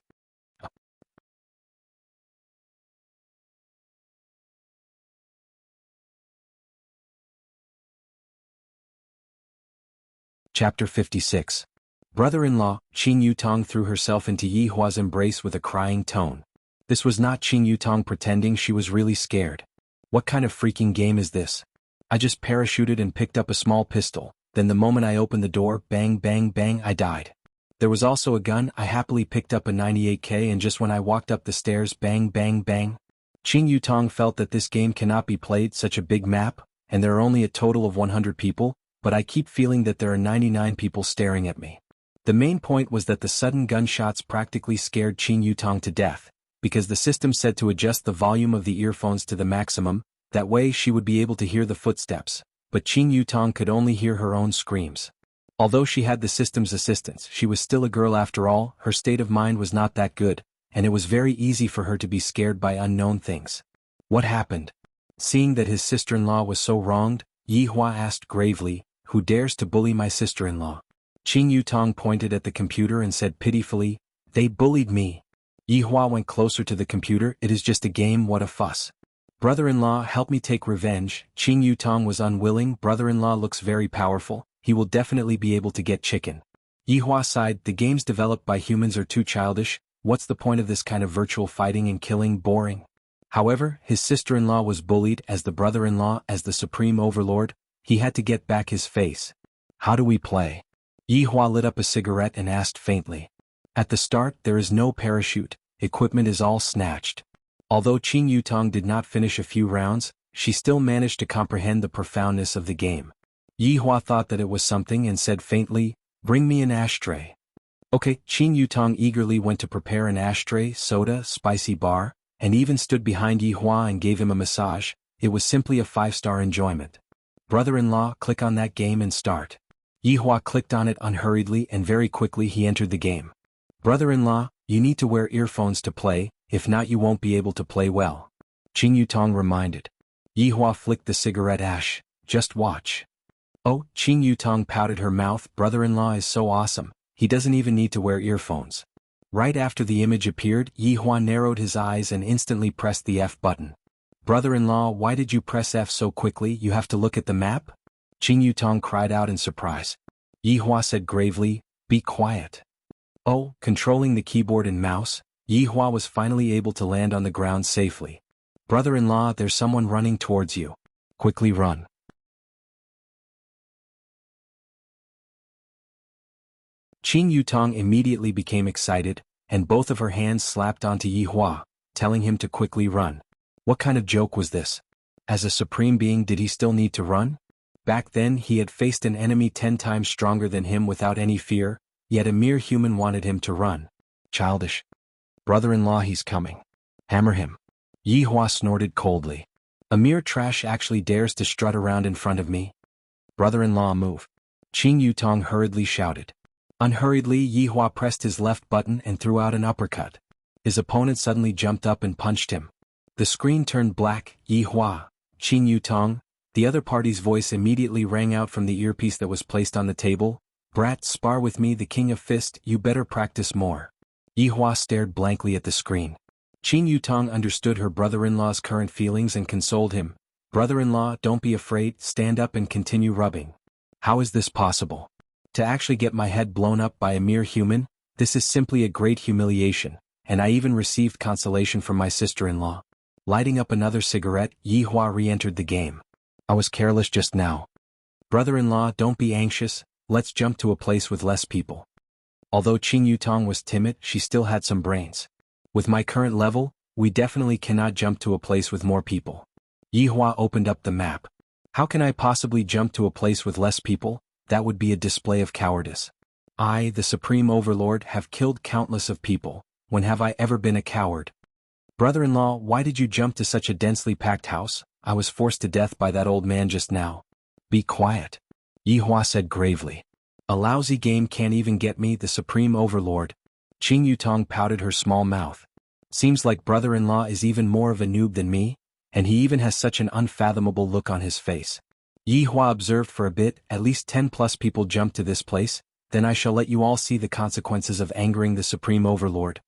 Chapter 56. Brother-in-law, Qing Yutong threw herself into Yi Hua's embrace with a crying tone. This was not Qing Yutong pretending, she was really scared. "What kind of freaking game is this? I just parachuted and picked up a small pistol, then the moment I opened the door, bang bang bang, I died. There was also a gun, I happily picked up a 98K, and just when I walked up the stairs, bang bang bang." Qing Yutong felt that this game cannot be played, such a big map, and there are only a total of 100 people, but I keep feeling that there are 99 people staring at me. The main point was that the sudden gunshots practically scared Qing Yutong to death, because the system said to adjust the volume of the earphones to the maximum, that way she would be able to hear the footsteps, but Qing Yutong could only hear her own screams. Although she had the system's assistance, she was still a girl after all, her state of mind was not that good, and it was very easy for her to be scared by unknown things. What happened? Seeing that his sister-in-law was so wronged, Yi Hua asked gravely, "Who dares to bully my sister-in-law?" Qing Yutong pointed at the computer and said pitifully, "They bullied me." Yi Hua went closer to the computer. "It is just a game, what a fuss. Brother-in-law, help me take revenge." Qing Yutong was unwilling. Brother-in-law looks very powerful, he will definitely be able to get chicken. Yi Hua sighed, "The games developed by humans are too childish, what's the point of this kind of virtual fighting and killing, boring." However, his sister-in-law was bullied. As the brother-in-law, as the supreme overlord, he had to get back his face. "How do we play?" Yi Hua lit up a cigarette and asked faintly. At the start there is no parachute, equipment is all snatched. Although Qin Yutong did not finish a few rounds, she still managed to comprehend the profoundness of the game. Yi Hua thought that it was something and said faintly, "Bring me an ashtray." Okay, Qin Yutong eagerly went to prepare an ashtray, soda, spicy bar, and even stood behind Yi Hua and gave him a massage. It was simply a 5-star enjoyment. Brother-in-law, click on that game and start. Yi Hua clicked on it unhurriedly and very quickly he entered the game. Brother-in-law, you need to wear earphones to play, if not you won't be able to play well. Qin Yutong reminded. Yi Hua flicked the cigarette ash. Just watch. Oh, Qin Yutong pouted her mouth. Brother-in-law is so awesome, he doesn't even need to wear earphones. Right after the image appeared, Yi Hua narrowed his eyes and instantly pressed the F button. Brother-in-law, why did you press F so quickly? You have to look at the map? Qin Yutong cried out in surprise. Yi Hua said gravely, be quiet. Oh, controlling the keyboard and mouse, Yi Hua was finally able to land on the ground safely. Brother-in-law, there's someone running towards you. Quickly run. Qin Yutong immediately became excited, and both of her hands slapped onto Yi Hua, telling him to quickly run. What kind of joke was this? As a supreme being, did he still need to run? Back then he had faced an enemy 10 times stronger than him without any fear, yet a mere human wanted him to run. Childish. Brother-in-law, he's coming. Hammer him. Yi Hua snorted coldly. A mere trash actually dares to strut around in front of me? Brother-in-law, move. Qin Yutong hurriedly shouted. Unhurriedly, Yi Hua pressed his left button and threw out an uppercut. His opponent suddenly jumped up and punched him. The screen turned black. Yi Hua, Qin Yutong. The other party's voice immediately rang out from the earpiece that was placed on the table. Brat, spar with me, the king of fist, you better practice more. Yi Hua stared blankly at the screen. Qin Yutong understood her brother-in-law's current feelings and consoled him. Brother-in-law, don't be afraid, stand up and continue rubbing. How is this possible? To actually get my head blown up by a mere human? This is simply a great humiliation, and I even received consolation from my sister-in-law. Lighting up another cigarette, Yi Hua re-entered the game. I was careless just now. Brother-in-law, don't be anxious, let's jump to a place with less people. Although Qin Yutong was timid, she still had some brains. With my current level, we definitely cannot jump to a place with more people. Yi Hua opened up the map. How can I possibly jump to a place with less people? That would be a display of cowardice. I, the Supreme Overlord, have killed countless of people. When have I ever been a coward? Brother-in-law, why did you jump to such a densely packed house? I was forced to death by that old man just now. Be quiet. Yi Hua said gravely. A lousy game can't even get me, the Supreme Overlord. Qin Yutong pouted her small mouth. Seems like brother-in-law is even more of a noob than me, and he even has such an unfathomable look on his face. Yi Hua observed for a bit. At least 10 plus people jumped to this place, then I shall let you all see the consequences of angering the Supreme Overlord.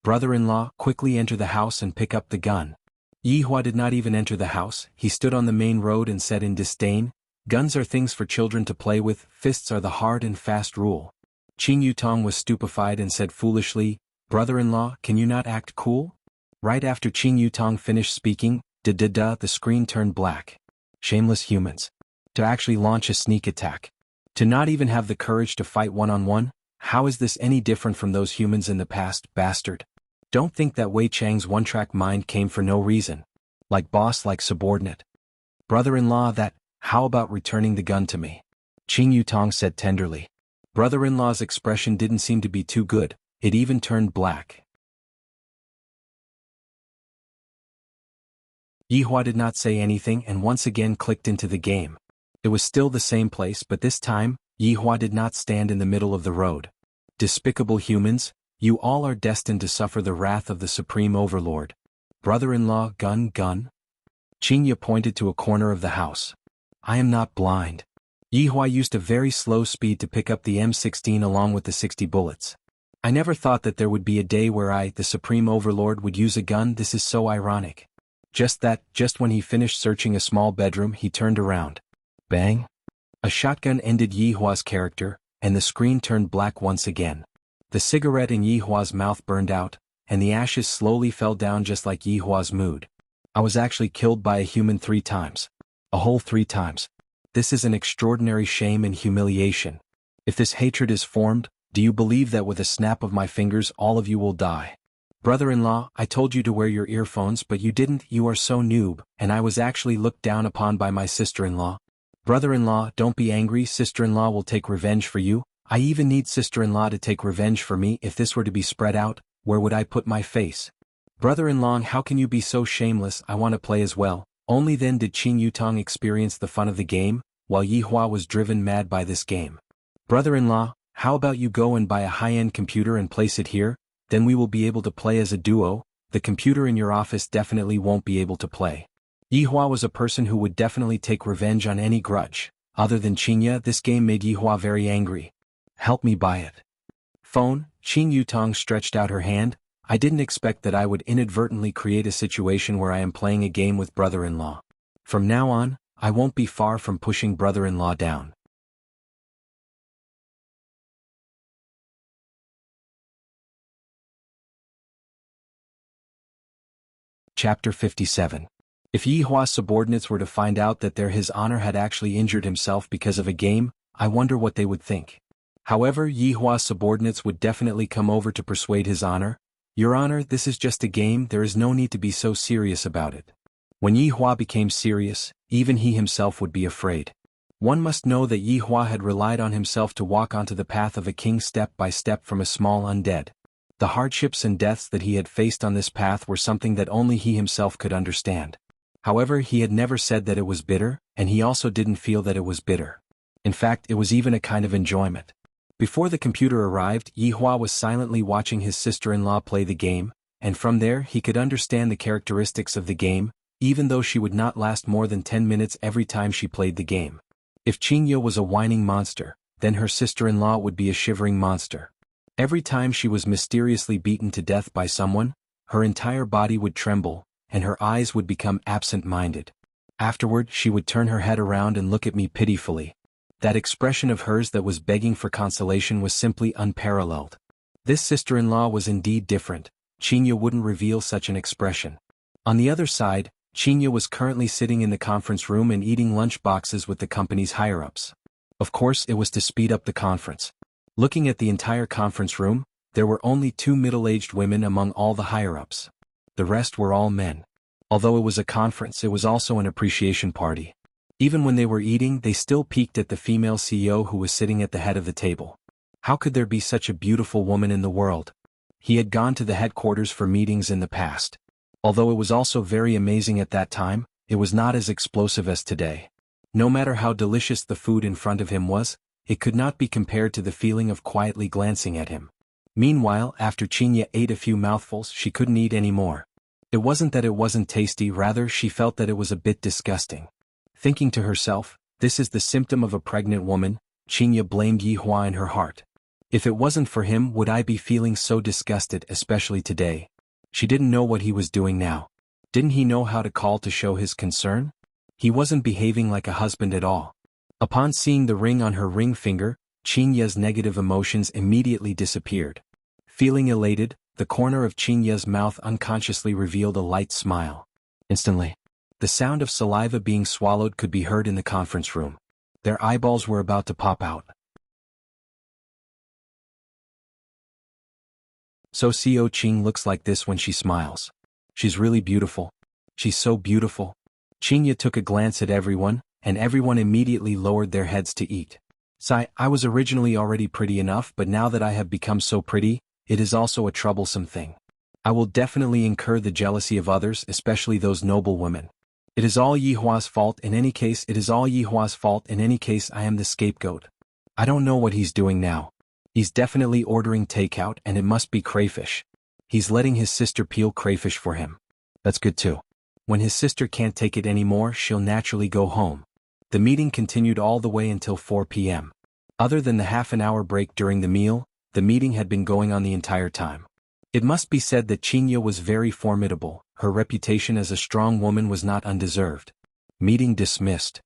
Brother-in-law, quickly enter the house and pick up the gun. Yi Hua did not even enter the house. He stood on the main road and said in disdain, guns are things for children to play with, fists are the hard and fast rule. Qin Yutong was stupefied and said foolishly, brother-in-law, can you not act cool? Right after Qin Yutong finished speaking, the screen turned black. Shameless humans. To actually launch a sneak attack. To not even have the courage to fight one-on-one? How is this any different from those humans in the past, bastard? Don't think that Wei Chang's one-track mind came for no reason. Like boss, like subordinate. Brother-in-law, how about returning the gun to me? Qin Yutong said tenderly. Brother-in-law's expression didn't seem to be too good, it even turned black. Yi Hua did not say anything and once again clicked into the game. It was still the same place, but this time, Yi Hua did not stand in the middle of the road. Despicable humans, you all are destined to suffer the wrath of the Supreme Overlord. Brother-in-law, gun. Qin Yi pointed to a corner of the house. I am not blind. Yi Hua used a very slow speed to pick up the M16 along with the 60 bullets. I never thought that there would be a day where I, the Supreme Overlord, would use a gun. This is so ironic. Just when he finished searching a small bedroom, he turned around. Bang! A shotgun ended Yi Hua's character, and the screen turned black once again. The cigarette in Yi Hua's mouth burned out, and the ashes slowly fell down just like Yi Hua's mood. I was actually killed by a human 3 times. A whole 3 times. This is an extraordinary shame and humiliation. If this hatred is formed, Do you believe that with a snap of my fingers all of you will die? Brother-in-law, I told you to wear your earphones but you didn't, you are so noob, and I was actually looked down upon by my sister-in-law. Brother-in-law, don't be angry, sister-in-law will take revenge for you. I even need sister-in-law to take revenge for me. If this were to be spread out, where would I put my face? Brother-in-law, how can you be so shameless? I want to play as well. Only then did Qin Yutong experience the fun of the game, while Yi Hua was driven mad by this game. Brother-in-law, how about you go and buy a high-end computer and place it here? Then we will be able to play as a duo. The computer in your office definitely won't be able to play. Yi Hua was a person who would definitely take revenge on any grudge. Other than Qinya, this game made Yi Hua very angry. Help me buy it. Phone. Qin Yutong stretched out her hand. I didn't expect that I would inadvertently create a situation where I am playing a game with brother-in-law. From now on, I won't be far from pushing brother-in-law down. Chapter 57. If Yi Hua's subordinates were to find out that His Honor had actually injured himself because of a game, I wonder what they would think. However, Yi Hua's subordinates would definitely come over to persuade His Honor. Your Honor, this is just a game, there is no need to be so serious about it. When Yi Hua became serious, even he himself would be afraid. One must know that Yi Hua had relied on himself to walk onto the path of a king step by step from a small undead. The hardships and deaths that he had faced on this path were something that only he himself could understand. However, he had never said that it was bitter, and he also didn't feel that it was bitter. In fact, it was even a kind of enjoyment. Before the computer arrived, Yi Hua was silently watching his sister-in-law play the game, and from there he could understand the characteristics of the game, even though she would not last more than 10 minutes every time she played the game. If Qingye was a whining monster, then her sister-in-law would be a shivering monster. Every time she was mysteriously beaten to death by someone, her entire body would tremble, and her eyes would become absent-minded. Afterward, she would turn her head around and look at me pitifully. That expression of hers that was begging for consolation was simply unparalleled. This sister-in-law was indeed different. Qingye wouldn't reveal such an expression. On the other side, Qingye was currently sitting in the conference room and eating lunch boxes with the company's higher-ups. Of course, it was to speed up the conference. Looking at the entire conference room, there were only 2 middle-aged women among all the higher-ups. The rest were all men. Although it was a conference, it was also an appreciation party. Even when they were eating, they still peeked at the female CEO who was sitting at the head of the table. How could there be such a beautiful woman in the world? He had gone to the headquarters for meetings in the past. Although it was also very amazing at that time, it was not as explosive as today. No matter how delicious the food in front of him was, it could not be compared to the feeling of quietly glancing at him. Meanwhile, after Qingye ate a few mouthfuls, she couldn't eat any more. It wasn't that it wasn't tasty, rather she felt that it was a bit disgusting. Thinking to herself, this is the symptom of a pregnant woman, Qingye blamed Yi Hua in her heart. If it wasn't for him, would I be feeling so disgusted, especially today? She didn't know what he was doing now. Didn't he know how to call to show his concern? He wasn't behaving like a husband at all. Upon seeing the ring on her ring finger, Qingye's negative emotions immediately disappeared. Feeling elated, the corner of Qingye's mouth unconsciously revealed a light smile. Instantly, the sound of saliva being swallowed could be heard in the conference room. Their eyeballs were about to pop out. So Xiao Qing looks like this when she smiles. She's really beautiful. She's so beautiful. Qingye took a glance at everyone, and everyone immediately lowered their heads to eat. Sigh, I was originally already pretty enough, but now that I have become so pretty, it is also a troublesome thing. I will definitely incur the jealousy of others, especially those noble women. It is all Yi Hua's fault. In any case, it is all Yi Hua's fault. In any case, I am the scapegoat. I don't know what he's doing now. He's definitely ordering takeout, and it must be crayfish. He's letting his sister peel crayfish for him. That's good too. When his sister can't take it anymore, she'll naturally go home. The meeting continued all the way until 4 p.m. Other than the half-an-hour break during the meal, the meeting had been going on the entire time. It must be said that Qingye was very formidable. Her reputation as a strong woman was not undeserved. Meeting dismissed.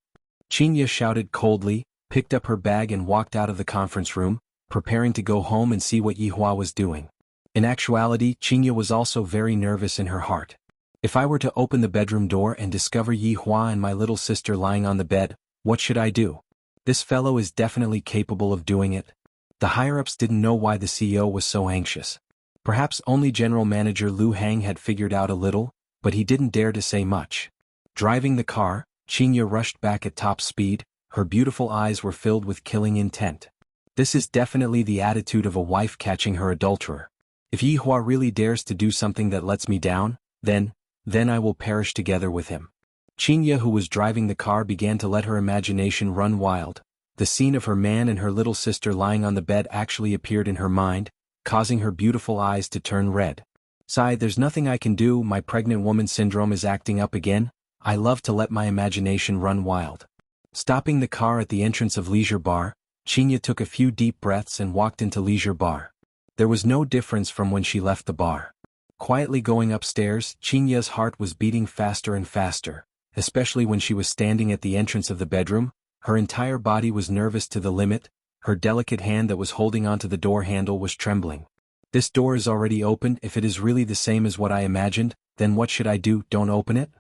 Qingye shouted coldly, picked up her bag and walked out of the conference room, preparing to go home and see what Yi Hua was doing. In actuality, Qingye was also very nervous in her heart. If I were to open the bedroom door and discover Yi Hua and my little sister lying on the bed, what should I do? This fellow is definitely capable of doing it. The higher-ups didn't know why the CEO was so anxious. Perhaps only General Manager Lu Hang had figured out a little, but he didn't dare to say much. Driving the car, Qinya rushed back at top speed, her beautiful eyes were filled with killing intent. This is definitely the attitude of a wife catching her adulterer. If Yi Hua really dares to do something that lets me down, then I will perish together with him. Qinya, who was driving the car, began to let her imagination run wild. The scene of her man and her little sister lying on the bed actually appeared in her mind, causing her beautiful eyes to turn red. Sigh, there's nothing I can do, my pregnant woman syndrome is acting up again. I love to let my imagination run wild. Stopping the car at the entrance of Leisure Bar, Qinya took a few deep breaths and walked into Leisure Bar. There was no difference from when she left the bar. Quietly going upstairs, Qinya's heart was beating faster and faster, especially when she was standing at the entrance of the bedroom. Her entire body was nervous to the limit, her delicate hand that was holding onto the door handle was trembling. This door is already opened. If it is really the same as what I imagined, then what should I do? Don't open it?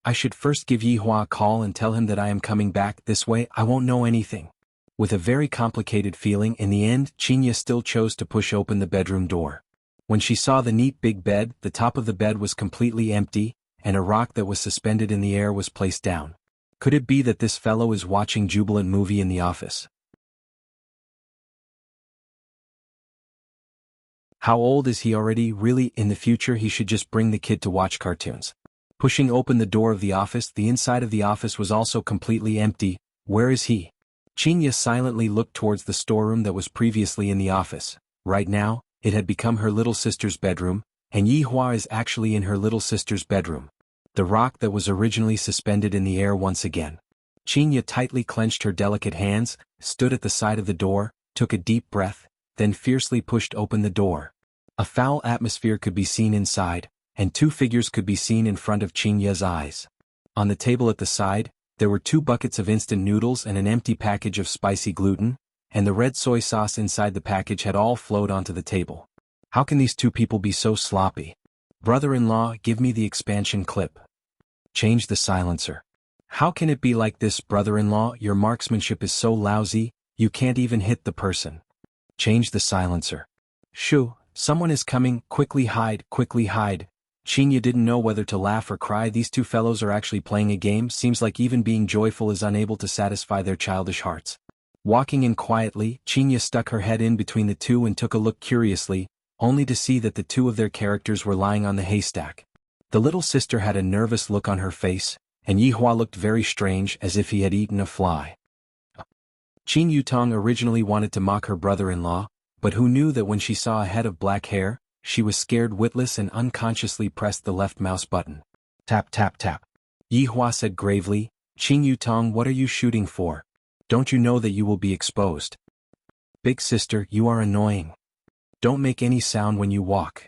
I should first give Yi Hua a call and tell him that I am coming back. This way I won't know anything. With a very complicated feeling, in the end, Qinya still chose to push open the bedroom door. When she saw the neat big bed, the top of the bed was completely empty, and a rock that was suspended in the air was placed down. Could it be that this fellow is watching Jubilant movie in the office? How old is he already? Really, in the future he should just bring the kid to watch cartoons. Pushing open the door of the office, the inside of the office was also completely empty. Where is he? Qinya silently looked towards the storeroom that was previously in the office. Right now, it had become her little sister's bedroom, and Yi Hua is actually in her little sister's bedroom. The rock that was originally suspended in the air once again. Qinya tightly clenched her delicate hands, stood at the side of the door, took a deep breath, then fiercely pushed open the door. A foul atmosphere could be seen inside, and two figures could be seen in front of Qinya's eyes. On the table at the side, there were 2 buckets of instant noodles and an empty package of spicy gluten, and the red soy sauce inside the package had all flowed onto the table. How can these 2 people be so sloppy? Brother-in-law, give me the expansion clip. Change the silencer. How can it be like this, brother-in-law? Your marksmanship is so lousy, you can't even hit the person. Change the silencer. Shoo, someone is coming, quickly hide, quickly hide. Qinya didn't know whether to laugh or cry. These 2 fellows are actually playing a game. Seems like even being joyful is unable to satisfy their childish hearts. Walking in quietly, Qinya stuck her head in between the 2 and took a look curiously, only to see that the 2 of their characters were lying on the haystack. The little sister had a nervous look on her face, and Yi Hua looked very strange, as if he had eaten a fly. Qin Yutong originally wanted to mock her brother-in-law, but who knew that when she saw a head of black hair, she was scared witless and unconsciously pressed the left mouse button. Tap tap tap. Yi Hua said gravely, Qin Yutong, what are you shooting for? Don't you know that you will be exposed? Big sister, you are annoying. Don't make any sound when you walk.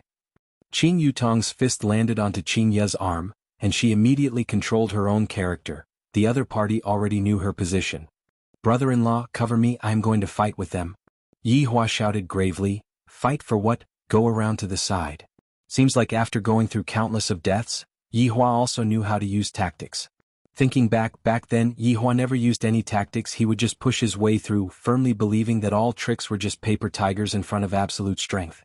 Qin Yutong's fist landed onto Qin Ye's arm, and she immediately controlled her own character. The other party already knew her position. Brother-in-law, cover me, I'm going to fight with them. Yi Hua shouted gravely, fight for what? Go around to the side. Seems like after going through countless of deaths, Yi Hua also knew how to use tactics. Thinking back then, Yi Hua never used any tactics. He would just push his way through, firmly believing that all tricks were just paper tigers in front of absolute strength.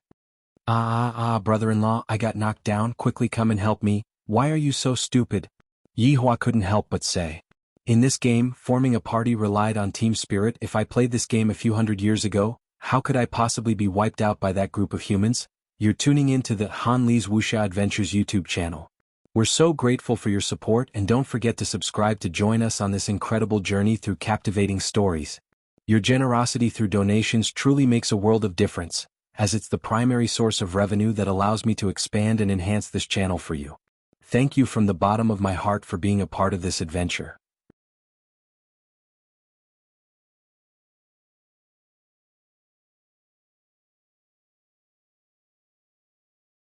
Brother-in-law, I got knocked down, quickly come and help me. Why are you so stupid? Yi Hua couldn't help but say. In this game, forming a party relied on team spirit. If I played this game a few hundred years ago, how could I possibly be wiped out by that group of humans? You're tuning in to the Han Li's Wuxia Adventures YouTube channel. We're so grateful for your support, and don't forget to subscribe to join us on this incredible journey through captivating stories. Your generosity through donations truly makes a world of difference, as it's the primary source of revenue that allows me to expand and enhance this channel for you. Thank you from the bottom of my heart for being a part of this adventure.